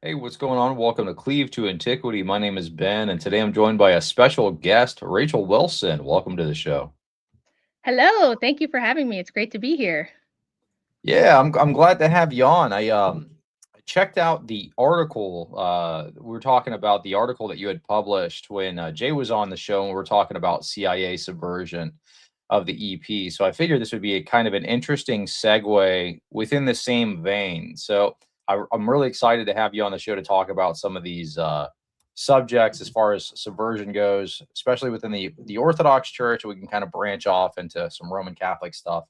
Hey, what's going on? Welcome to Cleave to Antiquity. My name is Ben, and today I'm joined by a special guest, Rachel Wilson. Welcome to the show. Hello, thank you for having me. It's great to be here. Yeah, I'm glad to have you on. I checked out the article. We were talking about the article that you had published when Jay was on the show, and we were talking about CIA subversion of the EP. So I figured this would be a kind of an interesting segue within the same vein. So I'm really excited to have you on the show to talk about some of these subjects as far as subversion goes, especially within the Orthodox Church. We can kind of branch off into some Roman Catholic stuff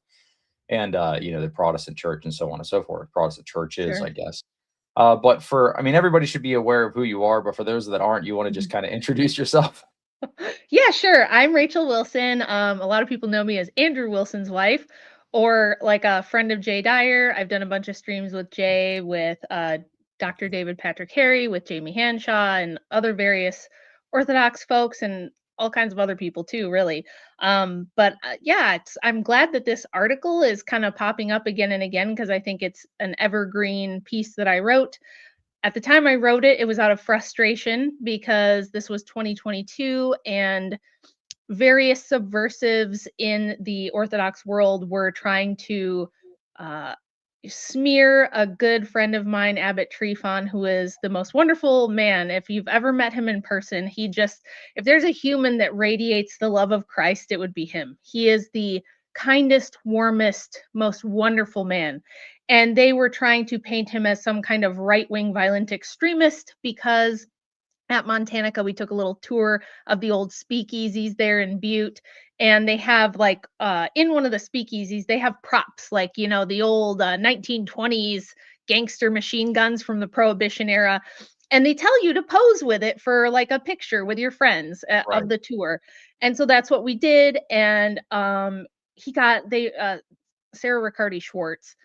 and the Protestant church and so on and so forth. Protestant churches, I Sure. guess. But I mean, everybody should be aware of who you are. But for those that aren't, you want to just Mhm. kind of introduce yourself. Yeah, sure. I'm Rachel Wilson. A lot of people know me as Andrew Wilson's wife, or like a friend of Jay Dyer. I've done a bunch of streams with Jay, with Dr. David Patrick Harry, with Jamie Hanshaw, and other various Orthodox folks, and all kinds of other people too, really. But yeah, I'm glad that this article is kind of popping up again and again because I think it's an evergreen piece that I wrote. At the time I wrote it, it was out of frustration because this was 2022 and various subversives in the Orthodox world were trying to uh, smear a good friend of mine, Abbot Trifon, who is the most wonderful man. If you've ever met him in person, if there's a human that radiates the love of Christ, it would be him. He is the kindest, warmest, most wonderful man. And they were trying to paint him as some kind of right wing violent extremist because at Montanica, we took a little tour of the old speakeasies there in Butte, and they have like in one of the speakeasies, they have props like the old 1920s gangster machine guns from the Prohibition era, and they tell you to pose with it for like a picture with your friends of Right. the tour, and so that's what we did, and he got they Sarah Riccardi Schwartz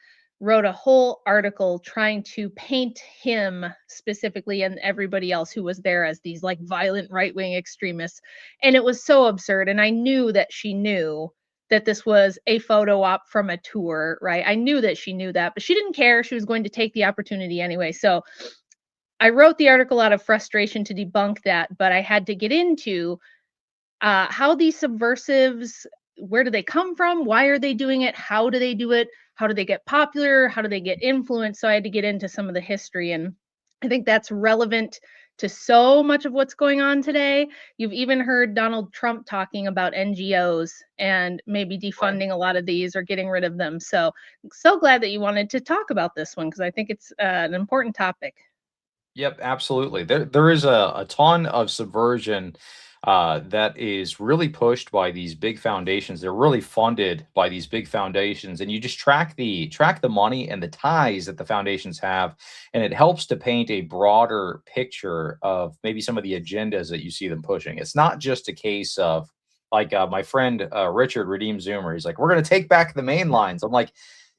wrote a whole article trying to paint him specifically and everybody else who was there as these like violent right-wing extremists, and it was so absurd, and I knew that she knew that this was a photo op from a tour, right? I knew that she knew that, but she didn't care. She was going to take the opportunity anyway. So I wrote the article out of frustration to debunk that, but I had to get into how these subversives, where do they come from? Why are they doing it? How do they do it? How do they get popular? How do they get influence? So I had to get into some of the history, and I think that's relevant to so much of what's going on today. You've even heard Donald Trump talking about NGOs and maybe Right. defunding a lot of these or getting rid of them. So so glad that you wanted to talk about this one because I think it's an important topic. Yep, absolutely. There is a ton of subversion that is really pushed by these big foundations. They're really funded by these big foundations, and you just track the money and the ties that the foundations have, and it helps to paint a broader picture of maybe some of the agendas that you see them pushing. It's not just a case of like my friend Richard Redeem Zoomer. He's like, we're going to take back the main lines. I'm like,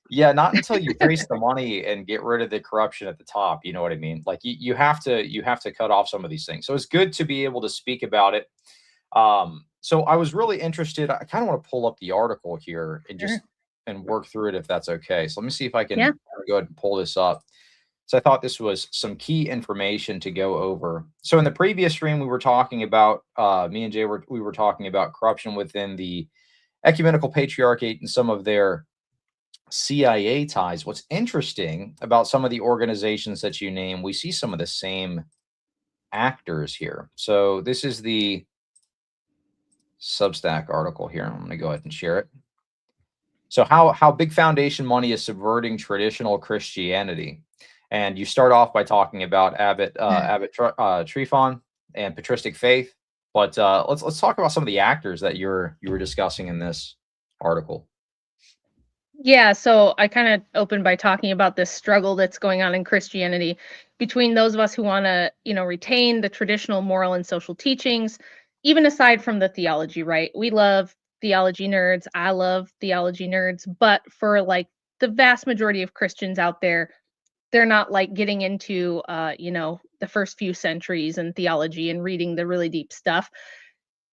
yeah, not until you trace the money and get rid of the corruption at the top. You know what I mean? Like you have to cut off some of these things. So it's good to be able to speak about it. So I was really interested. I kind of want to pull up the article here and Sure. just and work through it if that's okay. So let me see if I Yeah. can go ahead and pull this up. So I thought this was some key information to go over. So in the previous stream, we were talking about me and Jay we were talking about corruption within the ecumenical patriarchate and some of their CIA ties. What's interesting about some of the organizations that you name, we see some of the same actors here. So this is the Substack article here. I'm going to go ahead and share it. So how big foundation money is subverting traditional Christianity, and you start off by talking about Trifon and patristic faith. But let's talk about some of the actors that you were discussing in this article. Yeah, so I kind of opened by talking about this struggle that's going on in Christianity between those of us who want to, retain the traditional moral and social teachings, even aside from the theology, right? We love theology nerds. I love theology nerds, but for like the vast majority of Christians out there, they're not like getting into the first few centuries in theology and reading the really deep stuff.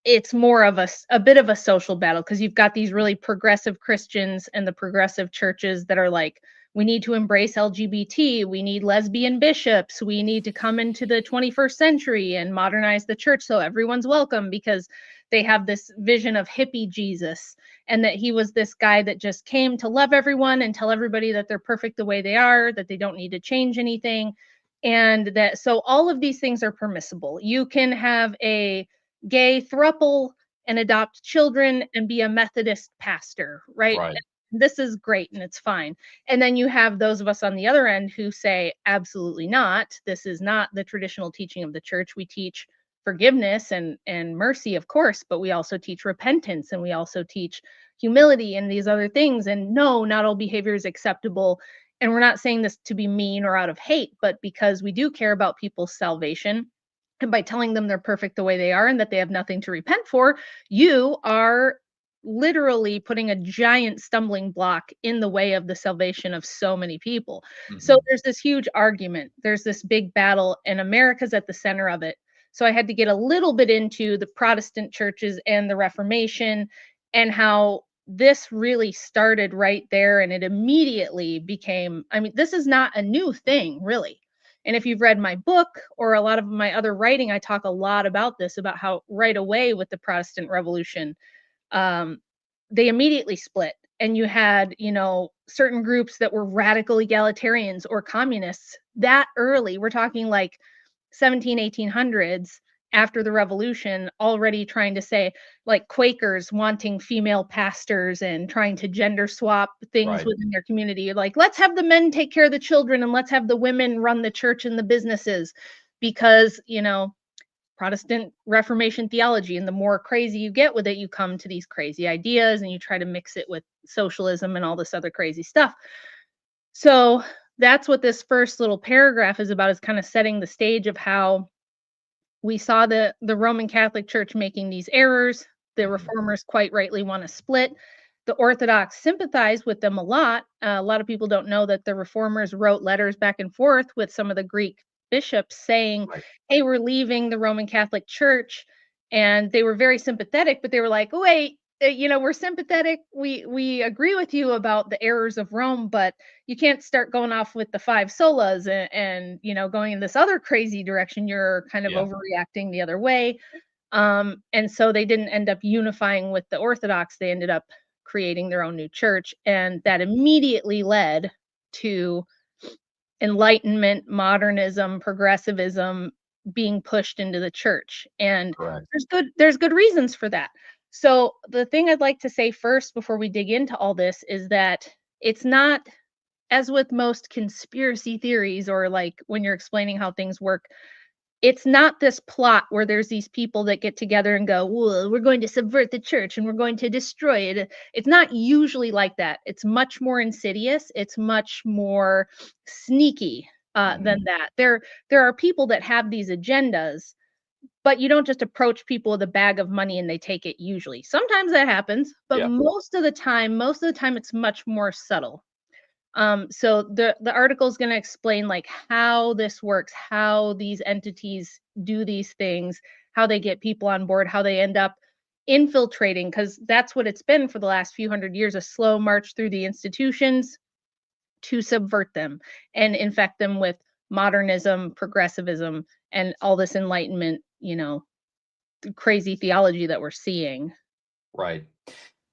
It's more of a bit of a social battle because you've got these really progressive Christians and the progressive churches that are like we need to embrace LGBT, we need lesbian bishops, we need to come into the 21st century and modernize the church so everyone's welcome, because they have this vision of hippie Jesus, and that he was this guy that just came to love everyone and tell everybody that they're perfect the way they are, that they don't need to change anything. And that so all of these things are permissible. You can have a gay throuple and adopt children and be a Methodist pastor, right? Right. This is great and it's fine. And then you have those of us on the other end who say, absolutely not. This is not the traditional teaching of the church. We teach forgiveness and mercy, of course, but we also teach repentance, and we also teach humility and these other things. And no, not all behavior is acceptable. And we're not saying this to be mean or out of hate, but because we do care about people's salvation. And by telling them they're perfect the way they are and that they have nothing to repent for, you are literally putting a giant stumbling block in the way of the salvation of so many people. So Mhm. there's this huge argument. There's this big battle, and America's at the center of it. So I had to get a little bit into the Protestant churches and the Reformation, and how this really started right there, and it immediately became, I mean, this is not a new thing, really. And if you've read my book or a lot of my other writing, I talk a lot about this, about how right away with the Protestant Revolution, um, they immediately split. And you had, certain groups that were radical egalitarians or communists that early. We're talking like 17, 1800s, after the revolution, already trying to say, like Quakers wanting female pastors and trying to gender swap things Right. within their community. Like, let's have the men take care of the children and let's have the women run the church and the businesses, because, Protestant Reformation theology. And the more crazy you get with it, you come to these crazy ideas and you try to mix it with socialism and all this other crazy stuff. So that's what this first little paragraph is about, is kind of setting the stage of how we saw the Roman Catholic Church making these errors. The Mhm. reformers quite rightly want to split. The Orthodox sympathize with them a lot. A lot of people don't know that the reformers wrote letters back and forth with some of the Greek bishops saying, Right. hey, we're leaving the Roman Catholic Church. And they were very sympathetic, but they were like, wait, we're sympathetic. We agree with you about the errors of Rome, but you can't start going off with the five solas and going in this other crazy direction. You're kind of Yeah. overreacting the other way. And so they didn't end up unifying with the Orthodox. They ended up creating their own new church, and that immediately led to enlightenment, modernism, progressivism being pushed into the church. And Correct. there's good reasons for that. So the thing I'd like to say first before we dig into all this is that it's not, as with most conspiracy theories, or like when you're explaining how things work, it's not this plot where there's these people that get together and go, well, we're going to subvert the church and we're going to destroy it. It's not usually like that. It's much more insidious. It's much more sneaky than Mhm. that. There are people that have these agendas, but you don't just approach people with a bag of money and they take it usually. Sometimes that happens, but Yeah. most of the time it's much more subtle. So the article is going to explain like how this works, how these entities do these things, how they get people on board, how they end up infiltrating, because that's what it's been for the last few hundred years, a slow march through the institutions to subvert them and infect them with modernism, progressivism, and all this enlightenment, crazy theology that we're seeing. Right.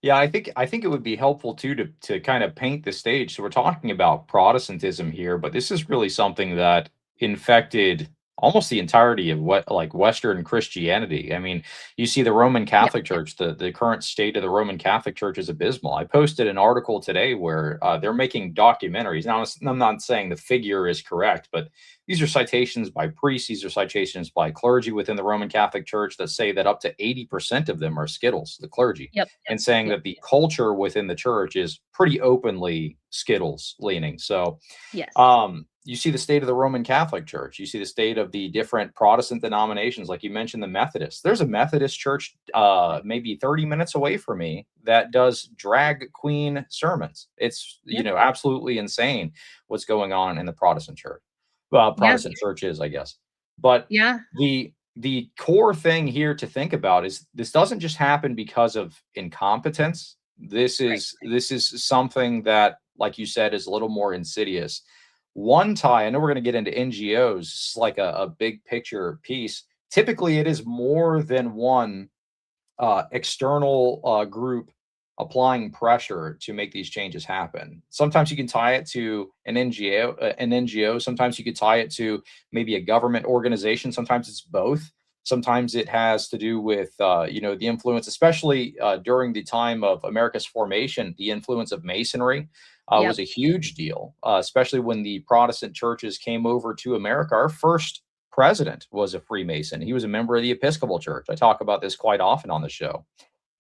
Yeah, I think it would be helpful too to kind of paint the stage. So we're talking about Protestantism here, but this is really something that infected almost the entirety of what like Western Christianity. I mean, you see the Roman Yep, Catholic Church, the current state of the Roman Catholic Church is abysmal. I posted an article today where they're making documentaries. Now, I'm not saying the figure is correct, but these are citations by priests, these are citations by clergy within the Roman Catholic Church that say that up to 80% of them are Skittles, the clergy, yep, and saying yep, that the culture within the church is pretty openly Skittles leaning. So, yes, you see the state of the Roman Catholic Church. You see the state of the different Protestant denominations, like you mentioned, the Methodists. There's a Methodist church, maybe 30 minutes away from me, that does drag queen sermons. It's yep, absolutely insane what's going on in the Protestant church, yeah, Protestant churches, I guess. But yeah, the core thing here to think about is this doesn't just happen because of incompetence. This right, is this is something that like you said, is a little more insidious. One tie, I know we're going to get into NGOs, it's like a big picture piece. Typically, it is more than one external group applying pressure to make these changes happen. Sometimes you can tie it to an NGO, Sometimes you could tie it to maybe a government organization. Sometimes it's both. Sometimes it has to do with the influence, especially during the time of America's formation. The influence of Masonry was Yep. a huge deal, especially when the Protestant churches came over to America. Our first president was a Freemason. He was a member of the Episcopal Church. I talk about this quite often on the show.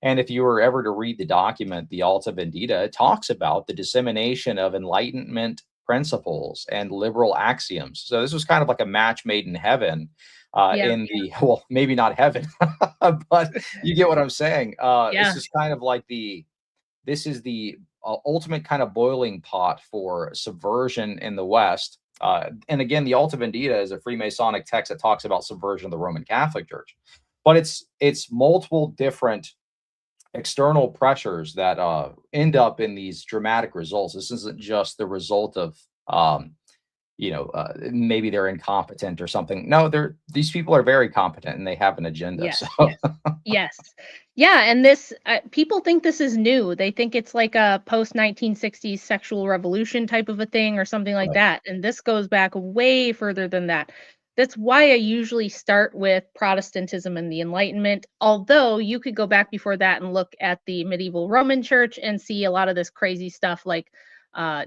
And if you were ever to read the document, the Alta Vendita, it talks about the dissemination of Enlightenment principles and liberal axioms. So this was kind of like a match made in heaven, Yeah. in the, well, maybe not heaven, but you get what I'm saying. This Yeah. is kind of like this is the ultimate kind of boiling pot for subversion in the West. And again, the Alta Vendita is a Freemasonic text that talks about subversion of the Roman Catholic Church, but it's multiple different external pressures that end up in these dramatic results. This isn't just the result of maybe they're incompetent or something. No, these people are very competent and they have an agenda. Yes. So Yes. Yes. Yeah, and this people think this is new. They think it's like a post 1960s sexual revolution type of a thing or something like right. that. And this goes back way further than that. That's why I usually start with Protestantism and the Enlightenment. Although you could go back before that and look at the medieval Roman Church and see a lot of this crazy stuff. Like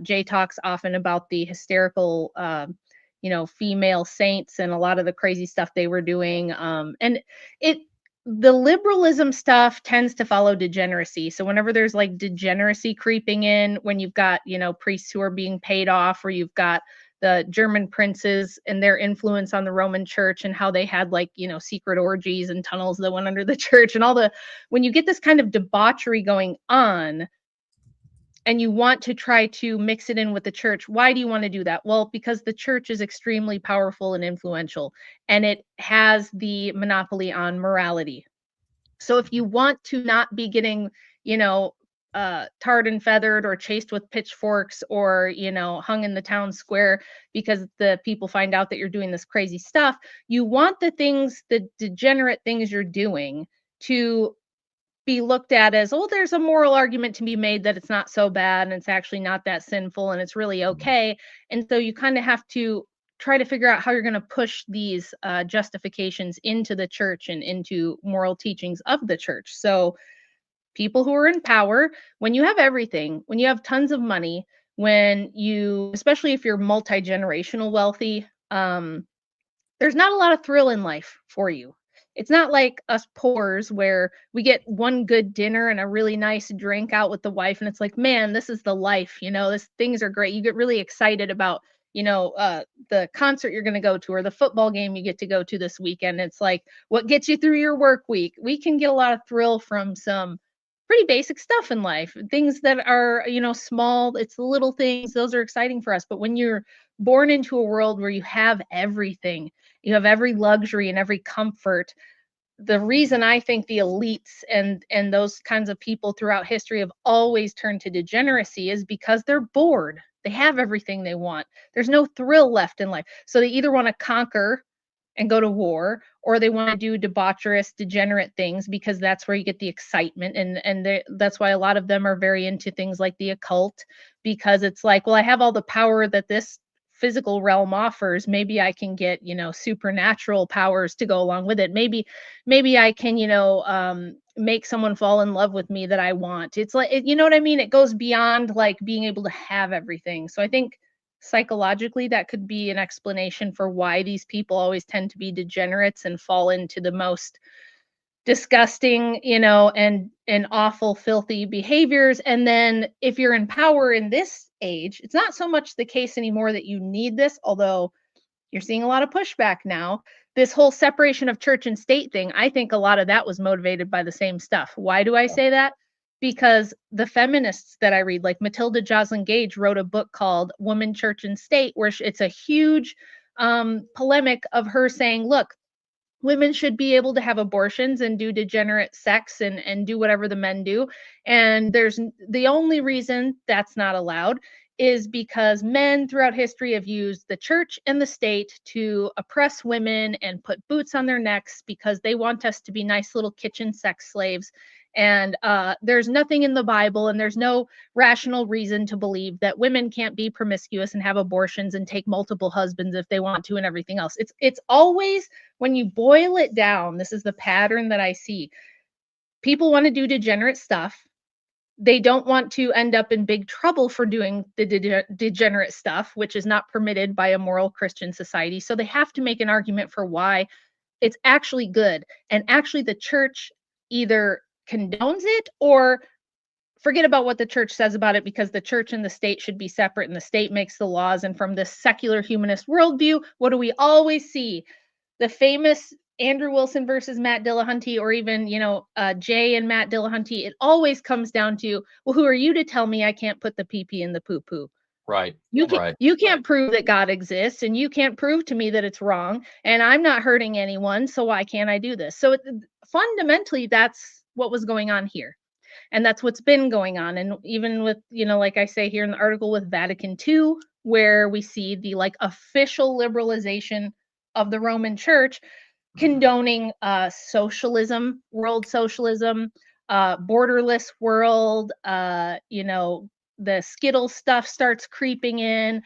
Jay talks often about the hysterical, female saints and a lot of the crazy stuff they were doing. And it the liberalism stuff tends to follow degeneracy. So whenever there's like degeneracy creeping in, when you've got, priests who are being paid off, or you've got the German princes and their influence on the Roman church and how they had like, secret orgies and tunnels that went under the church and when you get this kind of debauchery going on, and you want to try to mix it in with the church. Why do you want to do that? Well, because the church is extremely powerful and influential, and it has the monopoly on morality. So if you want to not be getting, tarred and feathered or chased with pitchforks or, hung in the town square because the people find out that you're doing this crazy stuff, you want the degenerate things you're doing to be looked at as, oh, there's a moral argument to be made that it's not so bad and it's actually not that sinful and it's really okay. And so you kind of have to try to figure out how you're going to push these justifications into the church and into moral teachings of the church. So people who are in power, when you have everything, when you have tons of money, especially if you're multi-generational wealthy, there's not a lot of thrill in life for you. It's not like us poors where we get one good dinner and a really nice drink out with the wife, and it's like, man, this is the life. Things are great. You get really excited about, the concert you're going to go to or the football game you get to go to this weekend. It's like what gets you through your work week. We can get a lot of thrill from some pretty basic stuff in life, things that are, small. It's the little things. Those are exciting for us. But when you're born into a world where you have everything, you have every luxury and every comfort. The reason I think the elites and those kinds of people throughout history have always turned to degeneracy is because they're bored. They have everything they want. There's no thrill left in life. So they either want to conquer and go to war, or they want to do debaucherous, degenerate things because that's where you get the excitement. That's why a lot of them are very into things like the occult, because it's like, well, I have all the power that this physical realm offers. Maybe I can get, supernatural powers to go along with it. Maybe I can, make someone fall in love with me that I want. It's like, you know what I mean? It goes beyond like being able to have everything. So I think psychologically that could be an explanation for why these people always tend to be degenerates and fall into the most disgusting, and awful, filthy behaviors. And then if you're in power in this age, it's not so much the case anymore that you need this, although you're seeing a lot of pushback now. This whole separation of church and state thing, I think a lot of that was motivated by the same stuff. Why do I say that? Because the feminists that I read, like Matilda Joslyn Gage, wrote a book called Woman, Church, and State, where it's a huge polemic of her saying, look, women should be able to have abortions and do degenerate sex and do whatever the men do. And the only reason that's not allowed is because men throughout history have used the church and the state to oppress women and put boots on their necks because they want us to be nice little kitchen sex slaves. And there's nothing in the Bible, and there's no rational reason to believe that women can't be promiscuous and have abortions and take multiple husbands if they want to and everything else. It's always, when you boil it down, this is the pattern that I see. People want to do degenerate stuff. They don't want to end up in big trouble for doing the degenerate stuff, which is not permitted by a moral Christian society. So they have to make an argument for why it's actually good. And actually, the church either condones it or forget about what the church says about it, because the church and the state should be separate and the state makes the laws. And from this secular humanist worldview, what do we always see? The famous Andrew Wilson versus Matt Dillahunty, or even, Jay and Matt Dillahunty, it always comes down to, well, who are you to tell me I can't put the pee-pee in the poo-poo? Right. You can't, Right. you can't prove that God exists, and you can't prove to me that it's wrong, and I'm not hurting anyone, so why can't I do this? So fundamentally, that's what was going on here. And that's what's been going on. And even with, like I say here in the article, with Vatican II, where we see the official liberalization of the Roman Church, condoning socialism, world socialism, borderless world, the Skittle stuff starts creeping in,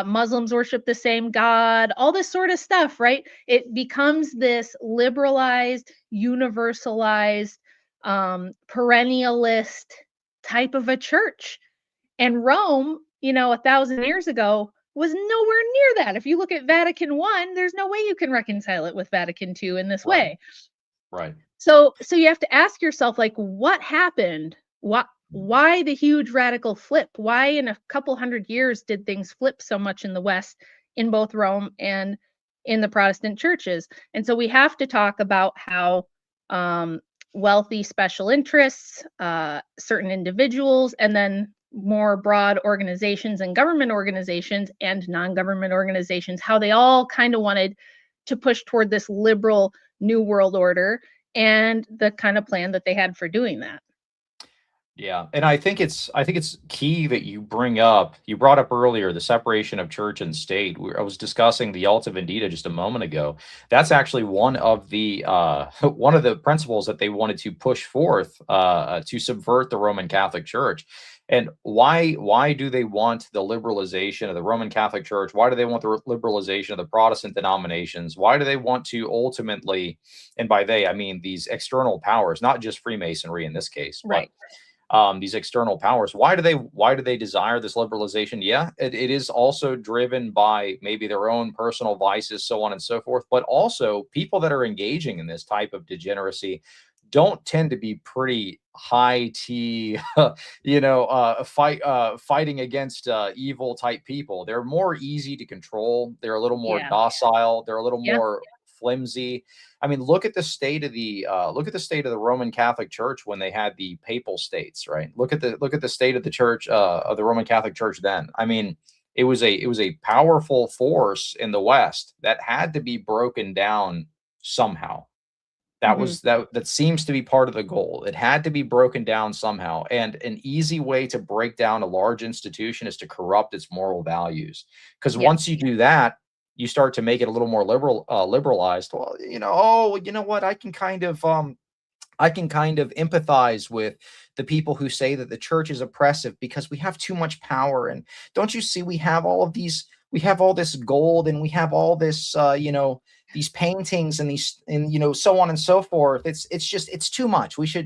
Muslims worship the same God, all this sort of stuff, right? It becomes this liberalized, universalized, perennialist type of a church. And Rome, 1,000 years ago, was nowhere near that. If you look at Vatican I, there's no way you can reconcile it with Vatican II in this Right. way. Right. So you have to ask yourself, what happened? Why the huge radical flip? Why in a couple hundred years did things flip so much in the West, in both Rome and in the Protestant churches? And so we have to talk about how wealthy special interests, certain individuals, and then more broad organizations and government organizations and non-government organizations, how they all kind of wanted to push toward this liberal new world order, and the kind of plan that they had for doing that. Yeah, and I think it's key that you brought up earlier the separation of church and state. I was discussing the Alta Vendita just a moment ago. That's actually one of the one of the principles that they wanted to push forth to subvert the Roman Catholic Church. And why do they want the liberalization of the Roman Catholic Church? Why do they want the liberalization of the Protestant denominations? Why do they want to ultimately, and by they I mean these external powers, not just Freemasonry in this case, but Right. these external powers. Why do they desire this liberalization? Yeah, it is also driven by maybe their own personal vices, so on and so forth. But also, people that are engaging in this type of degeneracy don't tend to be pretty high T, fighting against evil type people. They're more easy to control. They're a little more Yeah. docile. They're a little Yeah. more flimsy. I mean, look at the Roman Catholic Church when they had the papal states, right? Look at the state of the church, of the Roman Catholic Church then. I mean, it was a powerful force in the West that had to be broken down somehow. That Hmm. was that seems to be part of the goal. It had to be broken down somehow. And an easy way to break down a large institution is to corrupt its moral values. Because Yes. once you do that, you start to make it a little more liberalized. Well, oh, you know what? I can kind of empathize with the people who say that the church is oppressive because we have too much power. And don't you see, we have all this gold, and we have all this, these paintings and these, and, so on and so forth. It's too much. We Yeah.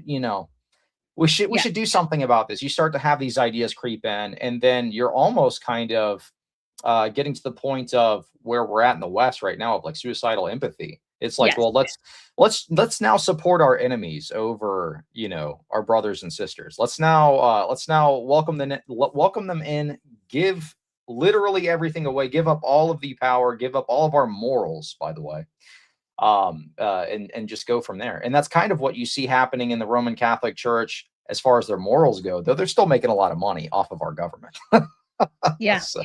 should do something about this. You start to have these ideas creep in, and then you're almost kind of getting to the point of where we're at in the West right now, of like suicidal empathy. It's like, Yes. well, let's now support our enemies over, our brothers and sisters. Let's now welcome them in, give literally everything away, give up all of the power, give up all of our morals, by the way, and just go from there. And that's kind of what you see happening in the Roman Catholic Church as far as their morals go, though they're still making a lot of money off of our government. Yeah. So,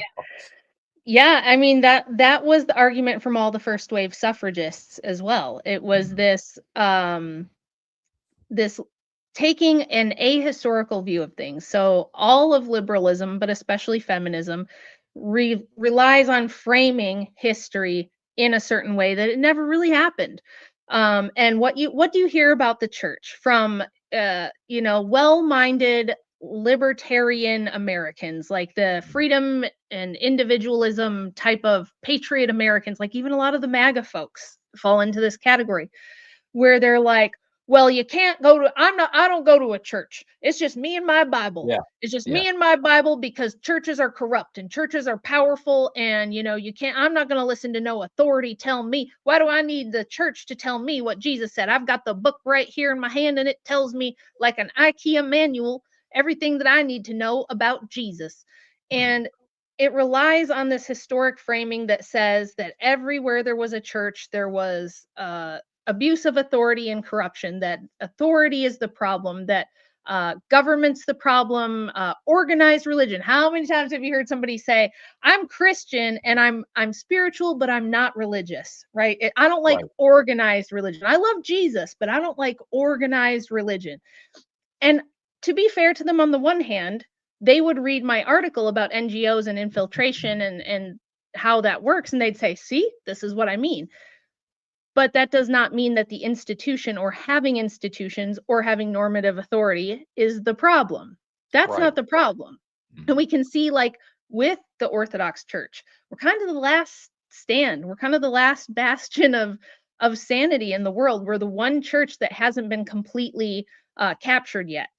Yeah, I mean, that was the argument from all the first wave suffragists as well. It was this taking an ahistorical view of things. So all of liberalism, but especially feminism, relies on framing history in a certain way that it never really happened. And what do you hear about the church from well-minded libertarian Americans, like the freedom and individualism type of patriot Americans, like even a lot of the MAGA folks fall into this category, where they're like, well, you can't go to, I don't go to a church. It's just me and my Bible. Yeah. It's just Yeah. me and my Bible, because churches are corrupt and churches are powerful. And, you can't, I'm not going to listen to no authority tell me. Why do I need the church to tell me what Jesus said? I've got the book right here in my hand, and it tells me, like an IKEA manual, everything that I need to know about Jesus. And it relies on this historic framing that says that everywhere there was a church, there was abuse of authority and corruption, that authority is the problem, that government's the problem, organized religion. How many times have you heard somebody say, I'm Christian and I'm spiritual, but I'm not religious, right? I don't like Right. organized religion. I love Jesus, but I don't like organized religion. And to be fair to them, on the one hand, they would read my article about NGOs and infiltration and how that works, and they'd say, see, this is what I mean. But that does not mean that the institution or having institutions or having normative authority is the problem. That's Right. not the problem. And Mhm. we can see, like, with the Orthodox Church, we're kind of the last stand. We're kind of the last bastion of sanity in the world. We're the one church that hasn't been completely captured yet,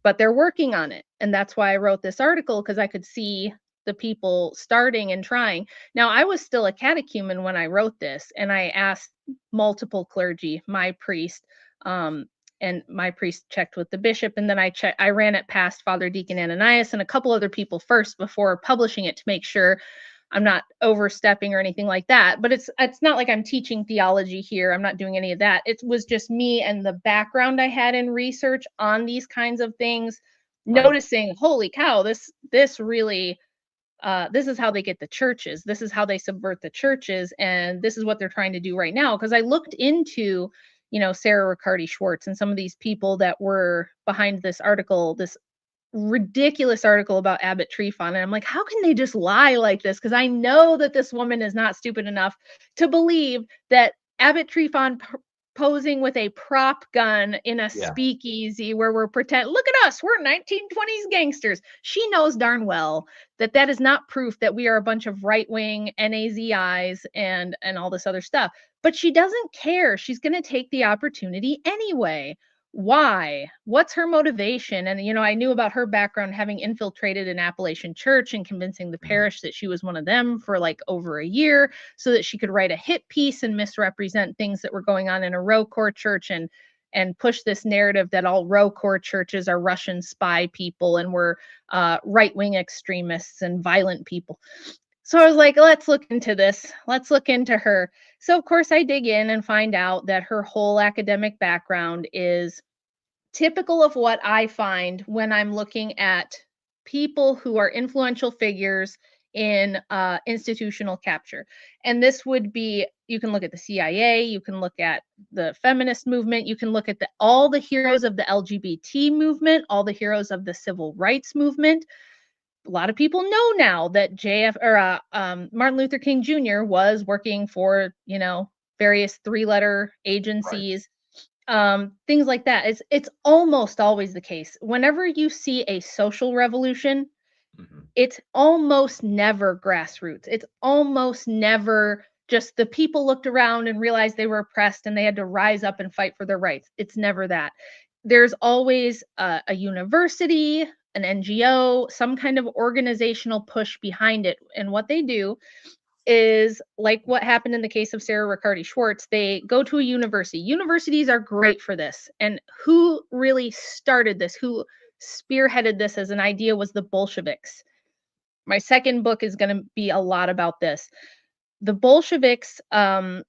but they're working on it. And that's why I wrote this article, because I could see the people starting and trying. Now, I was still a catechumen when I wrote this, and I asked multiple clergy, my priest, and my priest checked with the bishop, and then I ran it past Father Deacon Ananias and a couple other people first before publishing it, to make sure I'm not overstepping or anything like that. But it's not like I'm teaching theology here. I'm not doing any of that. It was just me and the background I had in research on these kinds of things, Right. noticing, holy cow, this really this is how they get the churches. This is how they subvert the churches, and this is what they're trying to do right now. Because I looked into, Sarah Riccardi Schwartz and some of these people that were behind this article, this ridiculous article about Abbot Trifon, and I'm like, how can they just lie like this? Because I know that this woman is not stupid enough to believe that Abbot Trifon posing with a prop gun in a Yeah. speakeasy where we're look at us, we're 1920s gangsters. She knows darn well that that is not proof that we are a bunch of right-wing NAZIs and all this other stuff. But she doesn't care. She's going to take the opportunity anyway. Why? What's her motivation? And I knew about her background, having infiltrated an Appalachian church and convincing the Mhm. parish that she was one of them for like over a year, so that she could write a hit piece and misrepresent things that were going on in a ROCOR church, and push this narrative that all ROCOR churches are Russian spy people and were right-wing extremists and violent people. So I was like, let's look into this. Let's look into her. So of course I dig in and find out that her whole academic background is typical of what I find when I'm looking at people who are influential figures in institutional capture. And this would be, you can look at the CIA, you can look at the feminist movement, you can look at all the heroes of the LGBT movement, all the heroes of the civil rights movement. A lot of people know now that Martin Luther King Jr. was working for, various three-letter Right. agencies, things like that. It's almost always the case. Whenever you see a social revolution, Mhm. it's almost never grassroots. It's almost never just the people looked around and realized they were oppressed and they had to rise up and fight for their rights. It's never that. There's always a university, an NGO, some kind of organizational push behind it. And what they do is, like what happened in the case of Sarah Riccardi Schwartz, they go to a university. Universities are great for this. And who really started this, who spearheaded this as an idea, was the Bolsheviks. My second book is going to be a lot about this. The Bolsheviks, in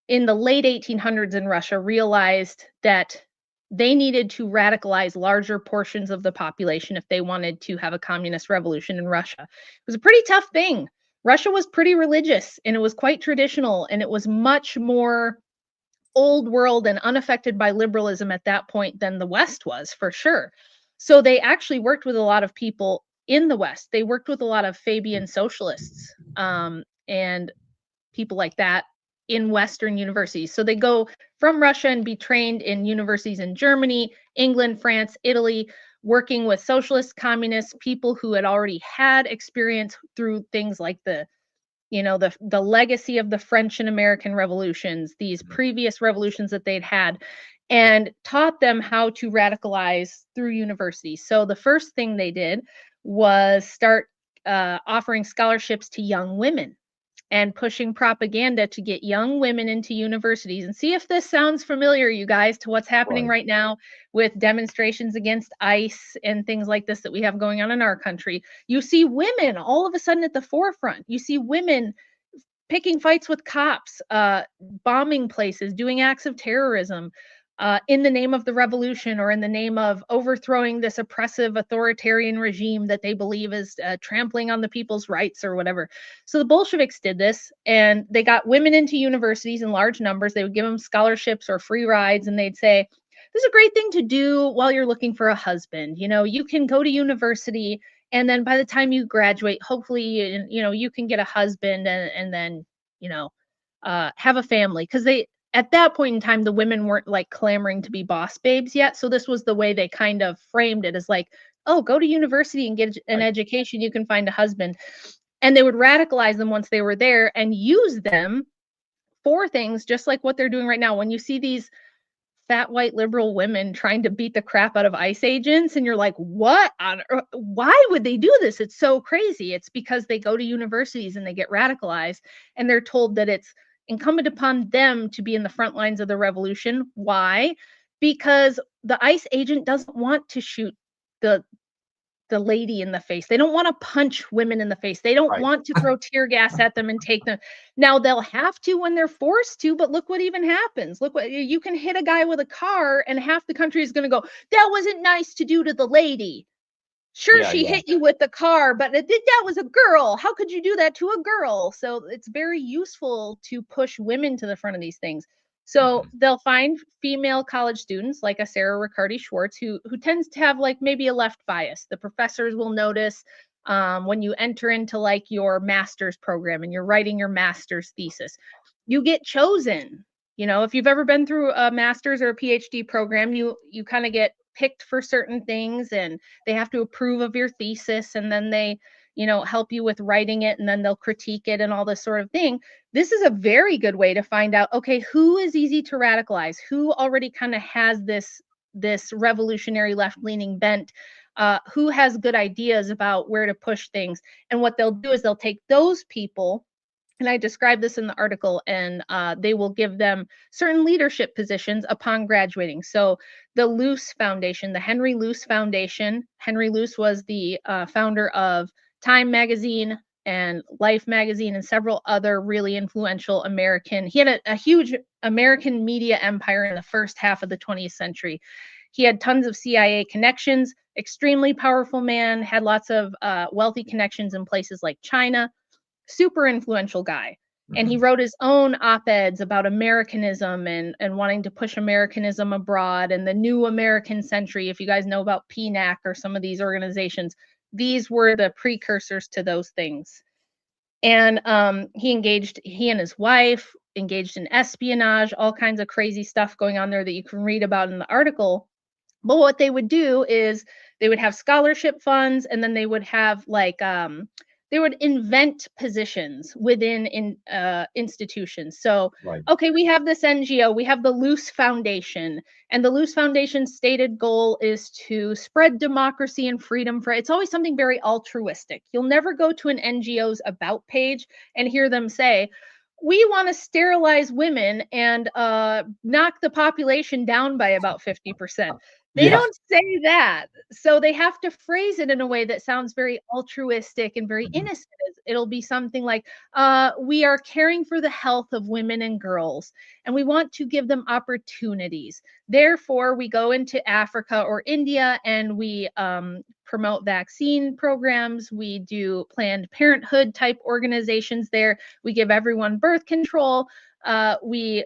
the late 1800s in Russia, realized that they needed to radicalize larger portions of the population if they wanted to have a communist revolution in Russia. It was a pretty tough thing. Russia was pretty religious, and it was quite traditional, and it was much more old world and unaffected by liberalism at that point than the West was, for sure. So they actually worked with a lot of people in the West. They worked with a lot of Fabian socialists, and people like that in Western universities. So they go from Russia and be trained in universities in Germany, England, France, Italy, working with socialists, communists, people who had already had experience through things like the legacy of the French and American revolutions, these previous revolutions that they'd had, and taught them how to radicalize through universities. So the first thing they did was start offering scholarships to young women and pushing propaganda to get young women into universities. And see if this sounds familiar, you guys, to what's happening Right. right now with demonstrations against ICE and things like this that we have going on in our country. You see women all of a sudden at the forefront. You see women picking fights with cops, bombing places, doing acts of terrorism in the name of the revolution or in the name of overthrowing this oppressive authoritarian regime that they believe is trampling on the people's rights or whatever. So the Bolsheviks did this, and they got women into universities in large numbers. They would give them scholarships or free rides, and they'd say, "This is a great thing to do while you're looking for a husband. You can go to university, and then by the time you graduate, hopefully you can get a husband, and then you know have a family." Because they, at that point in time, the women weren't like clamoring to be boss babes yet, so this was the way they kind of framed it, as like, oh, go to university and get an Right. education, you can find a husband. And they would radicalize them once they were there and use them for things just like what they're doing right now. When you see these fat white liberal women trying to beat the crap out of ICE agents, and you're like, what on earth? Why would they do this? It's so crazy. It's because they go to universities and they get radicalized, and they're told that it's incumbent upon them to be in the front lines of the revolution. Why? Because the ICE agent doesn't want to shoot the the lady in the face. They don't want to punch women in the face. They don't Right. want to throw tear gas at them and take them. Now they'll have to when they're forced to, but look what even happens. Look what you can hit a guy with a car and half the country is going to go, "That wasn't nice to do to the lady. Sure, Yeah. she Yeah. hit you with the car, but that was a girl. How could you do that to a girl?" So it's very useful to push women to the front of these things. So Mhm. they'll find female college students like a Sarah Riccardi Schwartz who tends to have like maybe a left bias. The professors will notice when you enter into like your master's program and you're writing your master's thesis, you get chosen. If you've ever been through a master's or a PhD program, you kind of get picked for certain things, and they have to approve of your thesis, and then they help you with writing it, and then they'll critique it and all this sort of thing. This is a very good way to find out, okay, who is easy to radicalize, who already kind of has this revolutionary left-leaning bent, who has good ideas about where to push things. And what they'll do is they'll take those people, and I describe this in the article, and they will give them certain leadership positions upon graduating. So the Luce Foundation, the Henry Luce Foundation, Henry Luce was the founder of Time Magazine and Life Magazine and several other really influential American. He had a huge American media empire in the first half of the 20th century. He had tons of CIA connections, extremely powerful man, had lots of wealthy connections in places like China, super influential guy. And he Mhm. wrote his own op-eds about Americanism and wanting to push Americanism abroad and the new American century. If you guys know about PNAC or some of these organizations, these were the precursors to those things. And he and his wife engaged in espionage, all kinds of crazy stuff going on there that you can read about in the article. But what they would do is they would have scholarship funds, and then they would have like they would invent positions within institutions. So, Right. okay, we have this NGO, we have the Luce Foundation, and the Luce Foundation's stated goal is to spread democracy and freedom for. It's always something very altruistic. You'll never go to an NGO's about page and hear them say, "We want to sterilize women and knock the population down by about 50%." They Yeah. don't say that. So they have to phrase it in a way that sounds very altruistic and very Mhm. innocent. It'll be something like, "We are caring for the health of women and girls, and we want to give them opportunities. Therefore, we go into Africa or India and we promote vaccine programs. We do Planned Parenthood type organizations there. We give everyone birth control. We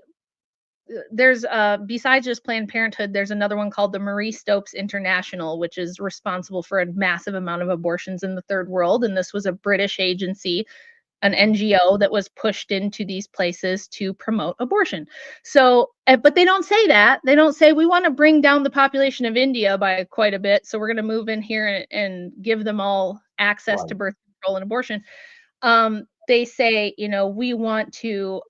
there's besides just Planned Parenthood, there's another one called the Marie Stopes International, which is responsible for a massive amount of abortions in the third world. And this was a British agency, an NGO that was pushed into these places to promote abortion. So, but they don't say that. They don't say we want to bring down the population of India by quite a bit. So we're going to move in here and give them all access to Right. birth control and abortion. They say, we want to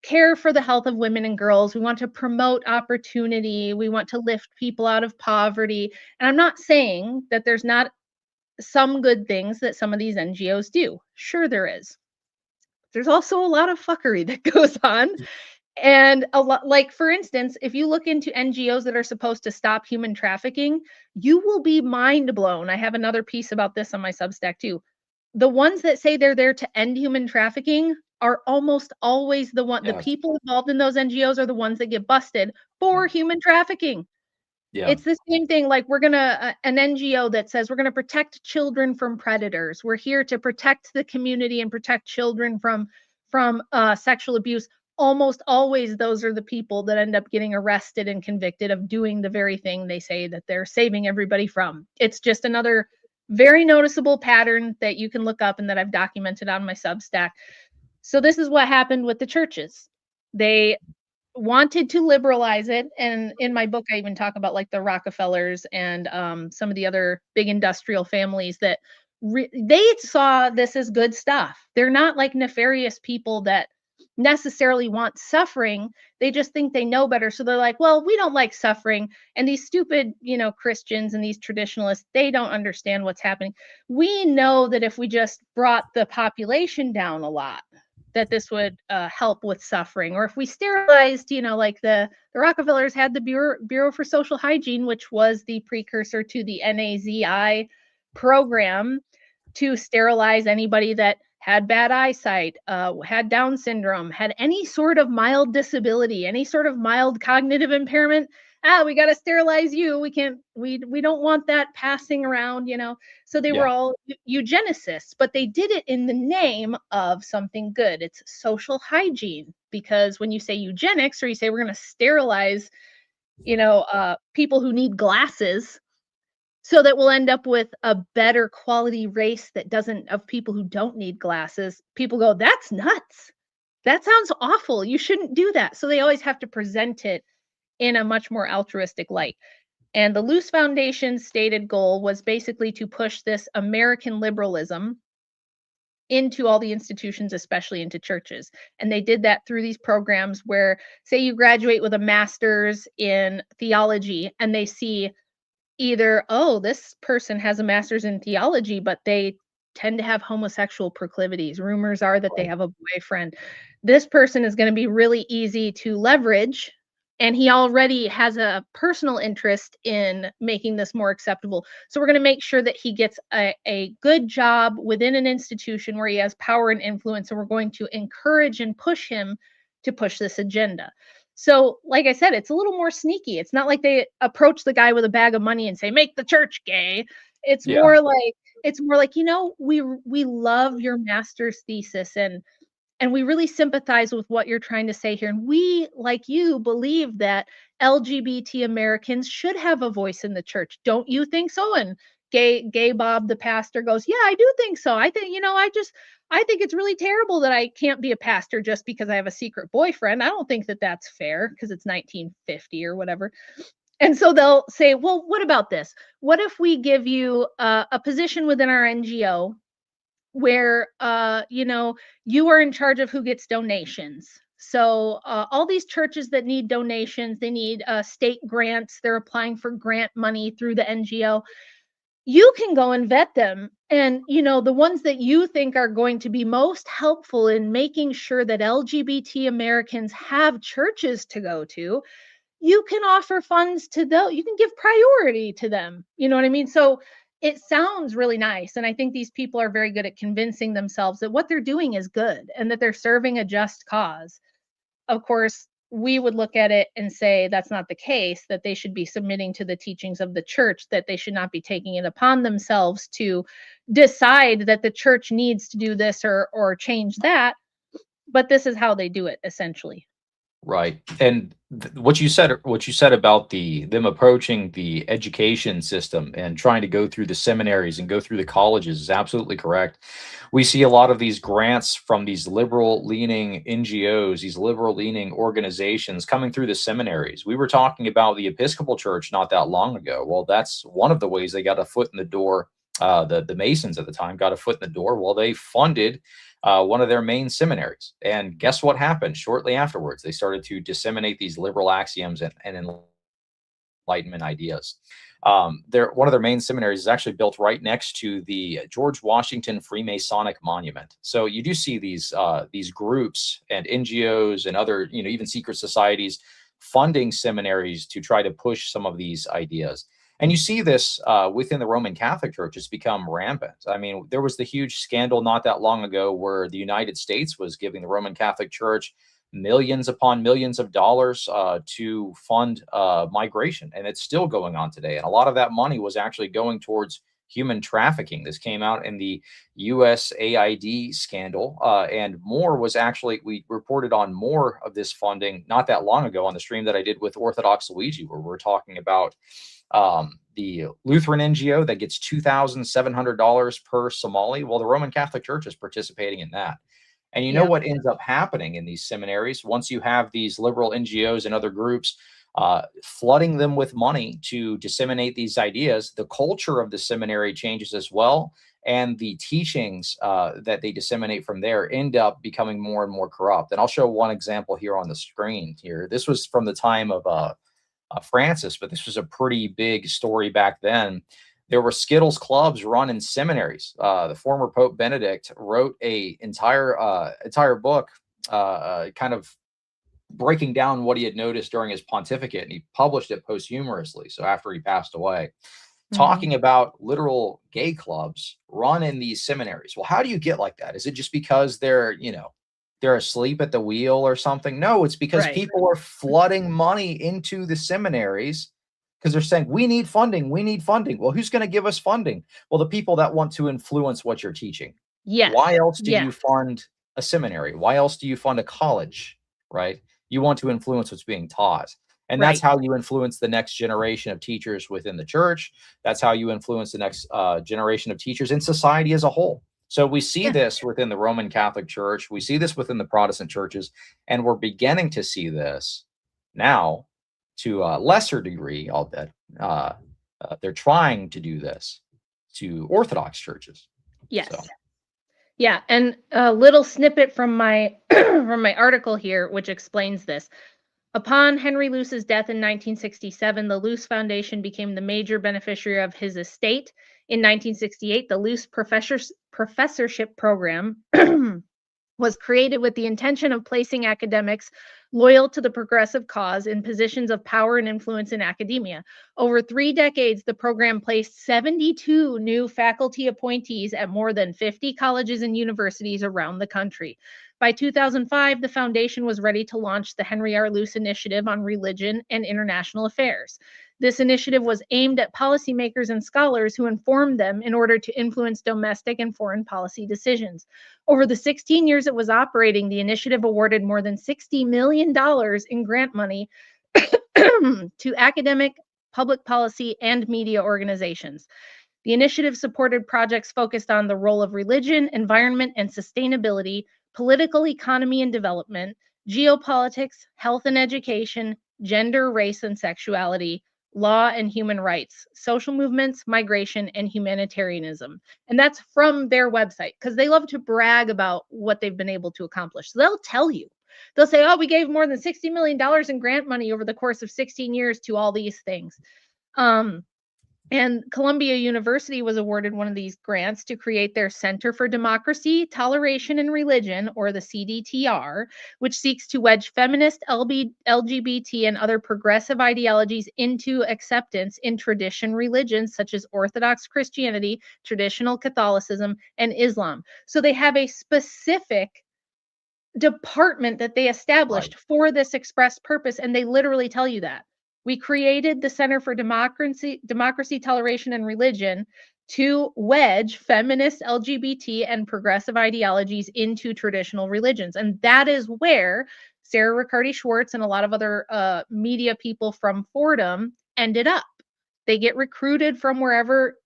care for the health of women and girls. We want to promote opportunity. We want to lift people out of poverty. And I'm not saying that there's not some good things that some of these NGOs do. Sure, there is. There's also a lot of fuckery that goes on. And a lot, like for instance, if you look into NGOs that are supposed to stop human trafficking, you will be mind blown. I have another piece about this on my Substack too. The ones that say they're there to end human trafficking are almost always the Yeah. people involved in those NGOs are the ones that get busted for human trafficking. Yeah. It's the same thing, like we're gonna an NGO that says we're gonna protect children from predators. We're here to protect the community and protect children from sexual abuse. Almost always, those are the people that end up getting arrested and convicted of doing the very thing they say that they're saving everybody from. It's just another very noticeable pattern that you can look up and that I've documented on my Substack. So this is what happened with the churches. They wanted to liberalize it, and in my book I even talk about like the Rockefellers and some of the other big industrial families that they saw this as good stuff. They're not like nefarious people that necessarily want suffering. They just think they know better, so they're like, well, we don't like suffering, and these stupid Christians and these traditionalists, they don't understand what's happening. We know that if we just brought the population down a lot, that this would help with suffering. Or if we sterilized, like the Rockefellers had the Bureau for Social Hygiene, which was the precursor to the NAZI program to sterilize anybody that had bad eyesight, had Down syndrome, had any sort of mild disability, any sort of mild cognitive impairment. We got to sterilize you. We don't want that passing around, So they were Yeah. all eugenicists, but they did it in the name of something good. It's social hygiene, because when you say eugenics or you say we're going to sterilize, people who need glasses, so that we'll end up with a better quality race that doesn't, of people who don't need glasses, people go, that's nuts. That sounds awful. You shouldn't do that. So they always have to present it in a much more altruistic light. And the Luce Foundation's stated goal was basically to push this American liberalism into all the institutions, especially into churches. And they did that through these programs where, say, you graduate with a master's in theology and they see either, oh, this person has a master's in theology, but they tend to have homosexual proclivities. Rumors are that they Right. have a boyfriend. This person is going to be really easy to leverage, and he already has a personal interest in making this more acceptable. So we're going to make sure that he gets a good job within an institution where he has power and influence, and we're going to encourage and push him to push this agenda. So, like I said, it's a little more sneaky. It's not like they approach the guy with a bag of money and say, "Make the church gay." It's Yeah. more like we love your master's thesis, and we really sympathize with what you're trying to say here. And we, like you, believe that LGBT Americans should have a voice in the church. Don't you think so? And gay Bob, the pastor, goes, yeah, I do think so. I think, I think it's really terrible that I can't be a pastor just because I have a secret boyfriend. I don't think that that's fair because it's 1950 or whatever. And so they'll say, well, what about this? What if we give you a position within our NGO where you are in charge of who gets donations? So all these churches that need donations, they need state grants, they're applying for grant money through the NGO. You can go and vet them, and the ones that you think are going to be most helpful in making sure that LGBT Americans have churches to go to, you can offer funds to those. You can give priority to them. You know what I mean? So it sounds really nice. And I think these people are very good at convincing themselves that what they're doing is good and that they're serving a just cause. Of course, we would look at it and say that's not the case, that they should be submitting to the teachings of the church, that they should not be taking it upon themselves to decide that the church needs to do this or change that. But this is how they do it, essentially. Right. And what you said about them approaching the education system and trying to go through the seminaries and go through the colleges is absolutely correct. We see a lot of these grants from these liberal leaning NGOs, these liberal leaning organizations coming through the seminaries. We were talking about the Episcopal Church not that long ago. Well, that's one of the ways they got a foot in the door. The Masons at the time got a foot in the door. Well, they funded one of their main seminaries. And guess what happened shortly afterwards? They started to disseminate these liberal axioms and Enlightenment ideas. One of their main seminaries is actually built right next to the George Washington Freemasonic Monument. So you do see these groups and NGOs and other, even secret societies funding seminaries to try to push some of these ideas. And you see this within the Roman Catholic Church. It's become rampant. I mean, there was the huge scandal not that long ago where the United States was giving the Roman Catholic Church millions upon millions of dollars to fund migration. And it's still going on today. And a lot of that money was actually going towards human trafficking. This came out in the USAID scandal. And more was actually, we reported on more of this funding not that long ago on the stream that I did with Orthodox Luigi, where we're talking about the Lutheran NGO that gets $2,700 per Somali. Well, the Roman Catholic Church is participating in that. And you know Yeah. what ends up happening in these seminaries once you have these liberal NGOs and other groups flooding them with money to disseminate these ideas? The culture of the seminary changes as well. And the teachings that they disseminate from there end up becoming more and more corrupt. And I'll show one example here on the screen here. This was from the time of Francis, but this was a pretty big story back then. There were Skittles clubs run in seminaries. The former Pope Benedict wrote a entire book, kind of breaking down what he had noticed during his pontificate, and he published it posthumously. So after he passed away, talking about literal gay clubs run in these seminaries. Well, how do you get like that? Is it just because they're asleep at the wheel or something? No, it's because Right. people are flooding money into the seminaries because they're saying, we need funding. We need funding. Well, who's going to give us funding? Well, the people that want to influence what you're teaching. Yes. Why else do Yeah. you fund a seminary? Why else do you fund a college, right? You want to influence what's being taught. And that's Right. how you influence the next generation of teachers within the church. That's how you influence the next generation of teachers in society as a whole. So we see Yeah. this within the Roman Catholic Church. We see this within the Protestant churches, and we're beginning to see this now to a lesser degree, I'll bet. They're trying to do this to Orthodox churches. Yes. So. Yeah, and a little snippet from my from my article here, which explains this. Upon Henry Luce's death in 1967, the Luce Foundation became the major beneficiary of his estate. In 1968, the Luce professorship program was created with the intention of placing academics loyal to the progressive cause in positions of power and influence in academia. Over 3 decades, the program placed 72 new faculty appointees at more than 50 colleges and universities around the country. By 2005, the foundation was ready to launch the Henry R. Luce Initiative on Religion and International Affairs. This initiative was aimed at policymakers and scholars who informed them in order to influence domestic and foreign policy decisions. Over the 16 years it was operating, the initiative awarded more than $60 million in grant money to academic, public policy, and media organizations. The initiative supported projects focused on the role of religion, environment and sustainability, political economy and development, geopolitics, health and education, gender, race and sexuality, law and human rights, social movements, migration, and humanitarianism. And that's from their website because they love to brag about what they've been able to accomplish. So they'll tell you. They'll say, oh, we gave more than $60 million in grant money over the course of 16 years to all these things. And Columbia University was awarded one of these grants to create their Center for Democracy, Toleration, and Religion, or the CDTR, which seeks to wedge feminist, LGBT, and other progressive ideologies into acceptance in tradition religions such as Orthodox Christianity, traditional Catholicism, and Islam. So they have a specific department that they established for this express purpose, and they literally tell you that. We created the Center for Democracy, Toleration, and Religion to wedge feminist, LGBT, and progressive ideologies into traditional religions. And that is where Sarah Riccardi Schwartz and a lot of other media people from Fordham ended up. They get recruited from wherever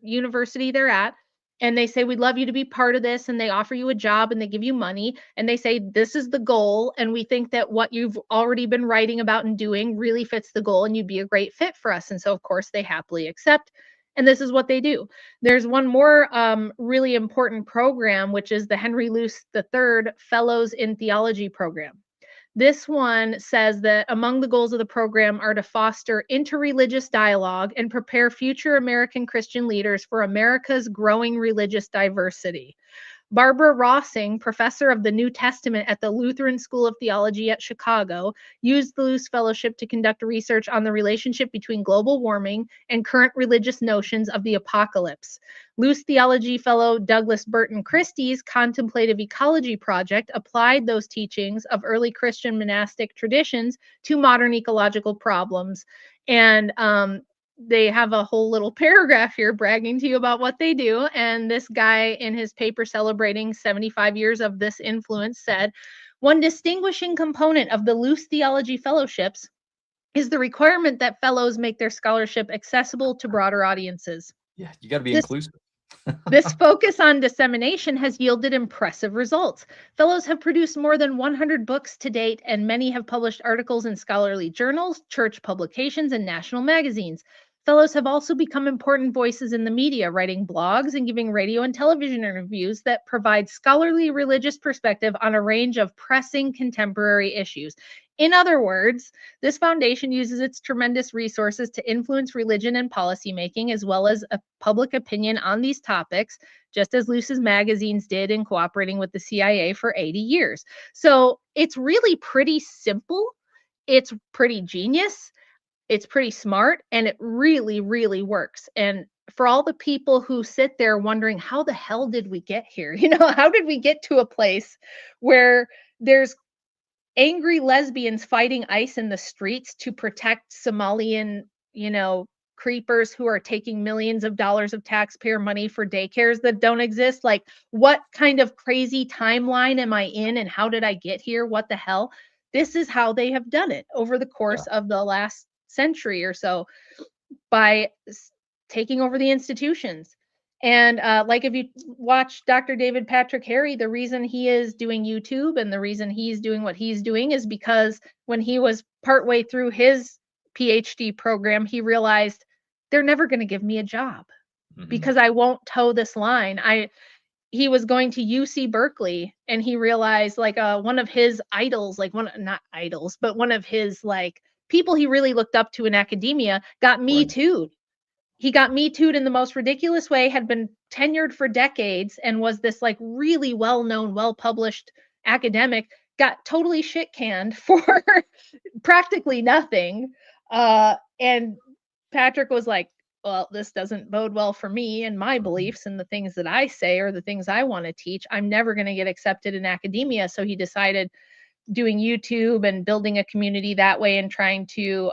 university they're at, and they say, we'd love you to be part of this, and they offer you a job and they give you money, and they say, this is the goal, and we think that what you've already been writing about and doing really fits the goal, and you'd be a great fit for us. And so of course they happily accept, and this is what they do. There's one more really important program, which is the Henry Luce III Fellows in Theology program. This one says that among the goals of the program are to foster interreligious dialogue and prepare future American Christian leaders for America's growing religious diversity. Barbara Rossing, professor of the New Testament at the Lutheran School of Theology at Chicago, used the Luce Fellowship to conduct research on the relationship between global warming and current religious notions of the apocalypse. Luce theology fellow Douglas Burton Christie's contemplative ecology project applied those teachings of early Christian monastic traditions to modern ecological problems. And they have a whole little paragraph here bragging to you about what they do. And this guy in his paper celebrating 75 years of this influence said, one distinguishing component of the Luce Theology Fellowships is the requirement that fellows make their scholarship accessible to broader audiences. Yeah, you got to be inclusive. This focus on dissemination has yielded impressive results. Fellows have produced more than 100 books to date, and many have published articles in scholarly journals, church publications, and national magazines. Fellows have also become important voices in the media, writing blogs and giving radio and television interviews that provide scholarly religious perspective on a range of pressing contemporary issues. In other words, this foundation uses its tremendous resources to influence religion and policymaking, as well as a public opinion on these topics, just as Luce's magazines did in cooperating with the CIA for 80 years. So it's really pretty simple. It's pretty genius. It's pretty smart, and it really, really works. And for all the people who sit there wondering, how the hell did we get here? You know, how did we get to a place where there's angry lesbians fighting ICE in the streets to protect Somalian, creepers who are taking millions of dollars of taxpayer money for daycares that don't exist? Like, what kind of crazy timeline am I in, and how did I get here? What the hell? This is how they have done it over the course of the last century or so, by taking over the institutions. And like, if you watch Dr. David Patrick Harry, the reason he is doing YouTube and the reason he's doing what he's doing is because when he was partway through his PhD program, he realized they're never going to give me a job because I won't toe this line. He was going to UC Berkeley, and he realized, like, one of his idols, like, not idols, but one of his, like, people he really looked up to in academia got Me Too'd. He got Me Too'd in the most ridiculous way, had been tenured for decades, and was this, like, really well-known, well-published academic, got totally shit canned for practically nothing. And Patrick was like, well, this doesn't bode well for me and my beliefs and the things that I say or the things I want to teach. I'm never going to get accepted in academia. So he decided doing YouTube and building a community that way and trying to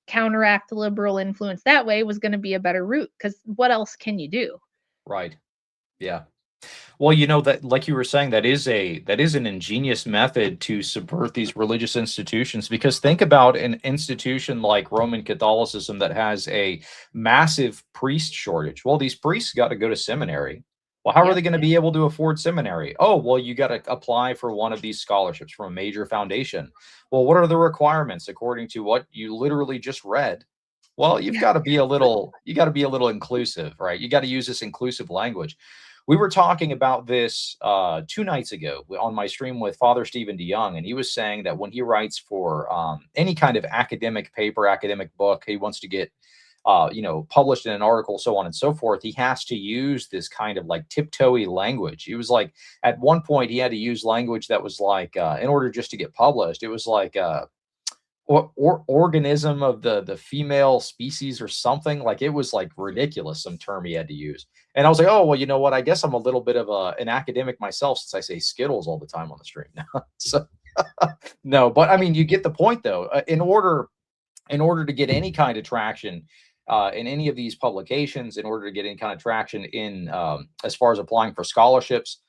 counteract the liberal influence that way was going to be a better route, because what else can you do? Right. Yeah. Well, that, like you were saying, that is an ingenious method to subvert these religious institutions, because think about an institution like Roman Catholicism that has a massive priest shortage. Well, these priests got to go to seminary. Well, how are they going to be able to afford seminary? Oh, well, you got to apply for one of these scholarships from a major foundation. Well, what are the requirements according to what you literally just read? Well, you've got to be a little inclusive, right? You got to use this inclusive language. We were talking about this 2 nights ago on my stream with Father Stephen DeYoung, and he was saying that when he writes for any kind of academic paper, academic book, he wants to get published in an article, so on and so forth, he has to use this kind of like tiptoey language. He was like, at one point, he had to use language that was like, in order just to get published, it was like organism of the female species or something. Like, it was like ridiculous, some term he had to use. And I was like, oh, well, you know what? I guess I'm a little bit of an academic myself, since I say Skittles all the time on the stream now. So no, but I mean, you get the point though. In order to get any kind of traction in any of these publications, in order to get any kind of traction in as far as applying for scholarships,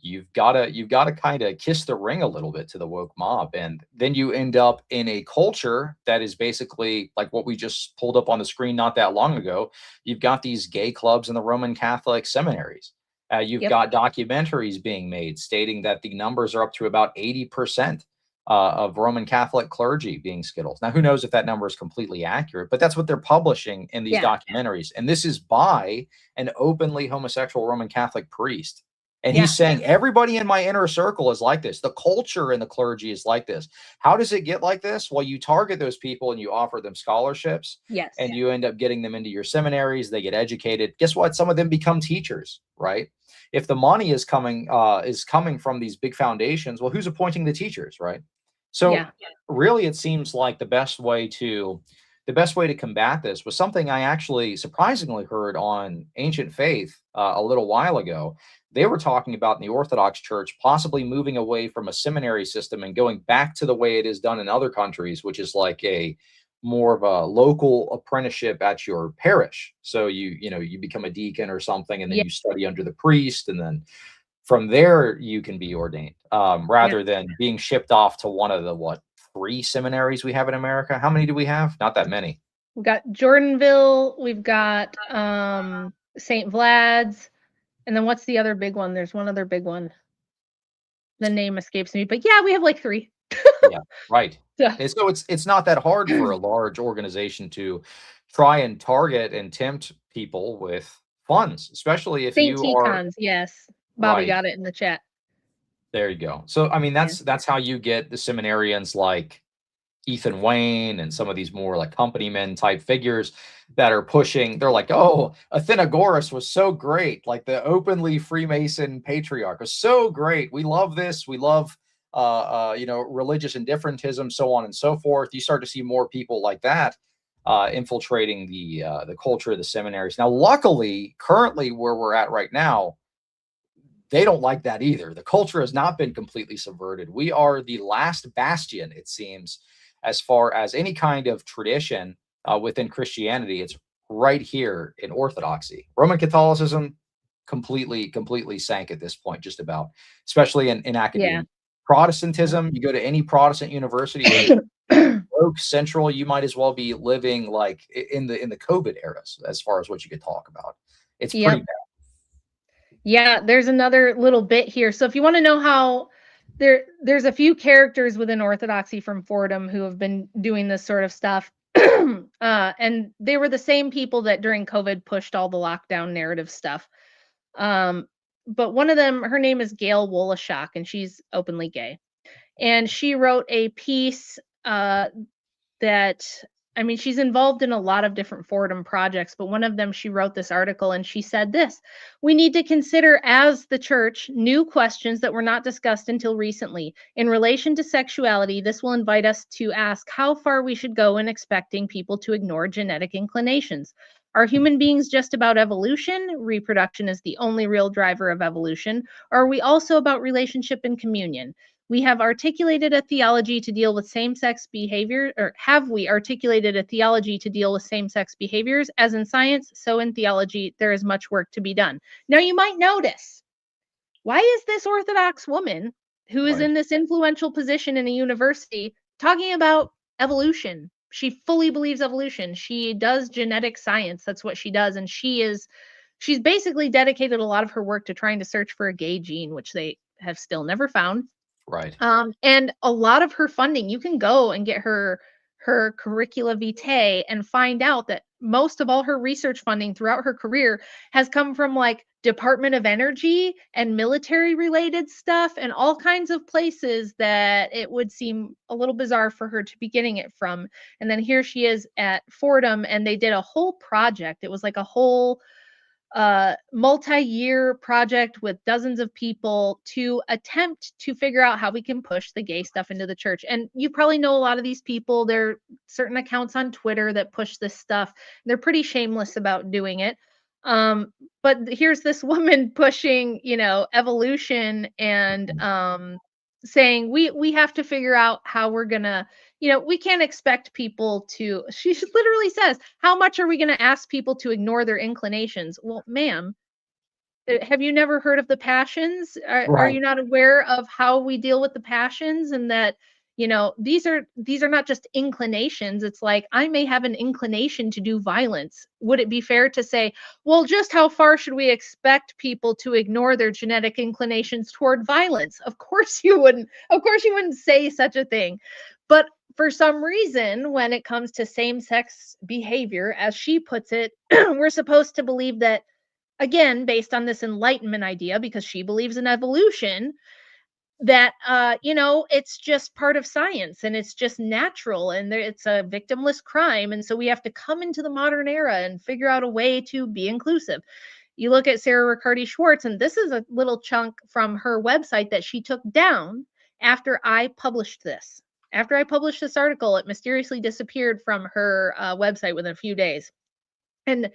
you've got to kind of kiss the ring a little bit to the woke mob, and then you end up in a culture that is basically like what we just pulled up on the screen not that long ago. You've got these gay clubs in the Roman Catholic seminaries. You've Yep. got documentaries being made stating that the numbers are up to about 80% of Roman Catholic clergy being Skittles. Now, who knows if that number is completely accurate, but that's what they're publishing in these Yeah. documentaries. And this is by an openly homosexual Roman Catholic priest. And Yeah. he's saying, everybody in my inner circle is like this. The culture in the clergy is like this. How does it get like this? Well, you target those people and you offer them scholarships, Yes. and you end up getting them into your seminaries. They get educated. Guess what? Some of them become teachers, right? If the money is coming from these big foundations, well, who's appointing the teachers, right? So Yeah. really, it seems like the best way to combat this was something I actually surprisingly heard on Ancient Faith a little while ago. They were talking about in the Orthodox Church possibly moving away from a seminary system and going back to the way it is done in other countries, which is like a more of a local apprenticeship at your parish. So you become a deacon or something, and then Yeah. you study under the priest, and then from there you can be ordained, Yeah. rather than being shipped off to one of the what, three seminaries we have in America. How many do we have? Not that many. We've got Jordanville, we've got St. Vlad's, and then what's the other big one? There's one other big one. The name escapes me, but yeah, we have like 3. Yeah, right. So, And so it's not that hard for a large organization to try and target and tempt people with funds, especially if St. you are Tecons, yes. Bobby right. got it in the chat. There you go. So I mean, Yeah. that's how you get the seminarians like Ethan Wayne and some of these more like company men type figures that are pushing. They're like, oh, Athenagoras was so great. Like the openly Freemason patriarch was so great. We love this. We love, religious indifferentism, so on and so forth. You start to see more people like that infiltrating the culture of the seminaries. Now, luckily, currently where we're at right now, they don't like that either. The culture has not been completely subverted. We are the last bastion, it seems, as far as any kind of tradition within Christianity. It's right here in Orthodoxy. Roman Catholicism completely sank at this point, just about, especially in Yeah. academia. Protestantism, you go to any Protestant university, it is broke central. You might as well be living like in the COVID era, as far as what you could talk about. It's pretty Yep. bad. Yeah, there's another little bit here. So if you want to know how there's a few characters within Orthodoxy from Fordham who have been doing this sort of stuff. And they were the same people that during COVID pushed all the lockdown narrative stuff. But one of them, her name is Gail Woloshock, and she's openly gay. And she wrote a piece that I mean, she's involved in a lot of different Fordham projects, but one of them, she wrote this article and she said this: we need to consider as the church new questions that were not discussed until recently. In relation to sexuality, this will invite us to ask how far we should go in expecting people to ignore genetic inclinations. Are human beings just about evolution? Reproduction is the only real driver of evolution. Or are we also about relationship and communion? We have articulated a theology to deal with same-sex behavior, or have we articulated a theology to deal with same-sex behaviors? As in science, so in theology, there is much work to be done. Now, you might notice, why is this Orthodox woman who is Right. in this influential position in a university talking about evolution? She fully believes evolution. She does genetic science. That's what she does. And she's basically dedicated a lot of her work to trying to search for a gay gene, which they have still never found. Right. And a lot of her funding, you can go and get her curricula vitae and find out that most of all her research funding throughout her career has come from like Department of Energy and military related stuff and all kinds of places that it would seem a little bizarre for her to be getting it from. And then here she is at Fordham, and they did a whole project. It was like a whole multi-year project with dozens of people to attempt to figure out how we can push the gay stuff into the church. And you probably know a lot of these people. There are certain accounts on Twitter that push this stuff. They're pretty shameless about doing it. But here's this woman pushing, evolution and saying we have to figure out how we're gonna, we can't expect people to, she literally says, how much are we going to ask people to ignore their inclinations? Well, ma'am, have you never heard of the passions? Are Right. you not aware of how we deal with the passions, and that, these are not just inclinations. It's like I may have an inclination to do violence. Would it be fair to say, well, just how far should we expect people to ignore their genetic inclinations toward violence? Of course you wouldn't. Of course you wouldn't say such a thing. But for some reason, when it comes to same-sex behavior, as she puts it, we're supposed to believe that, again, based on this enlightenment idea, because she believes in evolution, that it's just part of science and it's just natural, and it's a victimless crime, and so we have to come into the modern era and figure out a way to be inclusive. You look at Sarah Riccardi Schwartz, and this is a little chunk from her website that she took down after I published this. After I published this article, it mysteriously disappeared from her website within a few days. And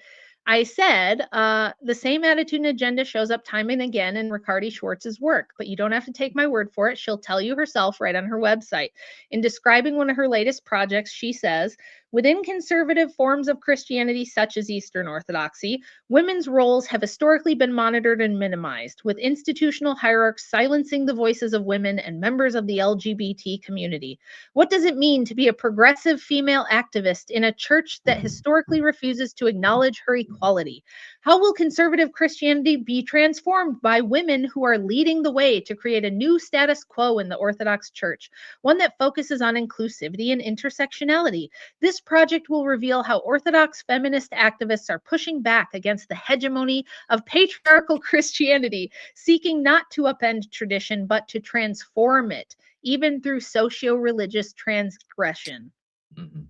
I said, the same attitude and agenda shows up time and again in Riccardi Schwartz's work, but you don't have to take my word for it. She'll tell you herself right on her website. In describing one of her latest projects, she says, within conservative forms of Christianity, such as Eastern Orthodoxy, women's roles have historically been monitored and minimized, with institutional hierarchs silencing the voices of women and members of the LGBT community. What does it mean to be a progressive female activist in a church that historically refuses to acknowledge her equality? How will conservative Christianity be transformed by women who are leading the way to create a new status quo in the Orthodox Church, one that focuses on inclusivity and intersectionality? This project will reveal how Orthodox feminist activists are pushing back against the hegemony of patriarchal Christianity, seeking not to upend tradition but to transform it, even through socio-religious transgression. Mhm.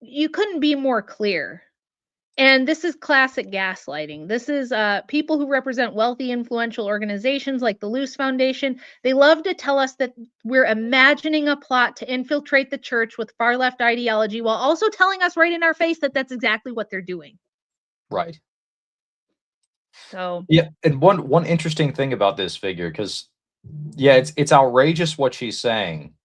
You couldn't be more clear. And this is classic gaslighting. This is people who represent wealthy, influential organizations like the Luce Foundation. They love to tell us that we're imagining a plot to infiltrate the church with far left ideology, while also telling us right in our face that that's exactly what they're doing. Right. So, Yeah, and one interesting thing about this figure, because yeah, it's outrageous what she's saying,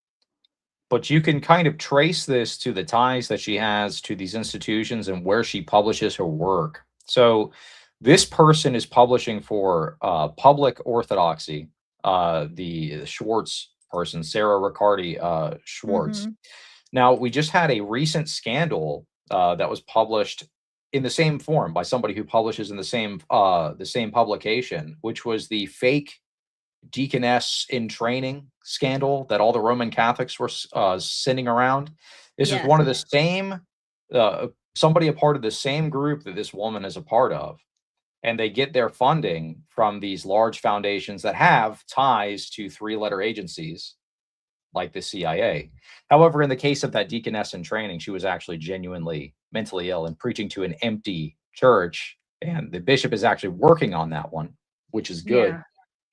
but you can kind of trace this to the ties that she has to these institutions and where she publishes her work. So this person is publishing for Public Orthodoxy, the Schwartz person, Sarah Riccardi Schwartz. mhm. Now, we just had a recent scandal that was published in the same form by somebody who publishes in the same publication, which was the fake deaconess in training scandal that all the Roman Catholics were sending around. This is one Yes. of the same somebody a part of the same group that this woman is a part of, and they get their funding from these large foundations that have ties to three-letter agencies like the CIA. However, in the case of that deaconess in training, she was actually genuinely mentally ill and preaching to an empty church, and the bishop is actually working on that one, which is good. Yeah.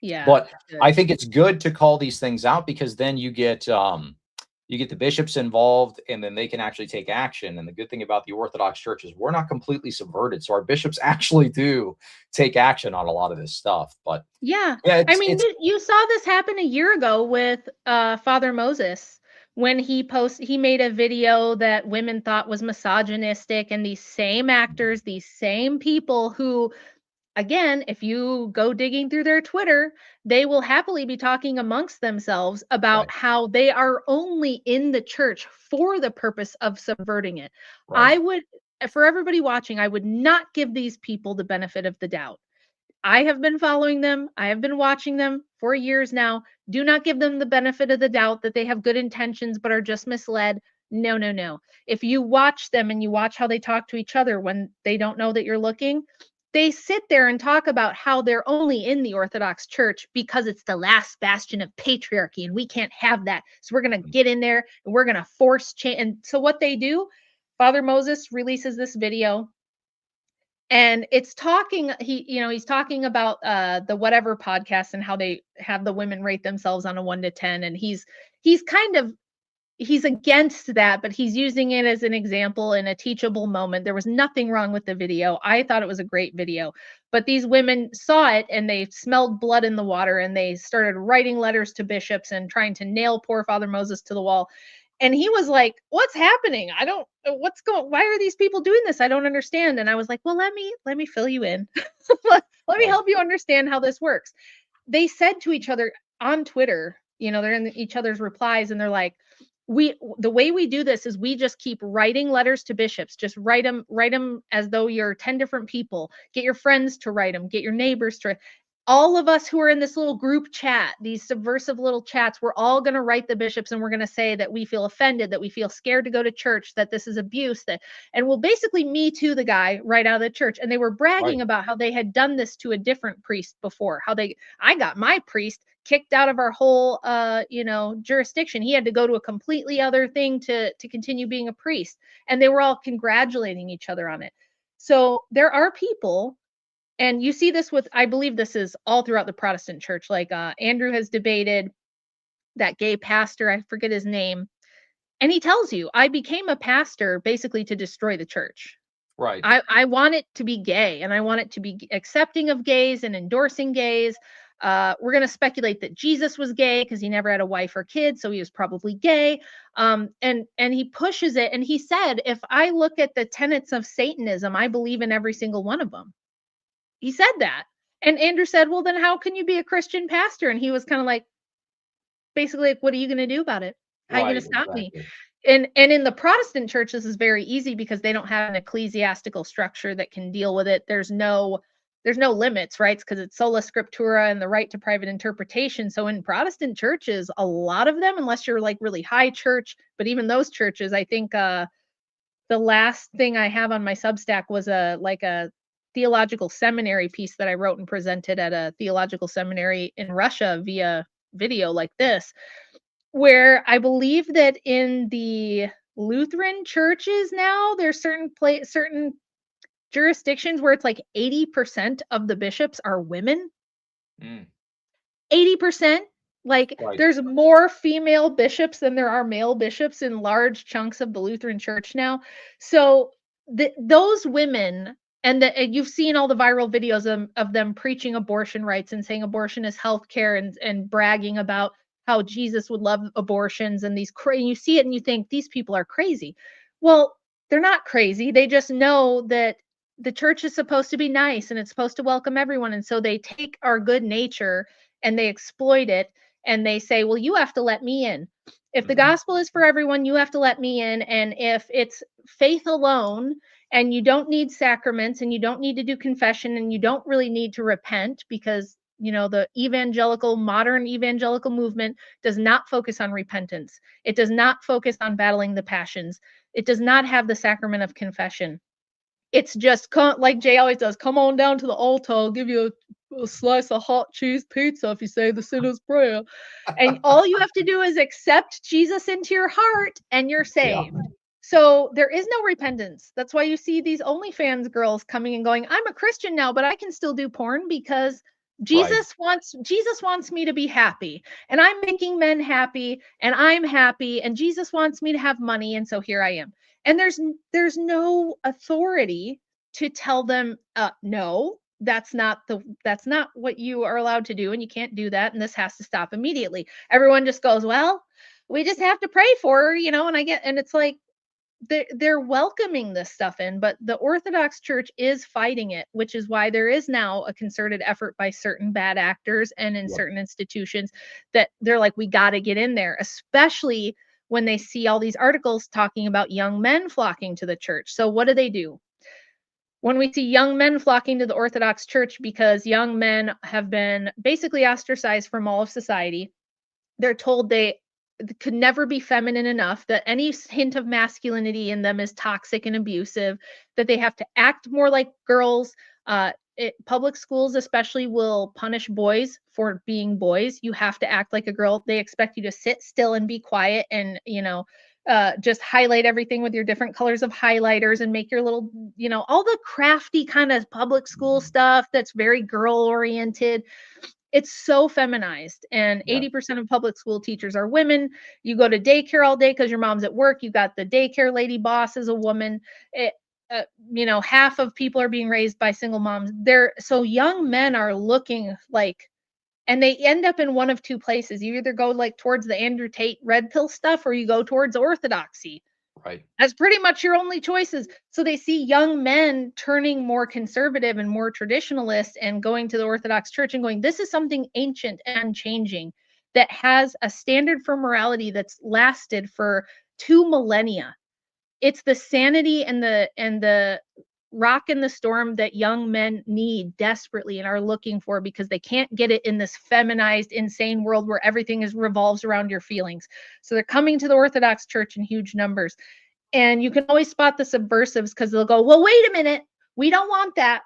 Yeah. But I Good. think it's good to call these things out, because then you get the bishops involved, and then they can actually take action. And the good thing about the Orthodox Church is we're not completely subverted, so our bishops actually do take action on a lot of this stuff. But Yeah. yeah, I it's mean, it's you saw this happen a year ago with Father Moses, when he made a video that women thought was misogynistic, and these same actors, these same people who, again, if you go digging through their Twitter, they will happily be talking amongst themselves about right, how they are only in the church for the purpose of subverting it. right. I would, for everybody watching, I would not give these people the benefit of the doubt. I have been following them. I have been watching them for years now. Do not give them the benefit of the doubt that they have good intentions but are just misled. No, no, no. If you watch them and you watch how they talk to each other when they don't know that you're looking, they sit there and talk about how they're only in the Orthodox Church because it's the last bastion of patriarchy and we can't have that. So we're going to get in there and we're going to force change. And so what they do, Father Moses releases this video, and it's talking, he's talking about the whatever podcast and how they have the women rate themselves on a 1 to 10, and he's kind of, he's against that, but he's using it as an example in a teachable moment. There was nothing wrong with the video. I thought it was a great video, but these women saw it and they smelled blood in the water, and they started writing letters to bishops and trying to nail poor Father Moses to the wall. And he was like, "What's happening? Why are these people doing this? I don't understand." And I was like, "Well, let me fill you in. Let me Right. help you understand how this works." They said to each other on Twitter, they're in each other's replies and they're like, the way we do this is we just keep writing letters to bishops. Just write them as though you're 10 different people. Get your friends to write them, get your neighbors to, all of us who are in this little group chat, these subversive little chats, we're all going to write the bishops and we're going to say that we feel offended, that we feel scared to go to church, that this is abuse, and we'll basically Me Too the guy right out of the church. And they were Right. bragging about how they had done this to a different priest before, I got my priest kicked out of our whole jurisdiction. He had to go to a completely other thing to continue being a priest. And they were all congratulating each other on it. So there are people, and you see this with, I believe this is all throughout the Protestant church. Like Andrew has debated that gay pastor, I forget his name, and he tells you, I became a pastor basically to destroy the church. Right. I want it to be gay, and I want it to be accepting of gays and endorsing gays. We're going to speculate that Jesus was gay because he never had a wife or kid, so he was probably gay. And he pushes it, and he said, if I look at the tenets of Satanism, I believe in every single one of them. He said that. And Andrew said, well, then how can you be a Christian pastor? And he was kind of like, basically, like, what are you going to do about it? How are you going Right. to stop me? Exactly. And in the Protestant church, this is very easy because they don't have an ecclesiastical structure that can deal with it. There's no limits, right? Because it's sola scriptura and the right to private interpretation. So in Protestant churches, a lot of them, unless you're like really high church, but even those churches, I think the last thing I have on my Substack was a theological seminary piece that I wrote and presented at a theological seminary in Russia via video like this, where I believe that in the Lutheran churches now, there's certain jurisdictions where it's like 80% of the bishops are women. Mm. 80%. Like Right. there's more female bishops than there are male bishops in large chunks of the Lutheran church now. So those women, and you've seen all the viral videos of them preaching abortion rights and saying abortion is healthcare, and bragging about how Jesus would love abortions, and you see it and you think these people are crazy. Well, they're not crazy. They just know that the church is supposed to be nice and it's supposed to welcome everyone. And so they take our good nature and they exploit it, and they say, well, you have to let me in. If the Mhm. gospel is for everyone, you have to let me in. And if it's faith alone, and you don't need sacraments, and you don't need to do confession, and you don't really need to repent, because the modern evangelical movement does not focus on repentance. It does not focus on battling the passions. It does not have the sacrament of confession. It's just like Jay always does. Come on down to the altar. I'll give you a slice of hot cheese pizza if you say the sinner's prayer. And all you have to do is accept Jesus into your heart, and you're Yeah. saved. So there is no repentance. That's why you see these OnlyFans girls coming and going, I'm a Christian now, but I can still do porn because Right. Jesus wants me to be happy, and I'm making men happy, and I'm happy, and Jesus wants me to have money, and so here I am. And there's no authority to tell them, no, that's not what you are allowed to do, and you can't do that, and this has to stop immediately. Everyone just goes, well, we just have to pray for her, and it's like they're welcoming this stuff in, but the Orthodox Church is fighting it, which is why there is now a concerted effort by certain bad actors and in Yep. certain institutions that they're like, we got to get in there, especially when they see all these articles talking about young men flocking to the church. So what do? When we see young men flocking to the Orthodox Church because young men have been basically ostracized from all of society, they're told they could never be feminine enough, that any hint of masculinity in them is toxic and abusive, that they have to act more like girls. Public schools, especially, will punish boys for being boys. You have to act like a girl. They expect you to sit still and be quiet, and just highlight everything with your different colors of highlighters, and make your little, all the crafty kind of public school stuff that's very girl oriented. It's so feminized, and Yeah. 80% of public school teachers are women. You go to daycare all day because your mom's at work. You got the daycare lady boss is a woman. It, half of people are being raised by single moms. So young men are looking like And they end up in one of two places. You either go like towards the Andrew Tate red pill stuff, or you go towards orthodoxy. Right. That's pretty much your only choices. So they see young men turning more conservative and more traditionalist and going to the Orthodox Church and going, this is something ancient and unchanging that has a standard for morality that's lasted for 2 millennia. It's the sanity and the rock in the storm that young men need desperately and are looking for, because they can't get it in this feminized, insane world where everything revolves around your feelings. So they're coming to the Orthodox Church in huge numbers. And you can always spot the subversives, because they'll go, well, wait a minute, we don't want that.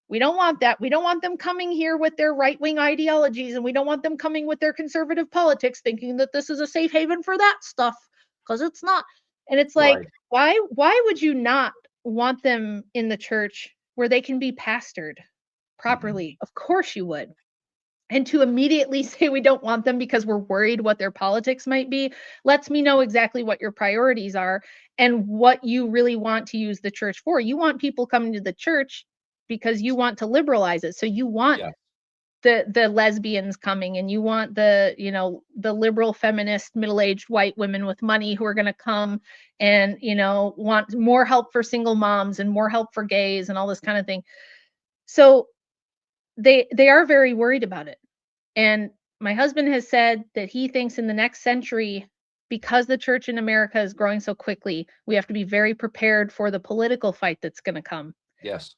We don't want that. We don't want them coming here with their right-wing ideologies, and we don't want them coming with their conservative politics thinking that this is a safe haven for that stuff, because it's not. And it's like, Right. why would you not want them in the church where they can be pastored properly? Of course you would. And to immediately say we don't want them because we're worried what their politics might be lets me know exactly what your priorities are and what you really want to use the church for. You want people coming to the church because you want to liberalize it. So you want Yeah. the lesbians coming, and you want the liberal feminist middle-aged white women with money who are going to come and want more help for single moms and more help for gays and all this kind of thing. So they are very worried about it. And my husband has said that he thinks in the next century, because the church in America is growing so quickly, we have to be very prepared for the political fight that's going to come, Yes.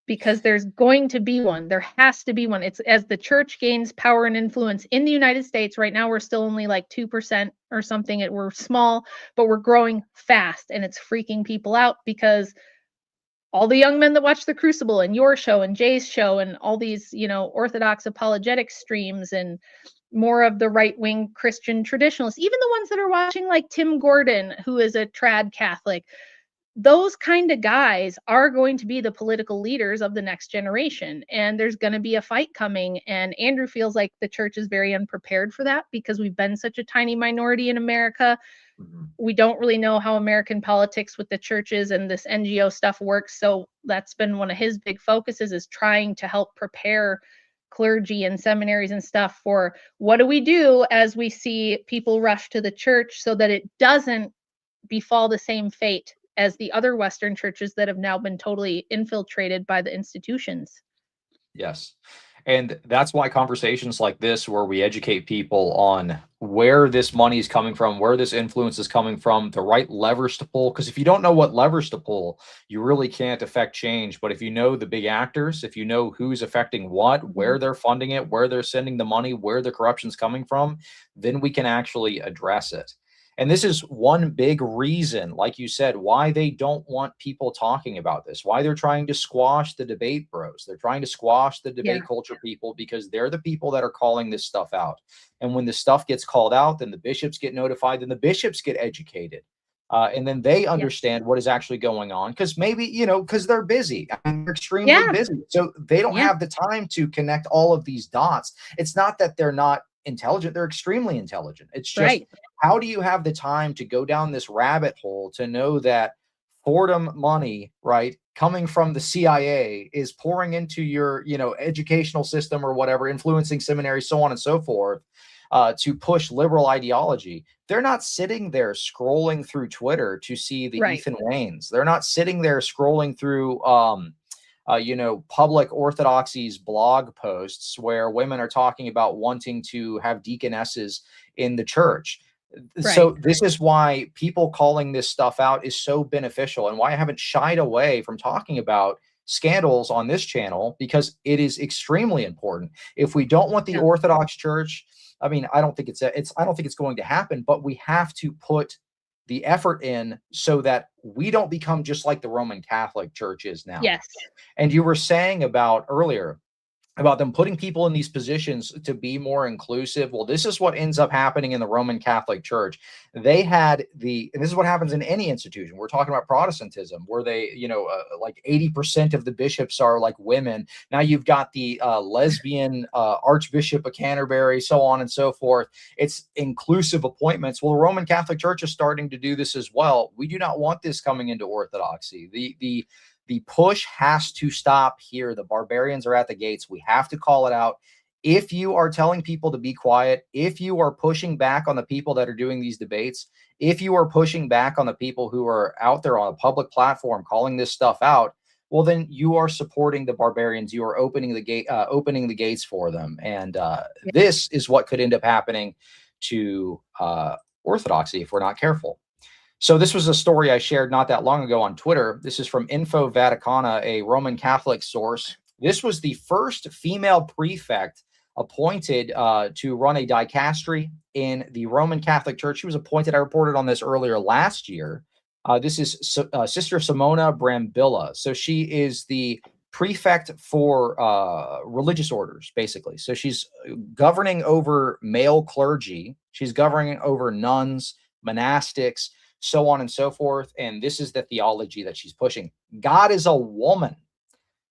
because there's going to be one. There has to be one. It's as the church gains power and influence in the United States. Right now, we're still only like 2% or something. We're small, but we're growing fast, and it's freaking people out, because all the young men that watch The Crucible and your show and Jay's show and all these, Orthodox apologetic streams and more of the right-wing Christian traditionalists, even the ones that are watching like Tim Gordon, who is a trad Catholic, those kind of guys are going to be the political leaders of the next generation. And there's going to be a fight coming. And Andrew feels like the church is very unprepared for that, because we've been such a tiny minority in America. We don't really know how American politics with the churches and this NGO stuff works. So that's been one of his big focuses, is trying to help prepare clergy and seminaries and stuff for what do we do as we see people rush to the church, so that it doesn't befall the same fate as the other Western churches that have now been totally infiltrated by the institutions. Yes. And that's why conversations like this, where we educate people on where this money is coming from, where this influence is coming from, the right levers to pull. Because if you don't know what levers to pull, you really can't affect change. But if you know the big actors, if you know who's affecting what, where they're funding it, where they're sending the money, where the corruption's coming from, then we can actually address it. And this is one big reason, like you said, why they don't want people talking about this, why they're trying to squash the debate bros. They're trying to squash the debate culture people, because they're the people that are calling this stuff out. And when the stuff gets called out, then the bishops get notified, then the bishops get educated. And then they understand what is actually going on, because maybe, because they're busy. I mean, they're extremely busy. So they don't have the time to connect all of these dots. It's not that they're not intelligent. They're extremely intelligent. It's just, how do you have the time to go down this rabbit hole to know that Fordham money, right, coming from the CIA is pouring into your, educational system or whatever, influencing seminaries, so on and so forth, to push liberal ideology? They're not sitting there scrolling through Twitter to see the Ethan Waynes. They're not sitting there scrolling through, public orthodoxy's blog posts where women are talking about wanting to have deaconesses in the church. So this is why people calling this stuff out is so beneficial, and why I haven't shied away from talking about scandals on this channel, because it is extremely important. If we don't want the Orthodox Church, I mean, I don't think it's going to happen, but we have to put the effort in so that we don't become just like the Roman Catholic Church is now. Yes. And you were saying about earlier about them putting people in these positions to be more inclusive. Well, this is what ends up happening in the Roman Catholic Church. They had and this is what happens in any institution. We're talking about Protestantism, where they, like 80% of the bishops are like women. Now you've got the lesbian Archbishop of Canterbury, so on and so forth. It's inclusive appointments. Well, the Roman Catholic Church is starting to do this as well. We do not want this coming into Orthodoxy. The push has to stop here. The barbarians are at the gates. We have to call it out. if you are telling people to be quiet, if you are pushing back on the people that are doing these debates, if you are pushing back on the people who are out there on a public platform calling this stuff out, well, then you are supporting the barbarians. You are opening the gates for them, and Yeah. this is what could end up happening to Orthodoxy if we're not careful. So this was a story I shared not that long ago on Twitter. This is from Info Vaticana, a Roman Catholic source. This was the first female prefect appointed to run a dicastery in the Roman Catholic Church. She was appointed. I reported on this earlier last year. This is Sister Simona Brambilla. So she is the prefect for religious orders, basically. So she's governing over male clergy. She's governing over nuns, monastics, so on and so forth. And this is the theology that she's pushing. God is a woman.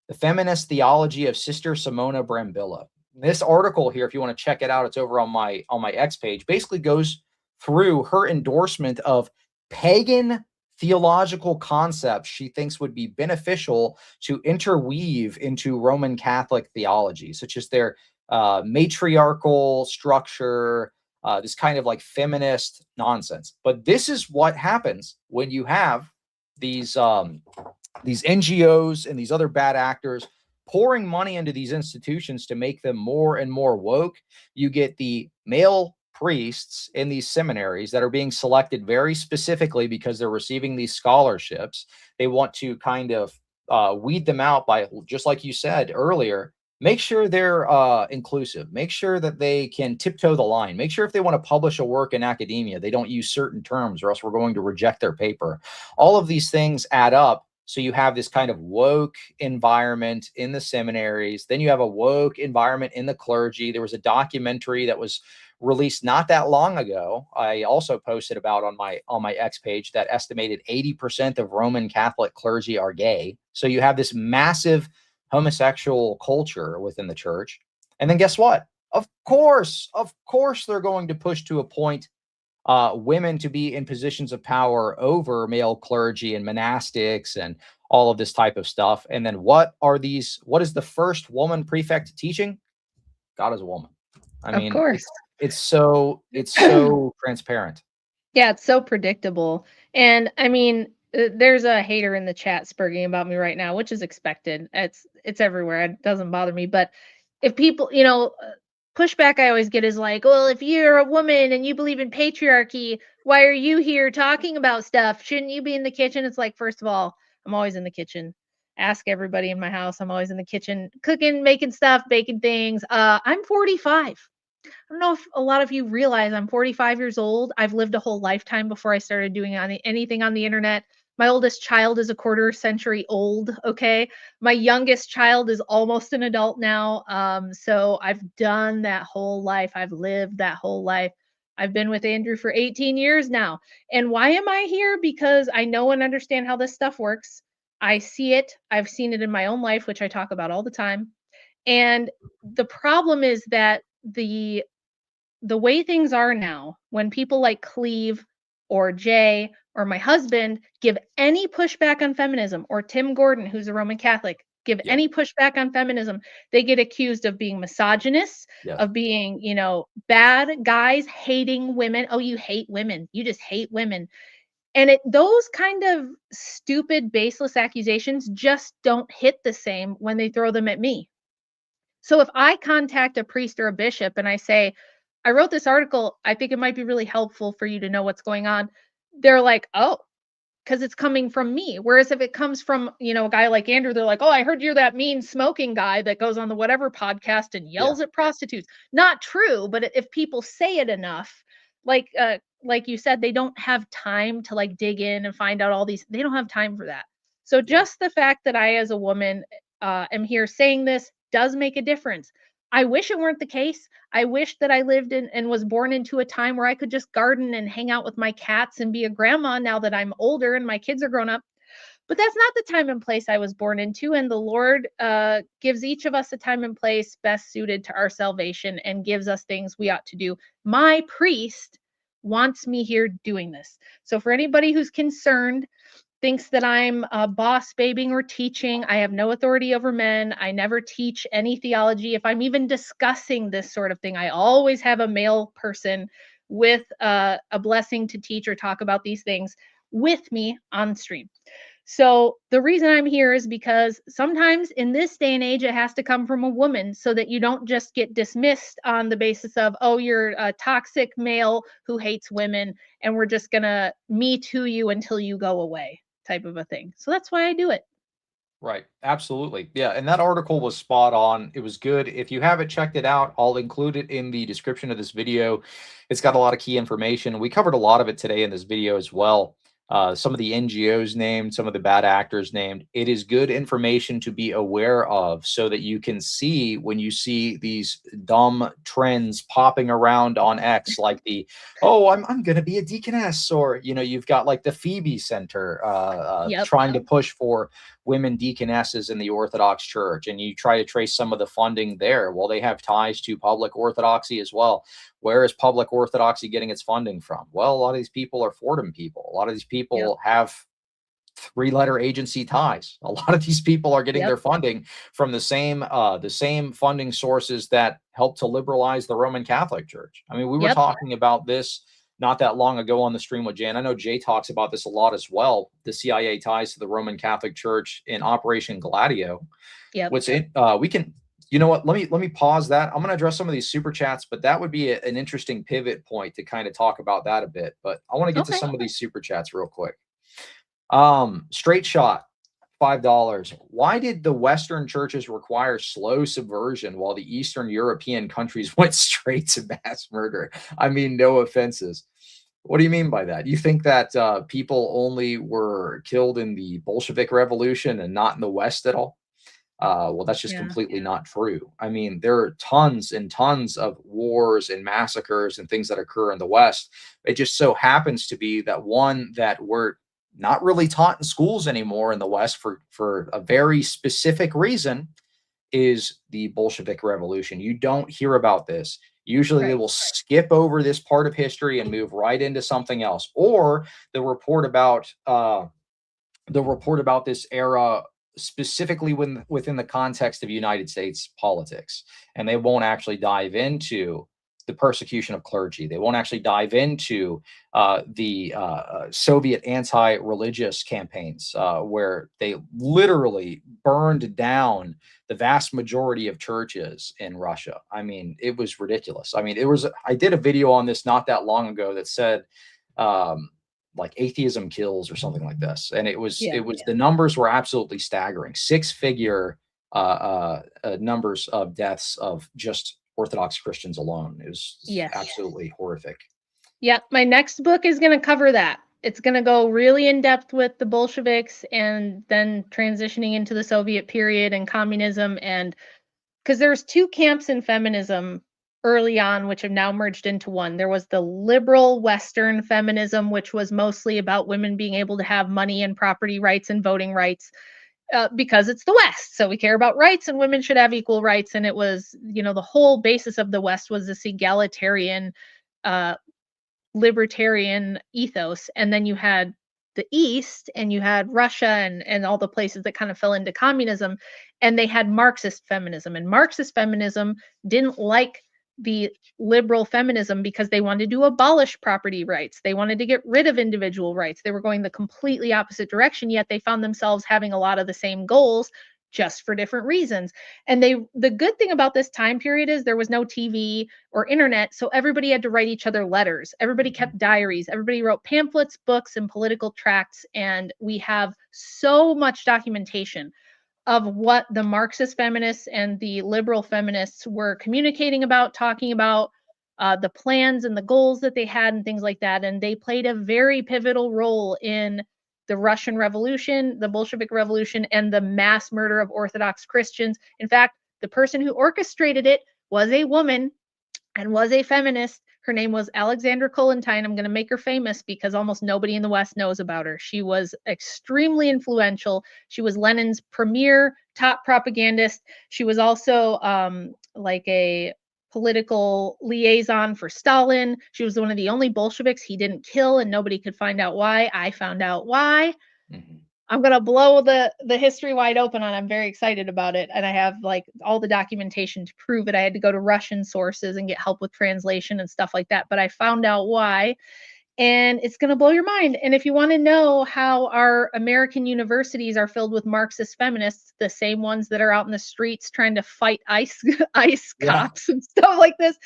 The feminist theology of Sister Simona Brambilla. This article here, if you want to check it out, it's over on my X page, basically goes through her endorsement of pagan theological concepts she thinks would be beneficial to interweave into Roman Catholic theology, such as their matriarchal structure, this kind of like feminist nonsense. But this is what happens when you have these NGOs and these other bad actors pouring money into these institutions to make them more and more woke. You get the male priests in these seminaries that are being selected very specifically because they're receiving these scholarships. They want to kind of weed them out by, just like you said earlier, make sure they're inclusive, make sure that they can tiptoe the line, make sure if they want to publish a work in academia, they don't use certain terms or else we're going to reject their paper. All of these things add up. So you have this kind of woke environment in the seminaries. Then you have a woke environment in the clergy. There was a documentary that was released not that long ago. I also posted about on my X page that estimated 80% of Roman Catholic clergy are gay. So you have this massive homosexual culture within the church. And then guess what? Of course, they're going to push to appoint women to be in positions of power over male clergy and monastics and all of this type of stuff. And then what is the first woman prefect teaching? God is a woman. I Of mean, course. it's so transparent. Yeah, it's so predictable. And I mean, there's a hater in the chat spurging about me right now, which is expected. It's everywhere. It doesn't bother me. But if people, pushback I always get is like, well, if you're a woman and you believe in patriarchy, why are you here talking about stuff? Shouldn't you be in the kitchen? It's like, first of all, I'm always in the kitchen. Ask everybody in my house. I'm always in the kitchen, cooking, making stuff, baking things. I'm 45. I don't know if a lot of you realize I'm 45 years old. I've lived a whole lifetime before I started doing anything on the internet. My oldest child is a quarter century old. Okay. My youngest child is almost an adult now. So I've done that whole life. I've lived that whole life. I've been with Andrew for 18 years now. And why am I here? Because I know and understand how this stuff works. I see it. I've seen it in my own life, which I talk about all the time. And the problem is that the way things are now, when people like Cleve or Jay or my husband give any pushback on feminism, or Tim Gordon, who's a Roman Catholic, give Yep. any pushback on feminism, they get accused of being misogynists, Yes. of being, bad guys, hating women. Oh, you hate women. You just hate women. And those kind of stupid, baseless accusations just don't hit the same when they throw them at me. So if I contact a priest or a bishop and I say, I wrote this article, I think it might be really helpful for you to know what's going on. They're like, oh, because it's coming from me. Whereas if it comes from, a guy like Andrew, they're like, oh, I heard you're that mean smoking guy that goes on the whatever podcast and yells at prostitutes. Not true, but if people say it enough, like you said, they don't have time to like dig in and find out all these. They don't have time for that. So just the fact that I, as a woman, am here saying this does make a difference. I wish it weren't the case. I wish that I lived in and was born into a time where I could just garden and hang out with my cats and be a grandma now that I'm older and my kids are grown up. But that's not the time and place I was born into. And the Lord gives each of us a time and place best suited to our salvation and gives us things we ought to do. My priest wants me here doing this. So for anybody who's concerned, thinks that I'm boss babing or teaching. I have no authority over men. I never teach any theology. If I'm even discussing this sort of thing, I always have a male person with a blessing to teach or talk about these things with me on stream. So the reason I'm here is because sometimes in this day and age, it has to come from a woman so that you don't just get dismissed on the basis of, oh, you're a toxic male who hates women, and we're just going to me too you until you go away type of a thing. So that's why I do it. Right. Absolutely. Yeah. And that article was spot on. It was good. If you haven't checked it out, I'll include it in the description of this video. It's got a lot of key information. We covered a lot of it today in this video as well. Some of the NGOs named, some of the bad actors named. It is good information to be aware of so that you can see when you see these dumb trends popping around on X, like the, oh, I'm going to be a deaconess, or, you know, you've got like the Phoebe Center Yep. trying to push for women deaconesses in the Orthodox Church, and you try to trace some of the funding there. Well, they have ties to public orthodoxy as well. Where is public orthodoxy getting its funding from? Well, a lot of these people are Fordham people. A lot of these Yep. people have three-letter agency ties. A lot of these people are getting Yep. their funding from the same funding sources that help to liberalize the Roman Catholic Church. I mean, we were Yep. talking about this not that long ago on the stream with Jay, and I know Jay talks about this a lot as well. The CIA ties to the Roman Catholic Church in Operation Gladio. Yep. What's it? We can. You know what? Let me pause that. I'm going to address some of these super chats, but that would be an interesting pivot point to kind of talk about that a bit. But I want to get to Okay. some of these super chats real quick. Straight shot, $5. Why did the Western churches require slow subversion while the Eastern European countries went straight to mass murder? I mean, no offenses. What do you mean by that? You think that people only were killed in the Bolshevik Revolution and not in the West at all? Well, that's just Yeah. completely not true. I mean, there are tons and tons of wars and massacres and things that occur in the West. It just so happens to be that one that we're not really taught in schools anymore in the West for a very specific reason is the Bolshevik Revolution. You don't hear about this. Usually they Right. will skip over this part of history and move right into something else, or they'll report about this era specifically within the context of United States politics, and they won't actually dive into the persecution of clergy. They won't actually dive into the Soviet anti-religious campaigns, where they literally burned down the vast majority of churches in Russia. I mean, it was ridiculous. I mean, I did a video on this not that long ago that said, like atheism kills or something like this. And Yeah. the numbers were absolutely staggering. Six-figure numbers of deaths of just Orthodox Christians alone. It was Yes. absolutely horrific. Yeah, my next book is going to cover that. It's going to go really in depth with the Bolsheviks and then transitioning into the Soviet period and communism, and because there's two camps in feminism early on which have now merged into one. There was the liberal Western feminism, which was mostly about women being able to have money and property rights and voting rights, because it's the West. So we care about rights and women should have equal rights. And it was, the whole basis of the West was this egalitarian, uh, libertarian ethos. And then you had the East and you had Russia and all the places that kind of fell into communism, and they had Marxist feminism. And Marxist feminism didn't like the liberal feminism because they wanted to abolish property rights. They wanted to get rid of individual rights. They were going the completely opposite direction, yet they found themselves having a lot of the same goals, just for different reasons. And the good thing about this time period is there was no TV or internet, so everybody had to write each other letters. Everybody kept diaries. Everybody wrote pamphlets, books, and political tracts. And we have so much documentation of what the Marxist feminists and the liberal feminists were communicating about, talking about, the plans and the goals that they had and things like that. And they played a very pivotal role in the Russian Revolution, the Bolshevik Revolution, and the mass murder of Orthodox Christians. In fact, the person who orchestrated it was a woman and was a feminist. Her name was Alexandra Kollontai. I'm going to make her famous because almost nobody in the West knows about her. She was extremely influential. She was Lenin's premier top propagandist. She was also like a political liaison for Stalin. She was one of the only Bolsheviks he didn't kill, and nobody could find out why. I found out why. Mhm. I'm gonna blow the history wide open, and I'm very excited about it. And I have like all the documentation to prove it. I had to go to Russian sources and get help with translation and stuff like that. But I found out why, and it's gonna blow your mind. And if you want to know how our American universities are filled with Marxist feminists, the same ones that are out in the streets trying to fight ICE ICE Yeah. cops and stuff like this,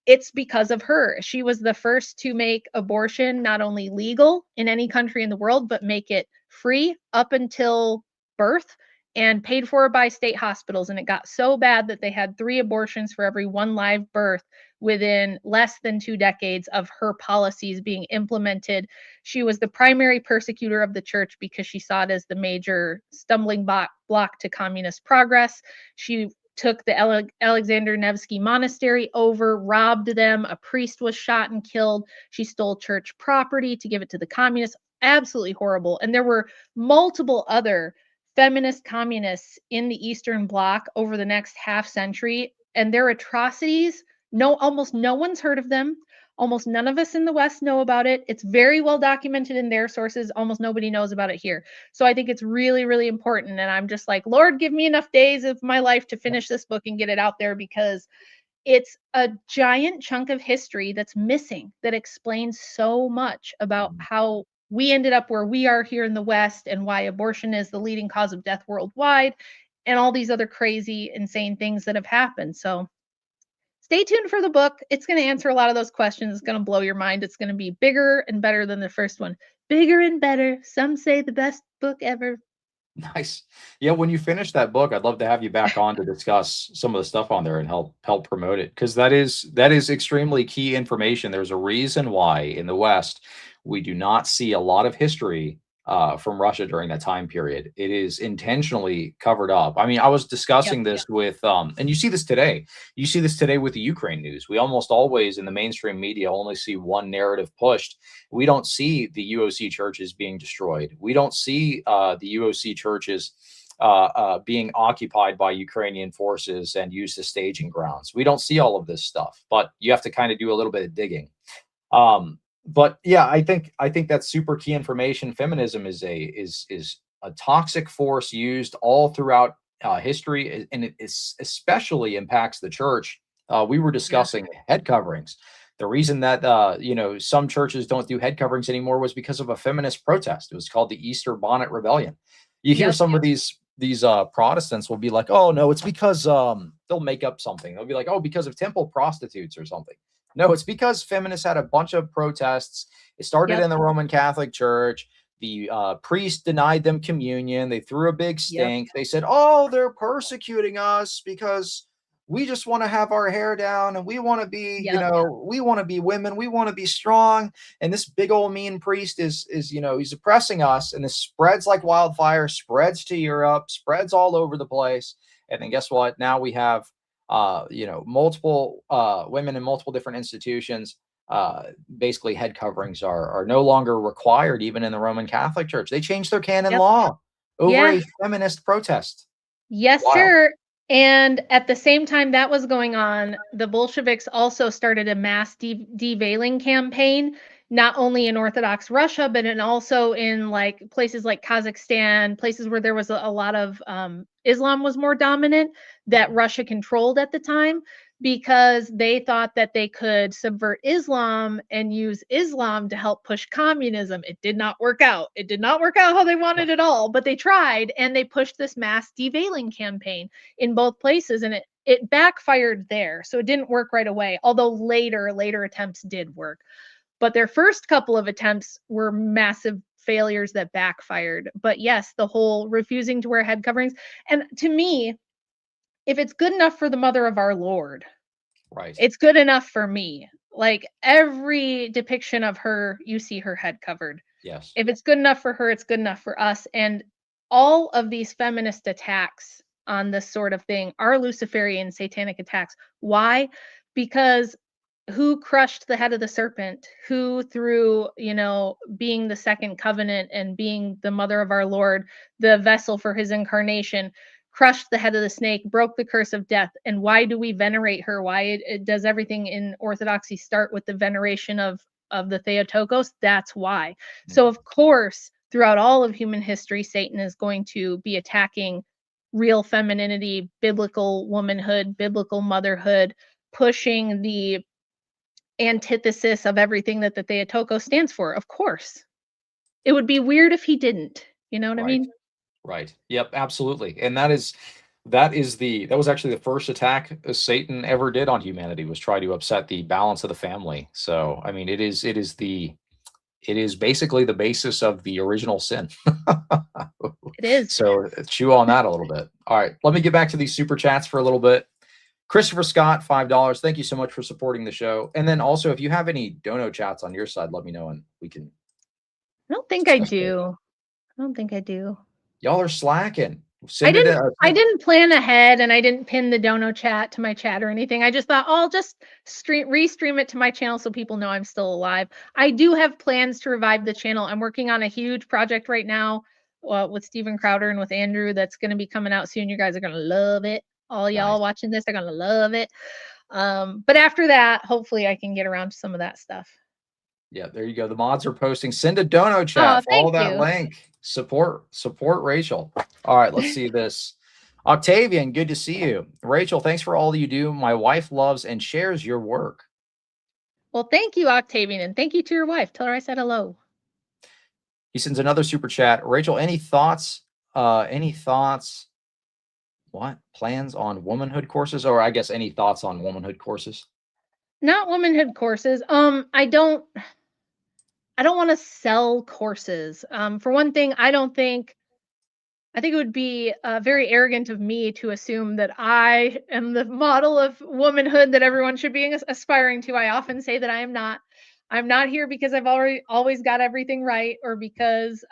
it's because of her. She was the first to make abortion not only legal in any country in the world, but make it free up until birth and paid for by state hospitals. And it got so bad that they had 3 abortions for every 1 live birth within less than 2 decades of her policies being implemented. She was the primary persecutor of the church because she saw it as the major stumbling block to communist progress. She took the Alexander Nevsky Monastery over, robbed them. A priest was shot and killed. She stole church property to give it to the communists. Absolutely horrible. And there were multiple other feminist communists in the Eastern Bloc over the next half century, and their atrocities, no, almost no one's heard of them. Almost none of us in the West know about it. It's very well documented in their sources. Almost nobody knows about it here. So I think it's really, really important. And I'm just like, Lord, give me enough days of my life to finish this book and get it out there, because it's a giant chunk of history that's missing that explains so much about Mhm. how we ended up where we are here in the West and why abortion is the leading cause of death worldwide and all these other crazy, insane things that have happened. So stay tuned for the book. It's going to answer a lot of those questions. It's going to blow your mind. It's going to be bigger and better than the first one. Bigger and better. Some say the best book ever. Nice. Yeah, when you finish that book, I'd love to have you back on to discuss some of the stuff on there and help promote it, because that is extremely key information. There's a reason why in the West we do not see a lot of history from Russia during that time period. It is intentionally covered up. I mean, I was Yep. discussing this with and you see this today. You see this today with the Ukraine news. We almost always in the mainstream media only see one narrative pushed. We don't see the UOC churches being destroyed. We don't see the UOC churches being occupied by Ukrainian forces and used as staging grounds. We don't see all of this stuff, but you have to kind of do a little bit of digging. But yeah, I think that's super key information. Feminism is a toxic force used all throughout history, and it is especially impacts the church. We were Yeah. discussing head coverings. The reason that some churches don't do head coverings anymore was because of a feminist protest. It was called the Easter Bonnet Rebellion. You hear Yep. some of these Protestants will be like, "Oh no, it's because they'll make up something. They'll be like, oh, because of temple prostitutes or something." No, it's because feminists had a bunch of protests. It started Yep. in the Roman Catholic Church. The priest denied them communion. They threw a big Yep. stink. They said, "Oh, they're persecuting us because we just want to have our hair down and we want to be, Yep. we want to be women. We want to be strong. And this big old mean priest is, he's oppressing us." And this spreads like wildfire, spreads to Europe, spreads all over the place. And then guess what? Now we have multiple women in multiple different institutions. Basically, head coverings are no longer required, even in the Roman Catholic Church. They changed their canon Yep. law over Yeah. a feminist protest. Yes, Wild. sir. And at the same time that was going on, the Bolsheviks also started a mass deveiling campaign, not only in Orthodox Russia, but also in like places like Kazakhstan, places where there was a lot of Islam was more dominant that Russia controlled at the time, because they thought that they could subvert Islam and use Islam to help push communism. It did not work out. It did not work out how they wanted at all, but they tried, and they pushed this mass deveiling campaign in both places, and it backfired there. So it didn't work right away, although later attempts did work. But their first couple of attempts were massive failures that backfired. But yes, the whole refusing to wear head coverings, and to me, if it's good enough for the mother of our Lord, Right. it's good enough for me. Like every depiction of her, you see her head covered. Yes. If it's good enough for her, it's good enough for us. And all of these feminist attacks on this sort of thing are Luciferian satanic attacks. Why? Because who crushed the head of the serpent? Who, through, being the second covenant and being the mother of our Lord, the vessel for his incarnation, crushed the head of the snake, broke the curse of death? And why do we venerate her? Why it does everything in Orthodoxy start with the veneration of the Theotokos? That's why. So Mhm. of course throughout all of human history, Satan is going to be attacking real femininity, biblical womanhood, biblical motherhood, pushing the antithesis of everything that the Theotokos stands for, of course. It would be weird if he didn't. You know what I Right. mean? Right. Yep, absolutely. And that was actually the first attack Satan ever did on humanity, was try to upset the balance of the family. So, I mean, it is basically the basis of the original sin. It is. So, chew on that a little bit. All right, let me get back to these super chats for a little bit. Christopher Scott, $5. Thank you so much for supporting the show. And then also, if you have any dono chats on your side, let me know and we can I don't think I discuss those. do. I don't think I do. Y'all are slacking. I Send it. didn't I didn't plan ahead and I didn't pin the dono chat to my chat or anything. I just thought, oh, I'll just restream it to my channel so people know I'm still alive. I do have plans to revive the channel. I'm working on a huge project right now with Steven Crowder and with Andrew that's going to be coming out soon. You guys are going to love it. All y'all Nice. watching this are going to love it. But after that, hopefully I can get around to some of that stuff. Yeah, there you go. The mods are posting. Send a dono chat. Oh, Follow thank that you. link. Support Rachel. All right, let's see this. Octavian, good to see you. Rachel, thanks for all you do. My wife loves and shares your work. Well, thank you, Octavian, and thank you to your wife. Tell her I said hello. He sends another super chat. Rachel, any thoughts? What? Plans on womanhood courses? Or I guess any thoughts on womanhood courses? Not womanhood courses. I don't want to sell courses. For one thing, I think it would be very arrogant of me to assume that I am the model of womanhood that everyone should be aspiring to. I often say that I am not. I'm not here because I've always got everything right, or because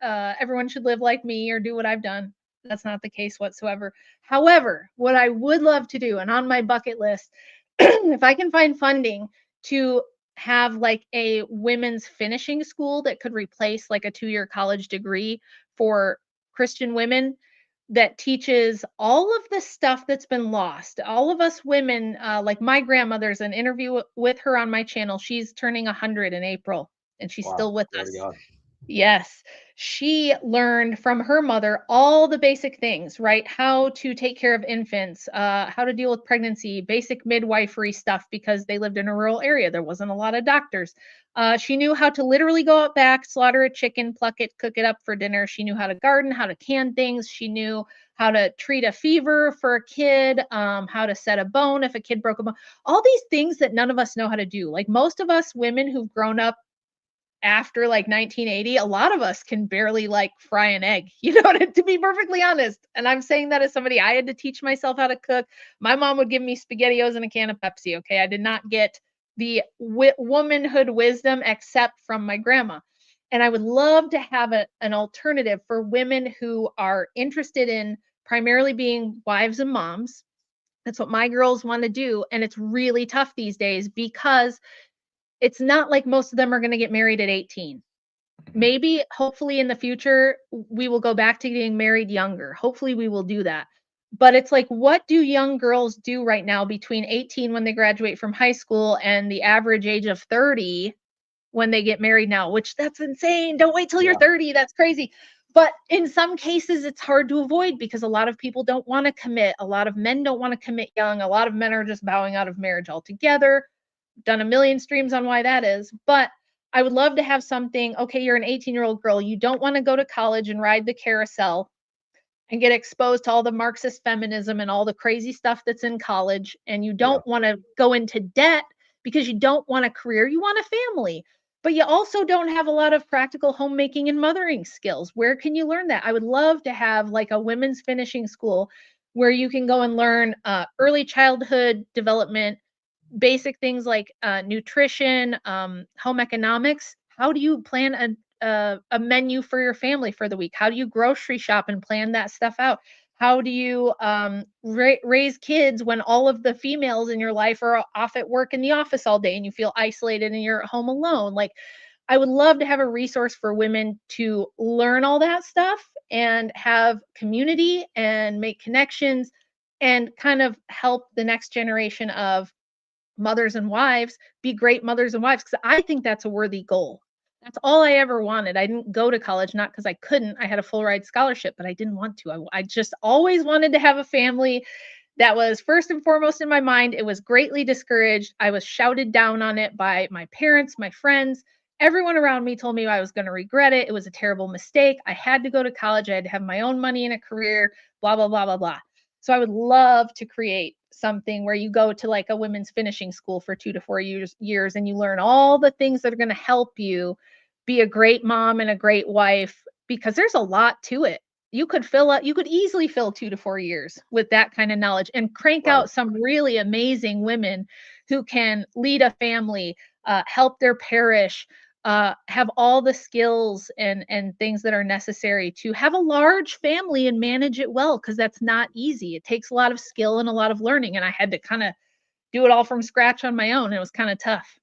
everyone should live like me or do what I've done. That's not the case whatsoever. However, what I would love to do, and on my bucket list, if I can find funding to have like a women's finishing school that could replace like a 2-year college degree for Christian women, that teaches all of the stuff that's been lost. All of us women, like my grandmother's an interview with her on my channel. She's turning 100 in April and she's Wow. still with Glory to us. God. Yes. She learned from her mother all the basic things, right? How to take care of infants, how to deal with pregnancy, basic midwifery stuff, because they lived in a rural area. There wasn't a lot of doctors. She knew how to literally go out back, slaughter a chicken, pluck it, cook it up for dinner. She knew how to garden, how to can things. She knew how to treat a fever for a kid, how to set a bone if a kid broke a bone. All these things that none of us know how to do. Like most of us women who've grown up after like 1980, a lot of us can barely like fry an egg, to be perfectly honest. And I'm saying that as somebody, I had to teach myself how to cook. My mom would give me SpaghettiOs and a can of Pepsi. Okay. I did not get the womanhood wisdom except from my grandma. And I would love to have an alternative for women who are interested in primarily being wives and moms. That's what my girls want to do. And it's really tough these days because it's not like most of them are going to get married at 18. Maybe, hopefully in the future, we will go back to getting married younger. Hopefully we will do that. But it's like, what do young girls do right now between 18 when they graduate from high school and the average age of 30 when they get married now? Which, that's insane. Don't wait till you're Yeah. 30. That's crazy. But in some cases, it's hard to avoid because a lot of people don't want to commit. A lot of men don't want to commit young. A lot of men are just bowing out of marriage altogether. Done a million streams on why that is. But I would love to have something. Okay, you're an 18-year-old girl. You don't want to go to college and ride the carousel and get exposed to all the Marxist feminism and all the crazy stuff that's in college. And you Yeah. don't want to go into debt because you don't want a career. You want a family. But you also don't have a lot of practical homemaking and mothering skills. Where can you learn that? I would love to have like a women's finishing school where you can go and learn early childhood development, basic things like nutrition, home economics. How do you plan a menu for your family for the week? How do you grocery shop and plan that stuff out? How do you raise kids when all of the females in your life are off at work in the office all day and you feel isolated and you're at home alone? Like, I would love to have a resource for women to learn all that stuff and have community and make connections and kind of help the next generation of mothers and wives be great mothers and wives, because I think that's a worthy goal. That's all I ever wanted. I didn't go to college, not because I couldn't. I had a full ride scholarship, but I didn't want to. I just always wanted to have a family. That was first and foremost in my mind. It was greatly discouraged. I was shouted down on it by my parents, my friends. Everyone around me told me I was going to regret it. It was a terrible mistake. I had to go to college. I had to have my own money and a career, blah, blah, blah, blah, blah. So I would love to create something where you go to like a women's finishing school for 2 to 4 years and you learn all the things that are going to help you be a great mom and a great wife, because there's a lot to it. You could easily fill 2 to 4 years with that kind of knowledge and crank Right. out some really amazing women who can lead a family, help their parish, have all the skills and things that are necessary to have a large family and manage it well, because that's not easy. It takes a lot of skill and a lot of learning, and I had to kind of do it all from scratch on my own. It was kind of tough.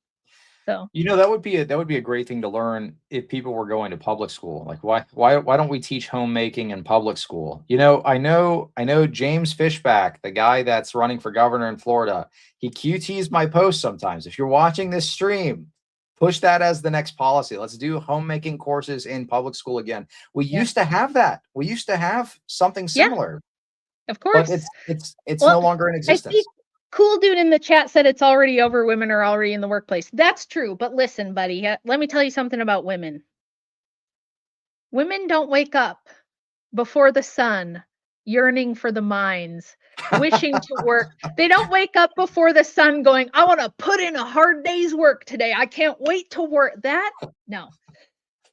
So That would be a great thing to learn if people were going to public school. Like why don't we teach homemaking in public school? I know James Fishback, the guy that's running for governor in Florida. He QTs my post sometimes. If you're watching this stream, push that as the next policy. Let's do homemaking courses in public school again. We used to yes, have that. We used to have something yeah, similar, of but course. it's Well, no longer in I see existence. Cool Dude in the chat said it's already over. Women are already in the workplace. That's true. But listen, buddy, let me tell you something about women. Women don't wake up before the sun yearning for the mines, wishing to work. They don't wake up before the sun going, I want to put in a hard day's work today. I can't wait to work. No.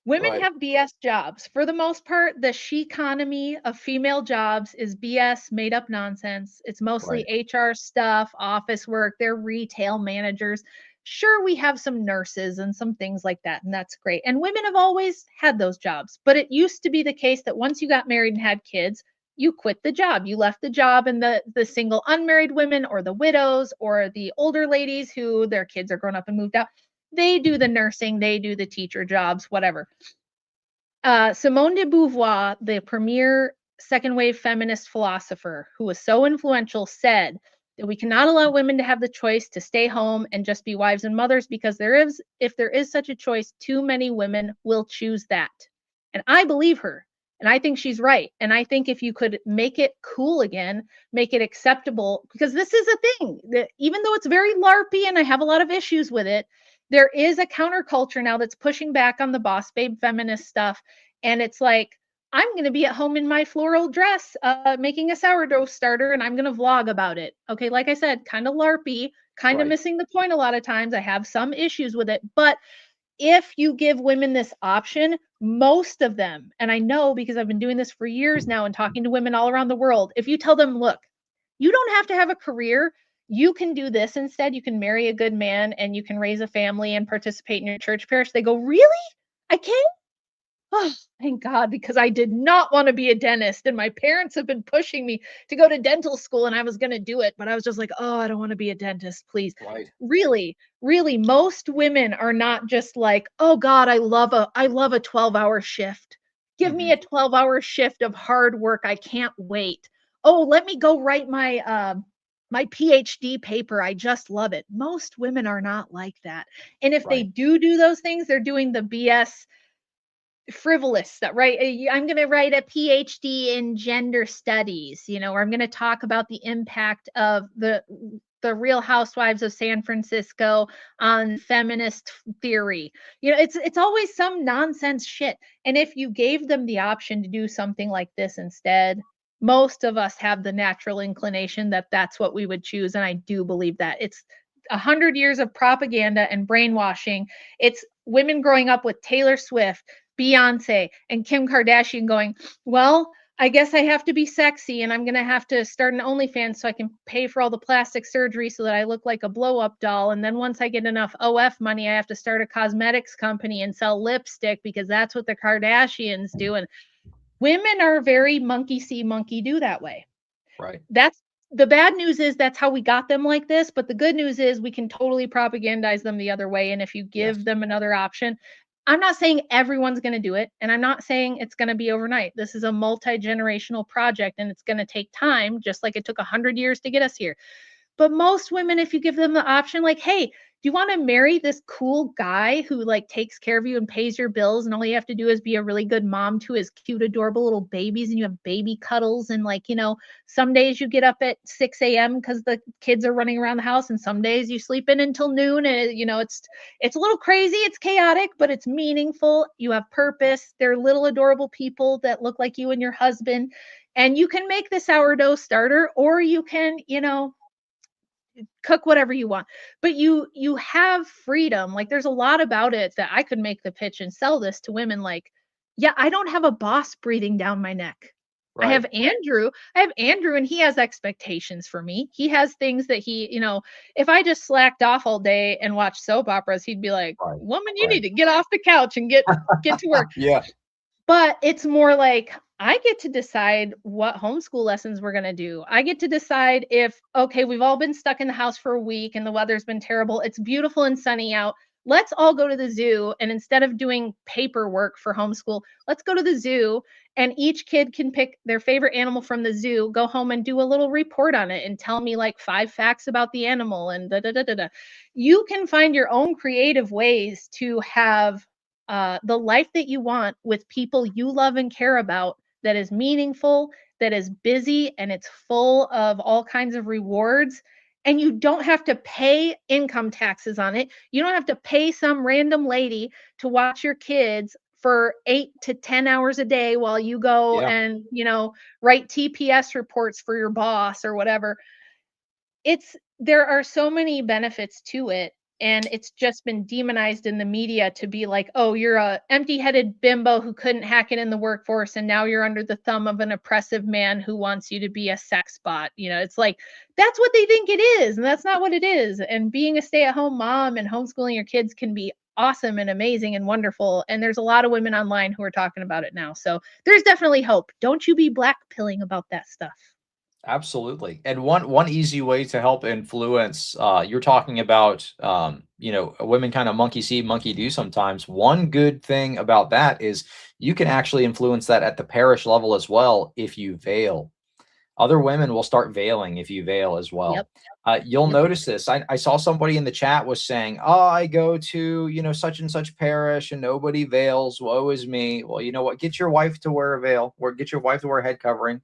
Women Right, have BS jobs. For the most part, the she economy of female jobs is BS, made up nonsense. It's mostly right, HR stuff, office work, they're retail managers. Sure, we have some nurses and some things like that, and that's great. And women have always had those jobs. But it used to be the case that once you got married and had kids, you quit the job. You left the job, and the single unmarried women or the widows or the older ladies who their kids are grown up and moved out, they do the nursing, they do the teacher jobs, whatever. Simone de Beauvoir, the premier second wave feminist philosopher who was so influential, said that we cannot allow women to have the choice to stay home and just be wives and mothers, because if there is such a choice, too many women will choose that. And I believe her. And I think she's right. And I think if you could make it cool again, make it acceptable, because this is a thing that even though it's very LARPy and I have a lot of issues with it, there is a counterculture now that's pushing back on the boss babe feminist stuff. And it's like, I'm going to be at home in my floral dress, making a sourdough starter, and I'm going to vlog about it. Okay, like I said, kind of LARPy, kind of right. missing the point a lot of times. I have some issues with it. But if you give women this option, most of them, and I know because I've been doing this for years now and talking to women all around the world, if you tell them, look, you don't have to have a career, you can do this instead. You can marry a good man and you can raise a family and participate in your church parish. They go, really? I can? Oh, thank God, because I did not want to be a dentist. And my parents have been pushing me to go to dental school, and I was going to do it. But I was just like, oh, I don't want to be a dentist, please. Right. Really, really, most women are not just like, oh God, I love a 12-hour shift. Give me Mhm. a 12-hour shift of hard work. I can't wait. Oh, let me go write my PhD paper. I just love it. Most women are not like that. And if they Right. do those things, they're doing the BS frivolous that, right, I'm going to write a PhD in gender studies, or I'm going to talk about the impact of the Real Housewives of San Francisco on feminist theory. It's always some nonsense shit. And if you gave them the option to do something like this instead, most of us have the natural inclination that that's what we would choose, and I do believe that. It's 100 years of propaganda and brainwashing. It's women growing up with Taylor Swift, Beyonce, and Kim Kardashian going, well, I guess I have to be sexy and I'm going to have to start an OnlyFans so I can pay for all the plastic surgery so that I look like a blow up doll. And then once I get enough OF money, I have to start a cosmetics company and sell lipstick because that's what the Kardashians do. And women are very monkey see, monkey do that way. Right. That's the bad news is that's how we got them like this. But the good news is we can totally propagandize them the other way. And if you Yes. give them another option, I'm not saying everyone's going to do it. And I'm not saying it's going to be overnight. This is a multi-generational project and it's going to take time, just like it took 100 years to get us here. But most women, if you give them the option, like, hey, you want to marry this cool guy who like takes care of you and pays your bills, and all you have to do is be a really good mom to his cute, adorable little babies, and you have baby cuddles, and like, some days you get up at 6 a.m. because the kids are running around the house, and some days you sleep in until noon, and it's a little crazy, it's chaotic, but it's meaningful. You have purpose. They're little adorable people that look like you and your husband. And you can make the sourdough starter, or you can, cook whatever you want. But you have freedom. Like, there's a lot about it that I could make the pitch and sell this to women. Like, yeah, I don't have a boss breathing down my neck. I Right. have Andrew. And he has expectations for me. He has things that if I just slacked off all day and watched soap operas, he'd be like, Right. "Woman, you Right. need to get off the couch and get to work." Yeah. But it's more like I get to decide what homeschool lessons we're going to do. I get to decide if, okay, we've all been stuck in the house for a week and the weather's been terrible. It's beautiful and sunny out. Let's all go to the zoo. And instead of doing paperwork for homeschool, let's go to the zoo, and each kid can pick their favorite animal from the zoo, go home and do a little report on it and tell me like 5 facts about the animal and da da da da da. You can find your own creative ways to have the life that you want with people you love and care about, that is meaningful, that is busy, and it's full of all kinds of rewards. And you don't have to pay income taxes on it. You don't have to pay some random lady to watch your kids for 8 to 10 hours a day while you go Yeah. and, write TPS reports for your boss or whatever. There are so many benefits to it, and it's just been demonized in the media to be like, "Oh, you're a empty-headed bimbo who couldn't hack it in the workforce, and now you're under the thumb of an oppressive man who wants you to be a sex bot." It's like, that's what they think it is, and that's not what it is. And being a stay-at-home mom and homeschooling your kids can be awesome and amazing and wonderful, and there's a lot of women online who are talking about it now. So, there's definitely hope. Don't you be black pilling about that stuff. Absolutely. And one easy way to help influence, you're talking about, women kind of monkey see, monkey do sometimes. One good thing about that is you can actually influence that at the parish level as well if you veil. Other women will start veiling if you veil as Yep. well. You'll Yep. notice this. I saw somebody in the chat was saying, "Oh, I go to, such and such parish and nobody veils. Woe is me." Well, you know what? Get your wife to wear a veil, or get your wife to wear a head covering,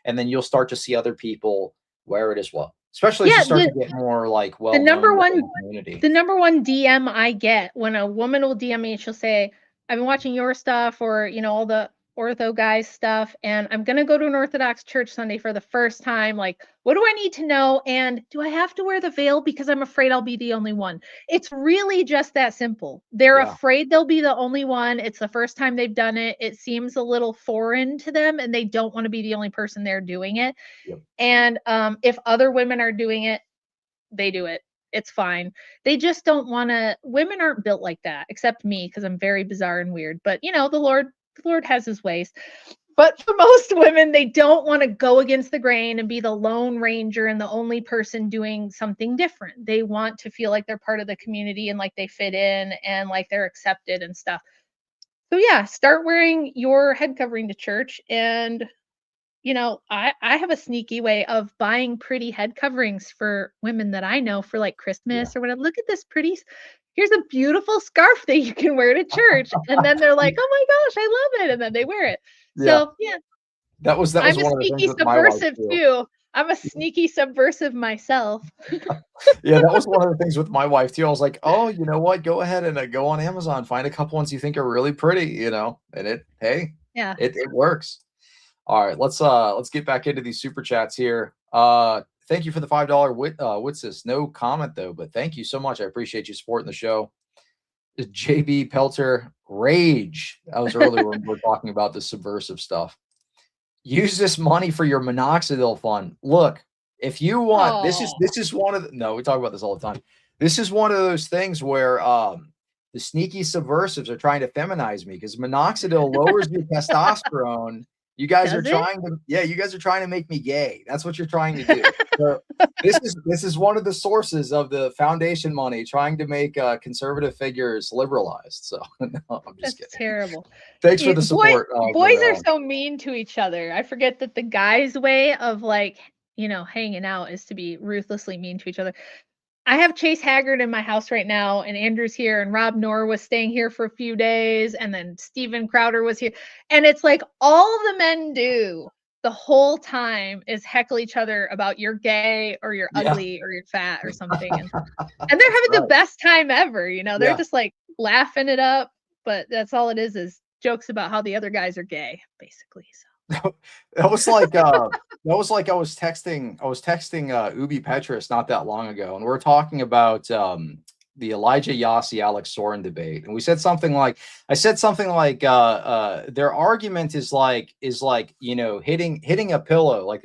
and then you'll start to see other people wear it as well. Especially as you Yeah, start to get more like the well known number within one the community. the number one DM I get when a woman will DM me, she'll say, "I've been watching your stuff, or all the ortho guys stuff, and I'm gonna go to an Orthodox church Sunday for the first time. Like, what do I need to know? And do I have to wear the veil because I'm afraid I'll be the only one?" It's really just that simple. They're Yeah. afraid they'll be the only one. It's the first time they've done it. It seems a little foreign to them, and they don't want to be the only person there doing it. Yep. And if other women are doing it, they do it. It's fine. They just don't wanna women aren't built like that, except me, because 'cause I'm very bizarre and weird, but, the Lord has his ways. But for most women, they don't wanna go against the grain and be the lone ranger and the only person doing something different. They want to feel like they're part of the community and like they fit in and like they're accepted and stuff. So, yeah, start wearing your head covering to church. And I have a sneaky way of buying pretty head coverings for women that I know for like Yeah. Christmas or whatever. Look at this here's a beautiful scarf that you can wear to church. And then they're like, "Oh my gosh, I love it." And then they wear it. Yeah. So, yeah, That was I'm a one of the things sneaky with my wife subversive too. too. I'm a sneaky subversive myself. Yeah, that was one of the things with my wife too. I was like, "Oh, you know what? Go ahead and go on Amazon, find a couple ones you think are really pretty, and Yeah. it works." All right, let's get back into these super chats here. Thank you for the $5 what's this? No comment though, but thank you so much. I appreciate you supporting the show. JB Pelter Rage. That was earlier when we were talking about the subversive stuff. Use this money for your minoxidil fund. Look, if you want, this is Oh, this is one of the no, we talk about this all the time. This is one of those things where the sneaky subversives are trying to feminize me because minoxidil lowers your testosterone. You guys are does it? trying to, yeah, you guys are trying to make me gay. That's what you're trying to do. So this is one of the sources of the foundation money trying to make conservative figures liberalized. So no, I'm just That's kidding. terrible. Thanks for the Boy support, boys are Granella. so mean to each other. I forget that the guys' way of, like, hanging out is to be ruthlessly mean to each other. I have Chase Haggard in my house right now, and Andrew's here, and Rob Knorr was staying here for a few days, and then Steven Crowder was here. And it's like all the men do the whole time is heckle each other about you're gay or you're Yeah. ugly or you're fat or something. And they're That's having the right. best time ever, you know. They're Yeah. just like laughing it up, but that's all it is jokes about how the other guys are gay, basically. So That was like I was texting Ubi Petrus not that long ago, and we're talking about the Elijah Yasi Alex Soren debate, and we said something like their argument is like you know hitting a pillow, like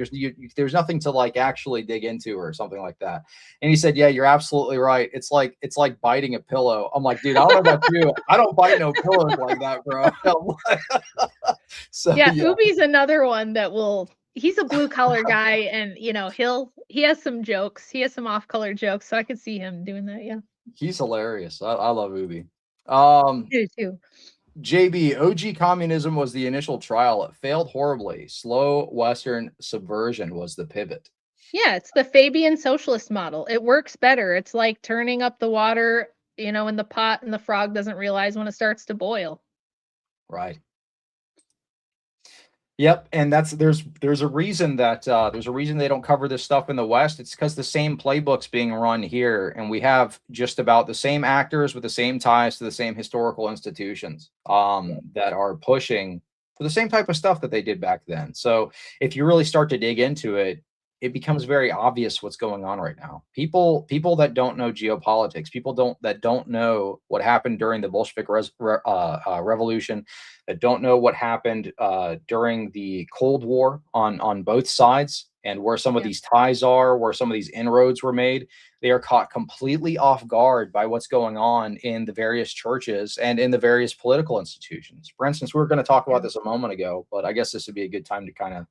there's nothing to like actually dig into or something like that. And he said, yeah, you're absolutely right. It's like biting a pillow. I'm like, dude, I don't know about you, I don't bite no pillows like that, bro. So yeah, yeah. Ubi's another one that he's a blue collar guy, and you know, he has some jokes. He has some off color jokes, so I could see him doing that. Yeah. He's hilarious. I love Ubi. I do too. JB, OG communism was the initial trial. It failed horribly. Slow Western subversion was the pivot. Yeah, it's the Fabian socialist model. It works better. It's like turning up the water, you know, in the pot, and the frog doesn't realize when it starts to boil. Right. Yep, and there's a reason that they don't cover this stuff in the West. It's because the same playbook's being run here, and we have just about the same actors with the same ties to the same historical institutions that are pushing for the same type of stuff that they did back then. So if you really start to dig into it, it becomes very obvious what's going on right now. People that don't know geopolitics, that don't know what happened during the Bolshevik Revolution, that don't know what happened during the Cold War on both sides, and where some of Yeah. these ties are, where some of these inroads were made. They are caught completely off guard by what's going on in the various churches and in the various political institutions. For instance, we were going to talk about this a moment ago, but I guess this would be a good time to kind of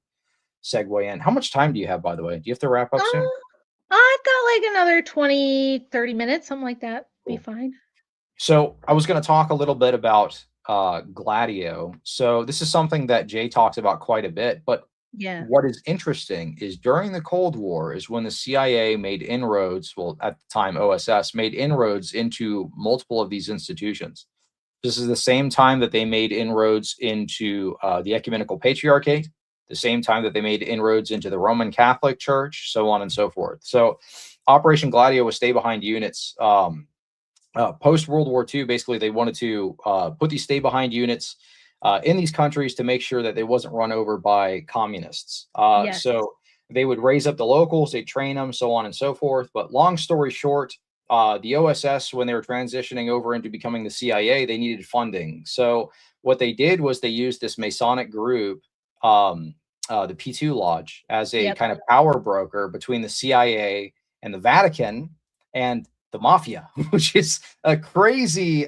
segue in. How much time do you have, by the way? Do you have to wrap up soon? I've got like another 20, 30 minutes, something like that. Be Cool. fine. So I was going to talk a little bit about Gladio. So this is something that Jay talks about quite a bit, but Yeah. what is interesting is during the Cold War is when the CIA made inroads, well, at the time OSS made inroads into multiple of these institutions. This is the same time that they made inroads into the Ecumenical Patriarchate, the same time that they made inroads into the Roman Catholic Church, so on and so forth. So Operation Gladio was stay behind units. Post World War II, basically, they wanted to put these stay behind units in these countries to make sure that they wasn't run over by communists. Yes. So they would raise up the locals, they train them, so on and so forth. But long story short, the OSS, when they were transitioning over into becoming the CIA, they needed funding. So what they did was they used this Masonic group, the P2 Lodge, as a Yep. kind of power broker between the CIA and the Vatican and the mafia, which is a crazy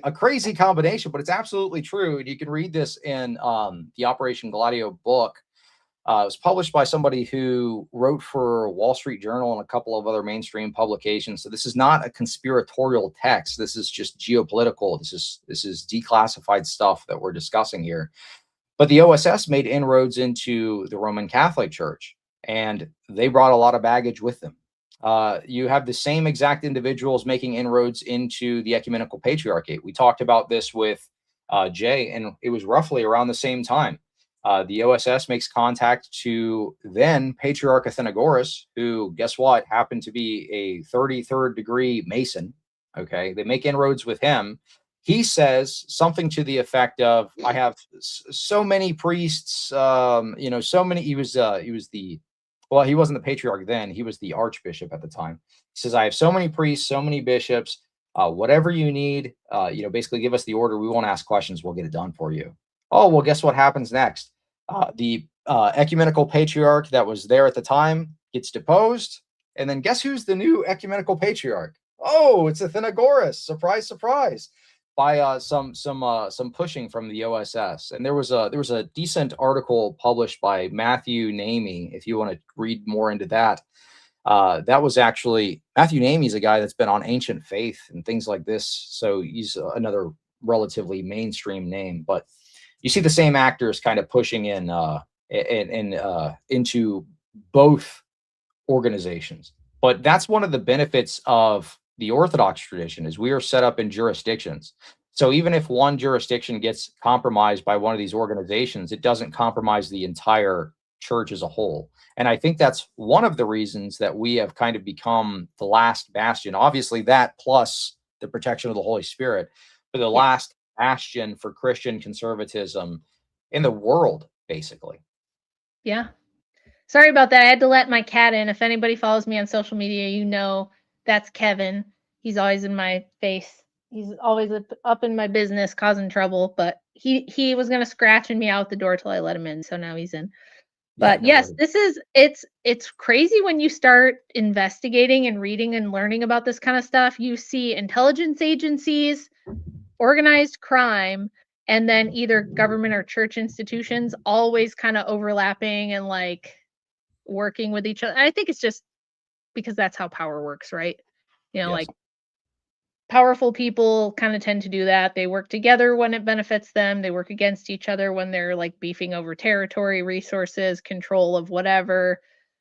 combination, but it's absolutely true. And you can read this in the Operation Gladio book. It was published by somebody who wrote for Wall Street Journal and a couple of other mainstream publications. So this is not a conspiratorial text. This is just geopolitical. This is declassified stuff that we're discussing here. But the OSS made inroads into the Roman Catholic Church, and they brought a lot of baggage with them. You have the same exact individuals making inroads into the Ecumenical Patriarchate. We talked about this with Jay, and it was roughly around the same time. The OSS makes contact to then Patriarch Athenagoras, who, guess what, happened to be a 33rd degree Mason. Okay, they make inroads with him. He says something to the effect of, "I have so many priests, so many." He was the, well, he wasn't the patriarch then. He was the archbishop at the time. He says, "I have so many priests, so many bishops. Whatever you need, basically give us the order. We won't ask questions. We'll get it done for you." Oh, well, guess what happens next? The ecumenical patriarch that was there at the time gets deposed, and then guess who's the new ecumenical patriarch? Oh, it's Athenagoras. Surprise, surprise! By some pushing from the OSS. And there was a decent article published by Matthew Namey, if you want to read more into that. That was actually, Matthew Namey is a guy that's been on Ancient Faith and things like this. So he's another relatively mainstream name, but you see the same actors kind of pushing in into both organizations. But that's one of the benefits of the Orthodox tradition is we are set up in jurisdictions. So even if one jurisdiction gets compromised by one of these organizations, it doesn't compromise the entire church as a whole. And I think that's one of the reasons that we have kind of become the last bastion. Obviously, that plus the protection of the Holy Spirit, but the Yes. last bastion for Christian conservatism in the world, basically. Yeah. Sorry about that. I had to let my cat in. If anybody follows me on social media, you know that's Kevin. He's always in my face. He's always up in my business causing trouble, but he was going to scratch and me out the door till I let him in, so now he's in. Yeah, But no yes, worries. it's crazy when you start investigating and reading and learning about this kind of stuff. You see intelligence agencies, organized crime, and then either government or church institutions always kind of overlapping and like working with each other. I think it's just because that's how power works, right? Yes. Like powerful people kind of tend to do that. They work together when it benefits them. They work against each other when they're like beefing over territory, resources, control of whatever.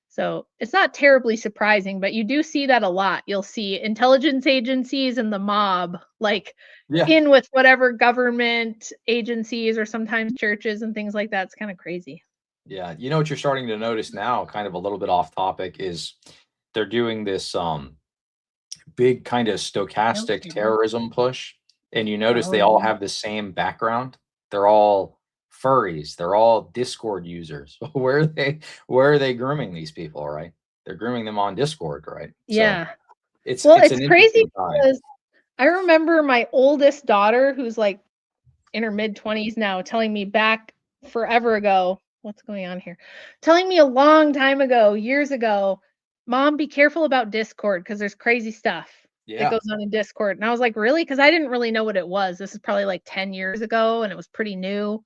So it's not terribly surprising, but you do see that a lot. You'll see intelligence agencies and the mob like Yeah. in with whatever government agencies or sometimes churches and things like that. It's kind of crazy. Yeah. You know what you're starting to notice now, kind of a little bit off topic, is they're doing this big kind of No stochastic kidding. terrorism push. And you notice they all Oh, have the same background. They're all furries, they're all Discord users. Where are they grooming these people, right? They're grooming them on Discord, right? So yeah. it's Well, it's it's an crazy interesting time. because I remember my oldest daughter, who's like in her mid 20s now, telling me back forever ago, what's going on here? Telling me a long time ago, years ago, Mom, be careful about Discord because there's crazy stuff that Yeah. goes on in Discord. And I was like, really? Because I didn't really know what it was. This is probably like 10 years ago and it was pretty new.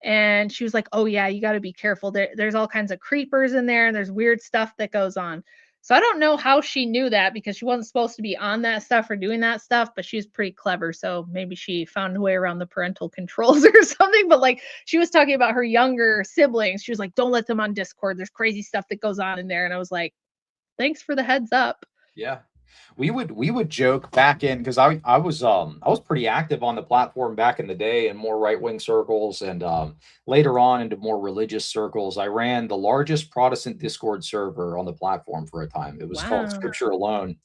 And she was like, "Oh yeah, you got to be careful. There's all kinds of creepers in there, and there's weird stuff that goes on." So I don't know how she knew that because she wasn't supposed to be on that stuff or doing that stuff, but she was pretty clever. So maybe she found a way around the parental controls or something. But like she was talking about her younger siblings. She was like, "Don't let them on Discord. There's crazy stuff that goes on in there." And I was like, "Thanks for the heads up." Yeah. We would joke back in because I was pretty active on the platform back in the day in more right-wing circles and later on into more religious circles. I ran the largest Protestant Discord server on the platform for a time. It was called Wow. Scripture Alone.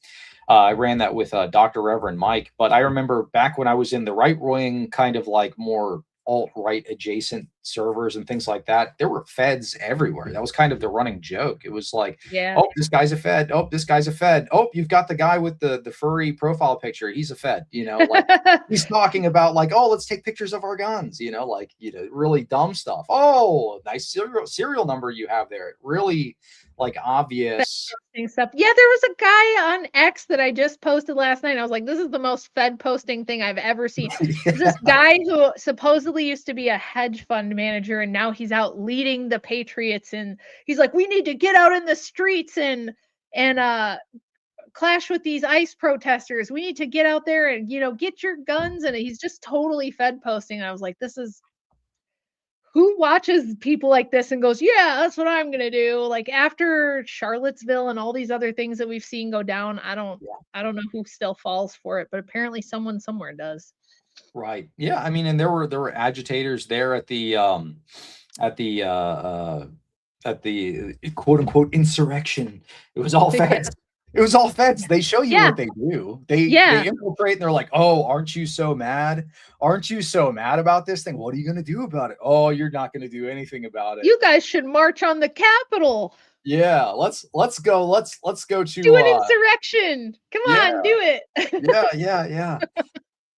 I ran that with Dr. Reverend Mike. But I remember back when I was in the right wing, kind of like more alt right adjacent servers and things like that, there were feds everywhere. That was kind of the running joke. It was like, Yeah. oh, this guy's a fed. Oh, this guy's a fed. Oh, you've got the guy with the furry profile picture. He's a fed. Like he's talking about like, oh, let's take pictures of our guns. Like really dumb stuff. Oh, nice serial number you have there. Really like obvious. Stuff. Yeah, there was a guy on X that I just posted last night. I was like, this is the most Fed posting thing I've ever seen. There's this guy who supposedly used to be a hedge fund manager and now he's out leading the Patriots and he's like, we need to get out in the streets and clash with these ICE protesters. We need to get out there and get your guns. And he's just totally Fed posting. And I was like, this is who watches people like this and goes, yeah, that's what I'm going to do. Like after Charlottesville and all these other things that we've seen go down, I don't know who still falls for it, but apparently someone somewhere does. Right. Yeah. I mean, and there were agitators there at the quote unquote insurrection. It was all Yeah. feds. It was all feds. They show you Yeah. what they do. They Yeah. infiltrate and they're like, "Oh, aren't you so mad? Aren't you so mad about this thing? What are you going to do about it? Oh, you're not going to do anything about it. You guys should march on the Capitol. Yeah, let's go. Let's go Do to an insurrection. Come yeah, on, do it. yeah.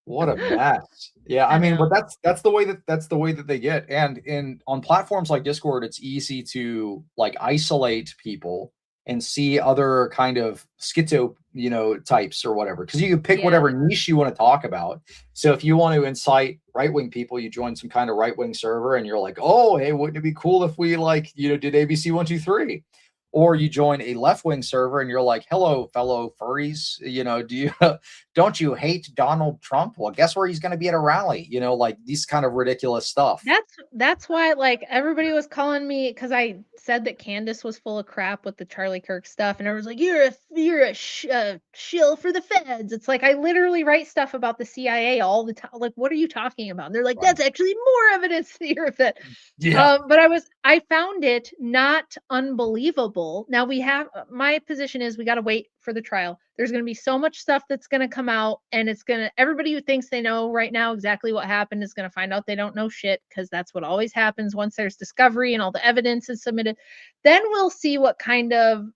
What a mess. Yeah, I I mean, know. but that's the way that they get. And in on platforms like Discord, it's easy to like isolate people and see other kind of schizo, types or whatever. Because you can pick Yeah. whatever niche you want to talk about. So if you want to incite right-wing people, you join some kind of right-wing server and you're like, oh, hey, wouldn't it be cool if we like, did ABC 123? Or you join a left-wing server and you're like, "Hello, fellow furries. Do you don't you hate Donald Trump? Well, guess where he's going to be at a rally?" Like these kind of ridiculous stuff. That's why, like, everybody was calling me because I said that Candace was full of crap with the Charlie Kirk stuff, and everyone's like, "You're a shill for the feds." It's like I literally write stuff about the CIA all the time. Like, what are you talking about? And they're like, Right. "That's actually more evidence that you're a Fed." Yeah. But I found it not unbelievable. Now we have my position is we got to wait for the trial. There's going to be so much stuff that's going to come out, and it's going to everybody who thinks they know right now exactly what happened is going to find out they don't know shit, because that's what always happens once there's discovery and all the evidence is submitted. Then we'll see what kind of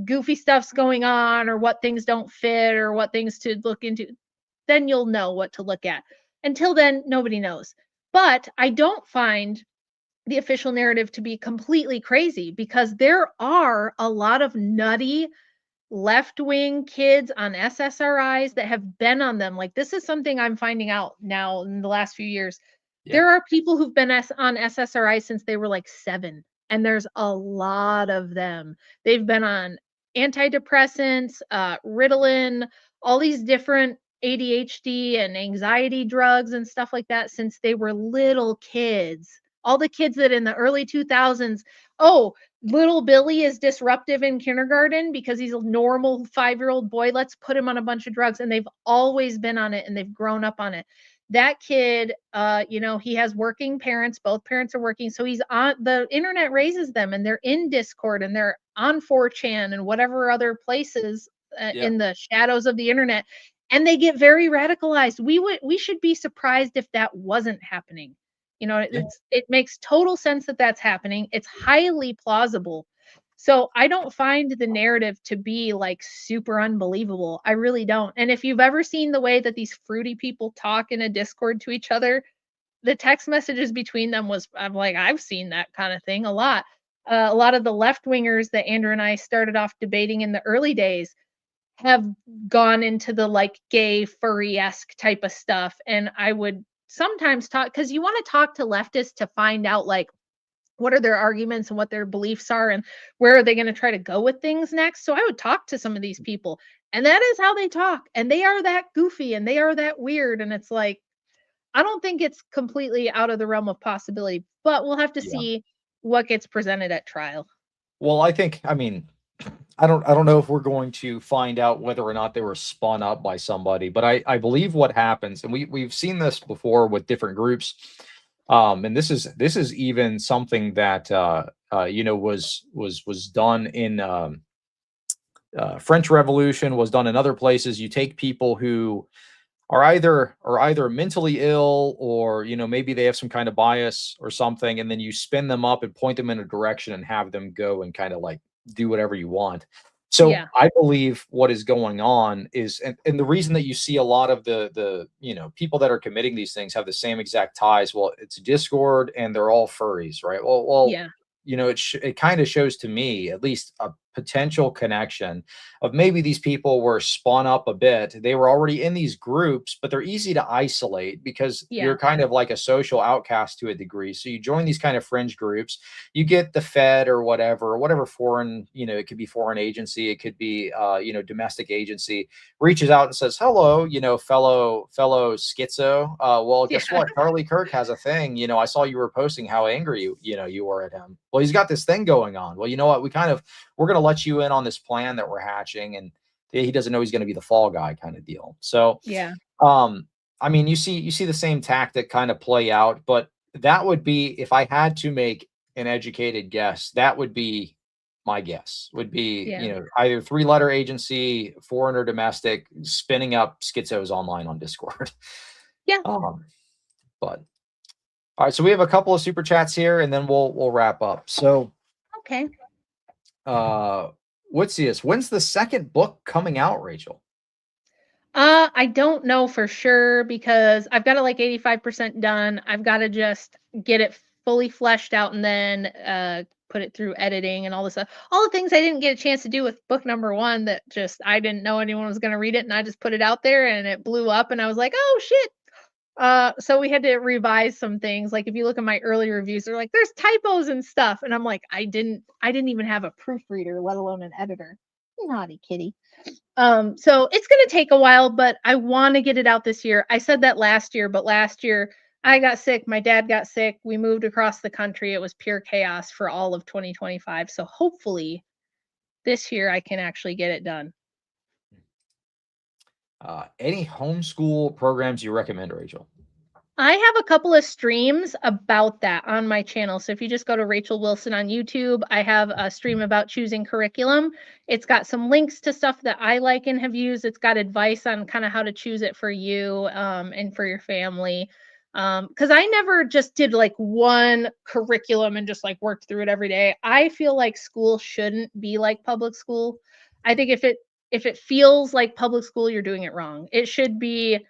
goofy stuff's going on, or what things don't fit, or what things to look into. Then you'll know what to look at. Until then, nobody knows. But I don't find the official narrative to be completely crazy, because there are a lot of nutty left-wing kids on SSRIs that have been on them. Like, this is something I'm finding out now in the last few years. Yeah. There are people who've been on SSRIs since they were like 7, and there's a lot of them. They've been on antidepressants, Ritalin, all these different ADHD and anxiety drugs and stuff like that since they were little kids. All the kids that in the early 2000s, oh, little Billy is disruptive in kindergarten because he's a normal 5-year-old boy. Let's put him on a bunch of drugs. And they've always been on it and they've grown up on it. That kid, he has working parents. Both parents are working. So he's on the internet, raises them, and they're in Discord and they're on 4chan and whatever other places Yeah. in the shadows of the internet. And they get very radicalized. We should be surprised if that wasn't happening. Yeah. It makes total sense that that's happening. It's highly plausible. So I don't find the narrative to be like super unbelievable. I really don't. And if you've ever seen the way that these fruity people talk in a Discord to each other, the text messages between them I'm like, I've seen that kind of thing a lot. A lot of the left wingers that Andrew and I started off debating in the early days have gone into the like gay furry-esque type of stuff, and I would sometimes talk, because you want to talk to leftists to find out like what are their arguments and what their beliefs are and where are they going to try to go with things next. So I would talk to some of these people, and that is how they talk, and they are that goofy and they are that weird, and it's like I don't think it's completely out of the realm of possibility, but we'll have to Yeah. see what gets presented at trial. Well, I mean, I don't know if we're going to find out whether or not they were spun up by somebody, but I believe what happens, and we've seen this before with different groups, and this is even something that was done in French Revolution, was done in other places. You take people who are either mentally ill, or maybe they have some kind of bias or something, and then you spin them up and point them in a direction and have them go and kind of like do whatever you want. So Yeah. I believe what is going on is, and the reason that you see a lot of the people that are committing these things have the same exact ties. Well, it's Discord and they're all furries, right? Well, Yeah. it kind of shows to me at least a potential connection of maybe these people were spun up a bit. They were already in these groups, but they're easy to isolate because Yeah. you're kind of like a social outcast to a degree. So you join these kind of fringe groups, you get the Fed or whatever foreign, it could be foreign agency, it could be, domestic agency, reaches out and says, "Hello, fellow schizo. Well, Yeah. guess what? Charlie Kirk has a thing. I saw you were posting how angry you were at him. Well, he's got this thing going on. Well, you know what? We're going to let you in on this plan that we're hatching, and he doesn't know he's going to be the fall guy kind of deal." So, Yeah. um, I mean, you see the same tactic kind of play out, but that would be, if I had to make an educated guess, that would be my guess would be, Yeah. either 3-letter agency, foreign or domestic, spinning up schizos online on Discord. Yeah. um, but all right, so we have a couple of super chats here, and then we'll wrap up. So, Okay. uh, what's this? When's the second book coming out, Rachel? I don't know for sure because I've got it like 85% done. I've got to just get it fully fleshed out and then put it through editing and all this stuff. All the things I didn't get a chance to do with book number 1 that just I didn't know anyone was going to read it, and I just put it out there and it blew up and I was like, "Oh shit. So we had to revise some things. Like if you look at my early reviews, they're like, there's typos and stuff. And I'm like, I didn't even have a proofreader, let alone an editor. Naughty kitty. So it's gonna take a while, but I want to get it out this year. I said that last year, but last year I got sick, my dad got sick, we moved across the country. It was pure chaos for all of 2025. So hopefully this year I can actually get it done. Any homeschool programs you recommend, Rachel? I have a couple of streams about that on my channel. So if you just go to Rachel Wilson on YouTube, I have a stream about choosing curriculum. It's got some links to stuff that I like and have used. It's got advice on kind of how to choose it for you and for your family. Because I never just did like one curriculum and just like worked through it every day. I feel like school shouldn't be like public school. I think if it feels like public school, you're doing it wrong. It should be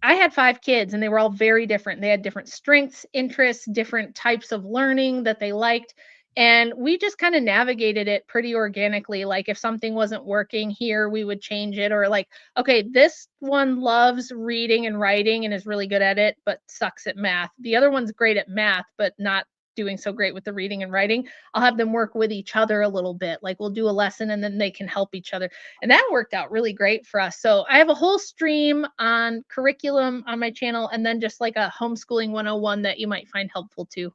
I had 5 kids and they were all very different. They had different strengths, interests, different types of learning that they liked. And we just kind of navigated it pretty organically. Like if something wasn't working here, we would change it. Or like, okay, this one loves reading and writing and is really good at it, but sucks at math. The other one's great at math, but not doing so great with the reading and writing. I'll have them work with each other a little bit. Like we'll do a lesson and then they can help each other, and that worked out really great for us. So I have a whole stream on curriculum on my channel, and then just like a homeschooling 101 that you might find helpful too.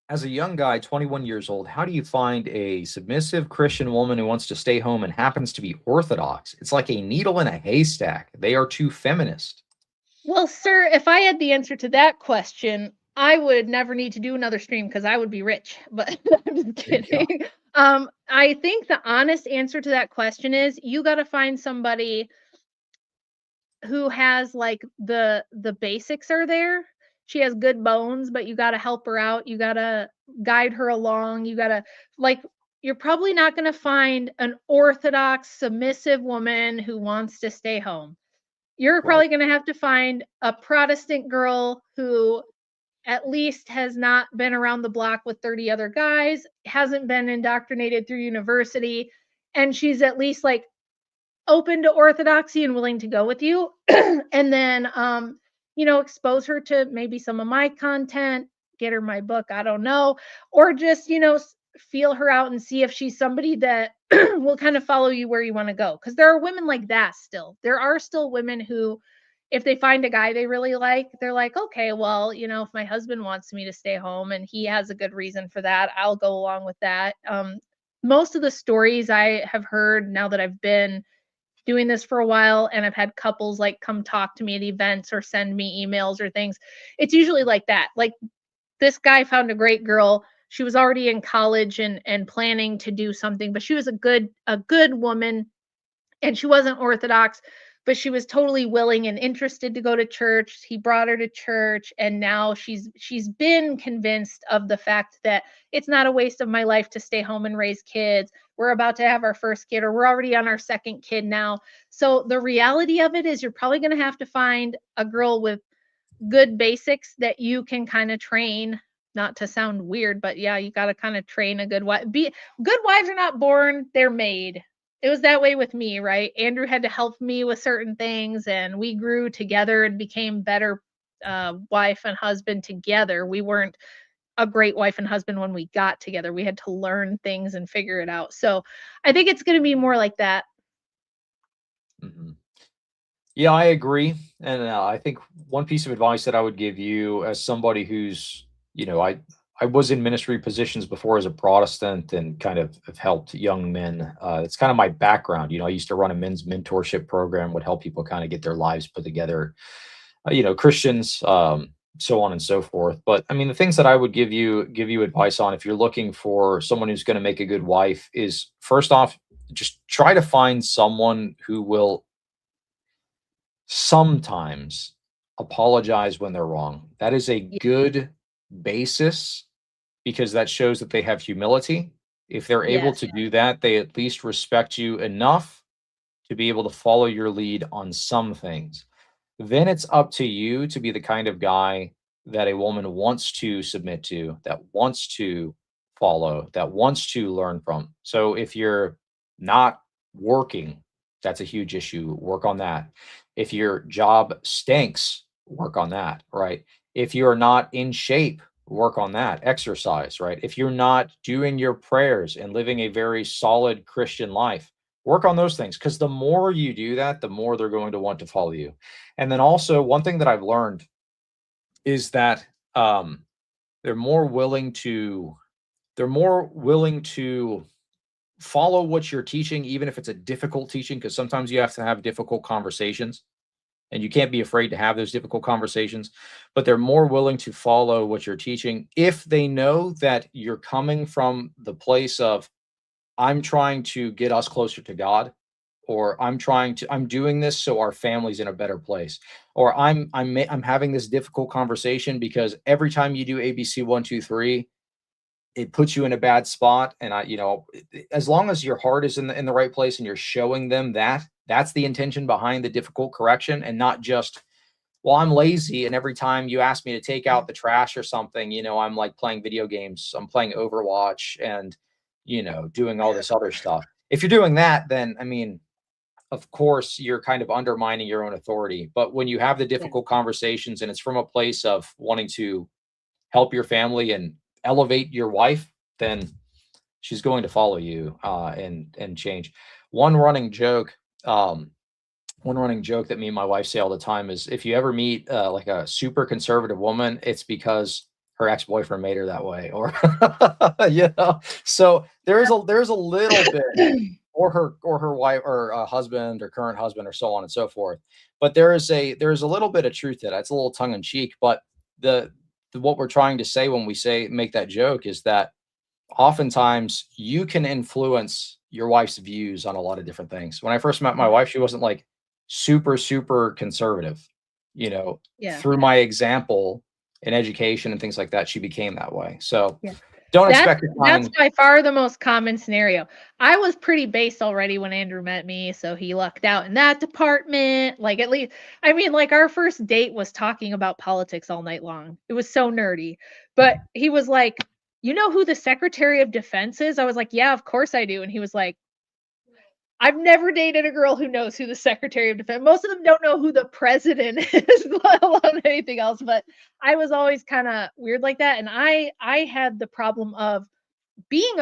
As a young guy, 21 years old, how do you find a submissive Christian woman who wants to stay home and happens to be Orthodox? It's like a needle in a haystack. They are too feminist. Well, sir, if I had the answer to that question, I would never need to do another stream because I would be rich. But I'm just There you go. kidding. I think the honest answer to that question is you got to find somebody who has like the basics are there. She has good bones, but you got to help her out. You got to guide her along. You got to like you're probably not going to find an orthodox submissive woman who wants to stay home. You're Right. probably going to have to find a Protestant girl who at least has not been around the block with 30 other guys, hasn't been indoctrinated through university, and she's at least like open to orthodoxy and willing to go with you. And then expose her to maybe some of my content, get her my book, I don't know, or just feel her out and see if she's somebody that will kind of follow you where you want to go, because there are women like that. Still there are still women who, if they find a guy they really like, they're like, okay, well, if my husband wants me to stay home and he has a good reason for that, I'll go along with that. Most of the stories I have heard now that I've been doing this for a while and I've had couples like come talk to me at events or send me emails or things, it's usually like that. Like this guy found a great girl. She was already in college and planning to do something, but she was a good woman, and she wasn't Orthodox, but she was totally willing and interested to go to church. He brought her to church, and now she's been convinced of the fact that it's not a waste of my life to stay home and raise kids. We're about to have our first kid, or we're already on our second kid now. So the reality of it is you're probably going to have to find a girl with good basics that you can kind of train. Not to sound weird, but yeah, you got to kind of train a good wife. Good wives are not born, they're made. It was that way with me, right? Andrew had to help me with certain things, and we grew together and became better wife and husband together. We weren't a great wife and husband when we got together. We had to learn things and figure it out. So I think it's going to be more like that. Mhm. Yeah, I agree. And I think one piece of advice that I would give you as somebody who's, I was in ministry positions before as a Protestant and kind of have helped young men. It's kind of my background. I used to run a men's mentorship program, would help people kind of get their lives put together, Christians, so on and so forth. But I mean, the things that I would give you advice on if you're looking for someone who's going to make a good wife is, first off, just try to find someone who will sometimes apologize when they're wrong. That is a Y- good basis because that shows that they have humility. If they're able Yes. to do that, they at least respect you enough to be able to follow your lead on some things. Then it's up to you to be the kind of guy that a woman wants to submit to, that wants to follow, that wants to learn from. So if you're not working that's a huge issue. Work on that. If your job stinks, work on that, right? If you're not in shape, work on that. Exercise, right? If you're not doing your prayers and living a very solid Christian life, work on those things, because the more you do that, the more they're going to want to follow you. And then also, one thing that I've learned is that they're more willing to they're more willing to follow what you're teaching, even if it's a difficult teaching, because sometimes you have to have difficult conversations and you can't be afraid to have those difficult conversations. But they're more willing to follow what you're teaching if they know that you're coming from the place of, I'm trying to get us closer to God, or I'm doing this so our family's in a better place, or I'm having this difficult conversation because every time you do ABC 1 2 3, it puts you in a bad spot. And as long as your heart is in the right place and you're showing them that that's the intention behind the difficult correction, and not just, well, I'm lazy, and every time you ask me to take out the trash or something, I'm like playing video games, I'm playing Overwatch, and doing all this other stuff. If you're doing that, then I mean, of course you're kind of undermining your own authority. But when you have the Yeah. difficult conversations and it's from a place of wanting to help your family and elevate your wife, then she's going to follow you and change. One running joke, one running joke that me and my wife say all the time is, if you ever meet like a super conservative woman, it's because her ex-boyfriend made her that way, or So there's a little bit, or her wife, or husband, or current husband, or so on and so forth. But there's a little bit of truth to that. It's a little tongue in cheek, but what we're trying to say when we make that joke is that oftentimes you can influence your wife's views on a lot of different things. When I first met my wife, she wasn't like super, super conservative. Yeah. Through my example in education and things like that, she became that way. So Yeah. don't That's expect to that's find. by far the most common scenario. I was pretty base already when Andrew met me, so he lucked out in that department. Like, at least, I mean, like, our first date was talking about politics all night long. It was so nerdy. But he was like, "You know who the Secretary of Defense is?" I was like, "Yeah, of course I do." And he was like, "I've never dated a girl who knows who the Secretary of Defense." Most of them don't know who the president is, let alone anything else. But I was always kind of weird like that, and I had the problem of being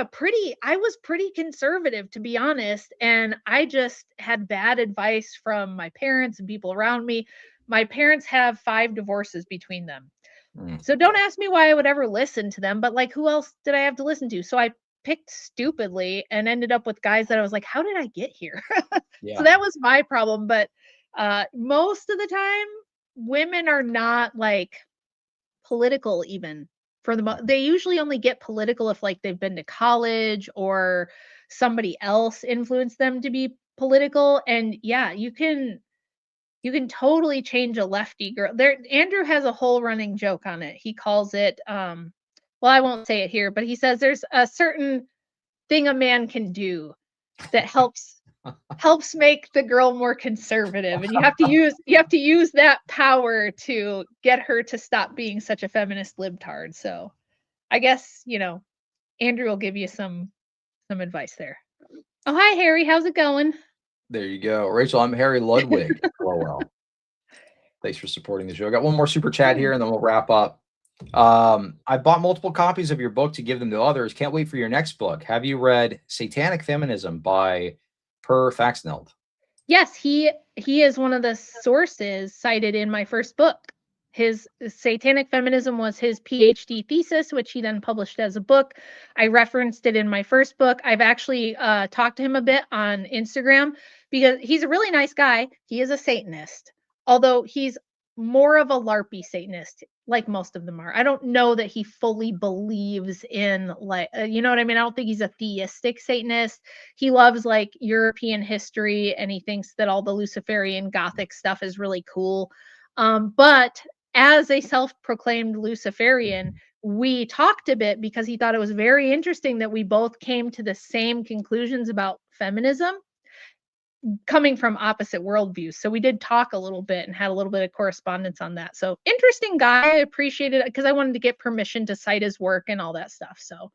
I was pretty conservative, to be honest, and I just had bad advice from my parents and people around me. My parents have 5 divorces between them. Mm, So don't ask me why I would ever listen to them, but, like, who else did I have to listen to? So I picked stupidly and ended up with guys that I was like, "How did I get here?" So yeah. that was my problem. But most of the time, women are not, like, political even. They usually only get political if, like, they've been to college or somebody else influenced them to be political. And yeah, you can totally change a lefty girl. There, Andrew has a whole running joke on it. He calls it, well, I won't say it here, but he says there's a certain thing a man can do that helps make the girl more conservative, and you have to use that power to get her to stop being such a feminist libtard. So I guess, Andrew will give you some advice there. Oh, hi Harry, how's it going? There you go. Rachel, I'm Harry Ludwig. LOL. Thanks for supporting the show. I got one more super chat Yeah. here and then we'll wrap up. I bought multiple copies of your book to give them to others. Can't wait for your next book. Have you read Satanic Feminism by Per Faxneld? Yes, he is one of the sources cited in my first book. His Satanic Feminism was his PhD thesis, which he then published as a book. I referenced it in my first book. I've actually talked to him a bit on Instagram because he's a really nice guy. He is a Satanist, although he's more of a LARPy Satanist, like most of them are. I don't know that he fully believes in, like, you know what I mean? I don't think he's a theistic Satanist. He loves, like, European history, and he thinks that all the Luciferian Gothic stuff is really cool. But as a self-proclaimed Luciferian, we talked a bit because he thought it was very interesting that we both came to the same conclusions about feminism, coming from opposite worldviews. So we did talk a little bit and had a little bit of correspondence on that. So interesting guy. I appreciated it because I wanted to get permission to cite his work and all that stuff. So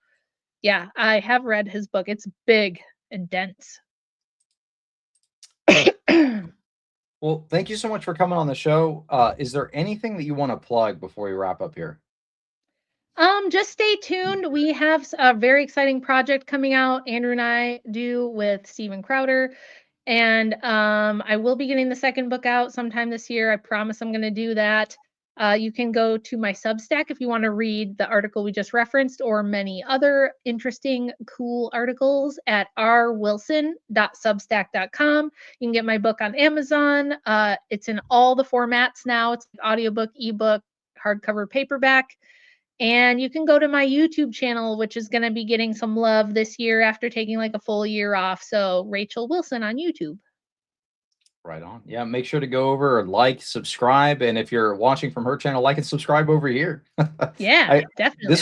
yeah, I have read his book. It's big and dense. Well, thank you so much for coming on the show. Is there anything that you want to plug before we wrap up here? Just stay tuned. We have a very exciting project coming out. Andrew and I do with Steven Crowder. And I will be getting the second book out sometime this year. I promise I'm going to do that. You can go to my Substack if you want to read the article we just referenced or many other interesting, cool articles at rwilson.substack.com. You can get my book on Amazon. It's in all the formats now. It's audiobook, ebook, hardcover, paperback. And you can go to my YouTube channel, which is going to be getting some love this year after taking like a full year off. So, Rachel Wilson on YouTube. Right on. Yeah, make sure to go over and like, subscribe, and if you're watching from her channel, like and subscribe over here. Yeah, I definitely.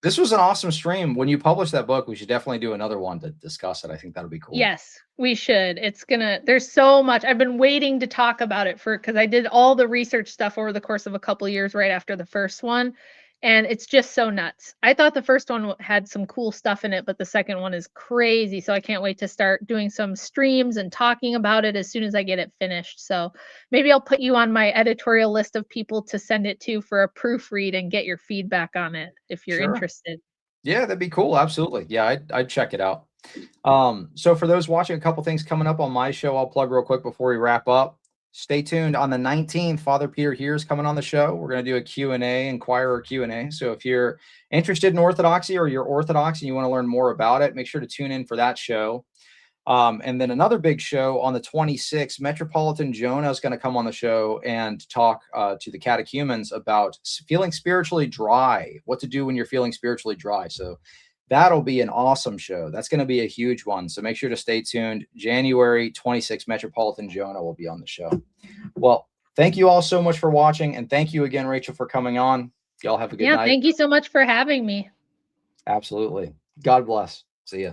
this was an awesome stream. When you publish that book, we should definitely do another one to discuss it. I think that'll be cool. Yes, we should. There's so much. I've been waiting to talk about it because I did all the research stuff over the course of a couple years right after the first one. And it's just so nuts. I thought the first one had some cool stuff in it, but the second one is crazy. So I can't wait to start doing some streams and talking about it as soon as I get it finished. So maybe I'll put you on my editorial list of people to send it to for a proofread and get your feedback on it if you're Sure. interested. Yeah, that'd be cool. Absolutely. Yeah, I'd check it out. So for those watching, a couple things coming up on my show, I'll plug real quick before we wrap up. Stay tuned. On the 19th, Father Peter here is coming on the show. We're going to do a Q&A, inquirer Q&A. So if you're interested in Orthodoxy or you're Orthodox and you want to learn more about it, make sure to tune in for that show. And then another big show on the 26th, Metropolitan Jonah is going to come on the show and talk to the catechumens about feeling spiritually dry, what to do when you're feeling spiritually dry. So that'll be an awesome show. That's going to be a huge one. So make sure to stay tuned. January 26th, Metropolitan Jonah will be on the show. Well, thank you all so much for watching. And thank you again, Rachel, for coming on. Y'all have a good night. Thank you so much for having me. Absolutely. God bless. See ya.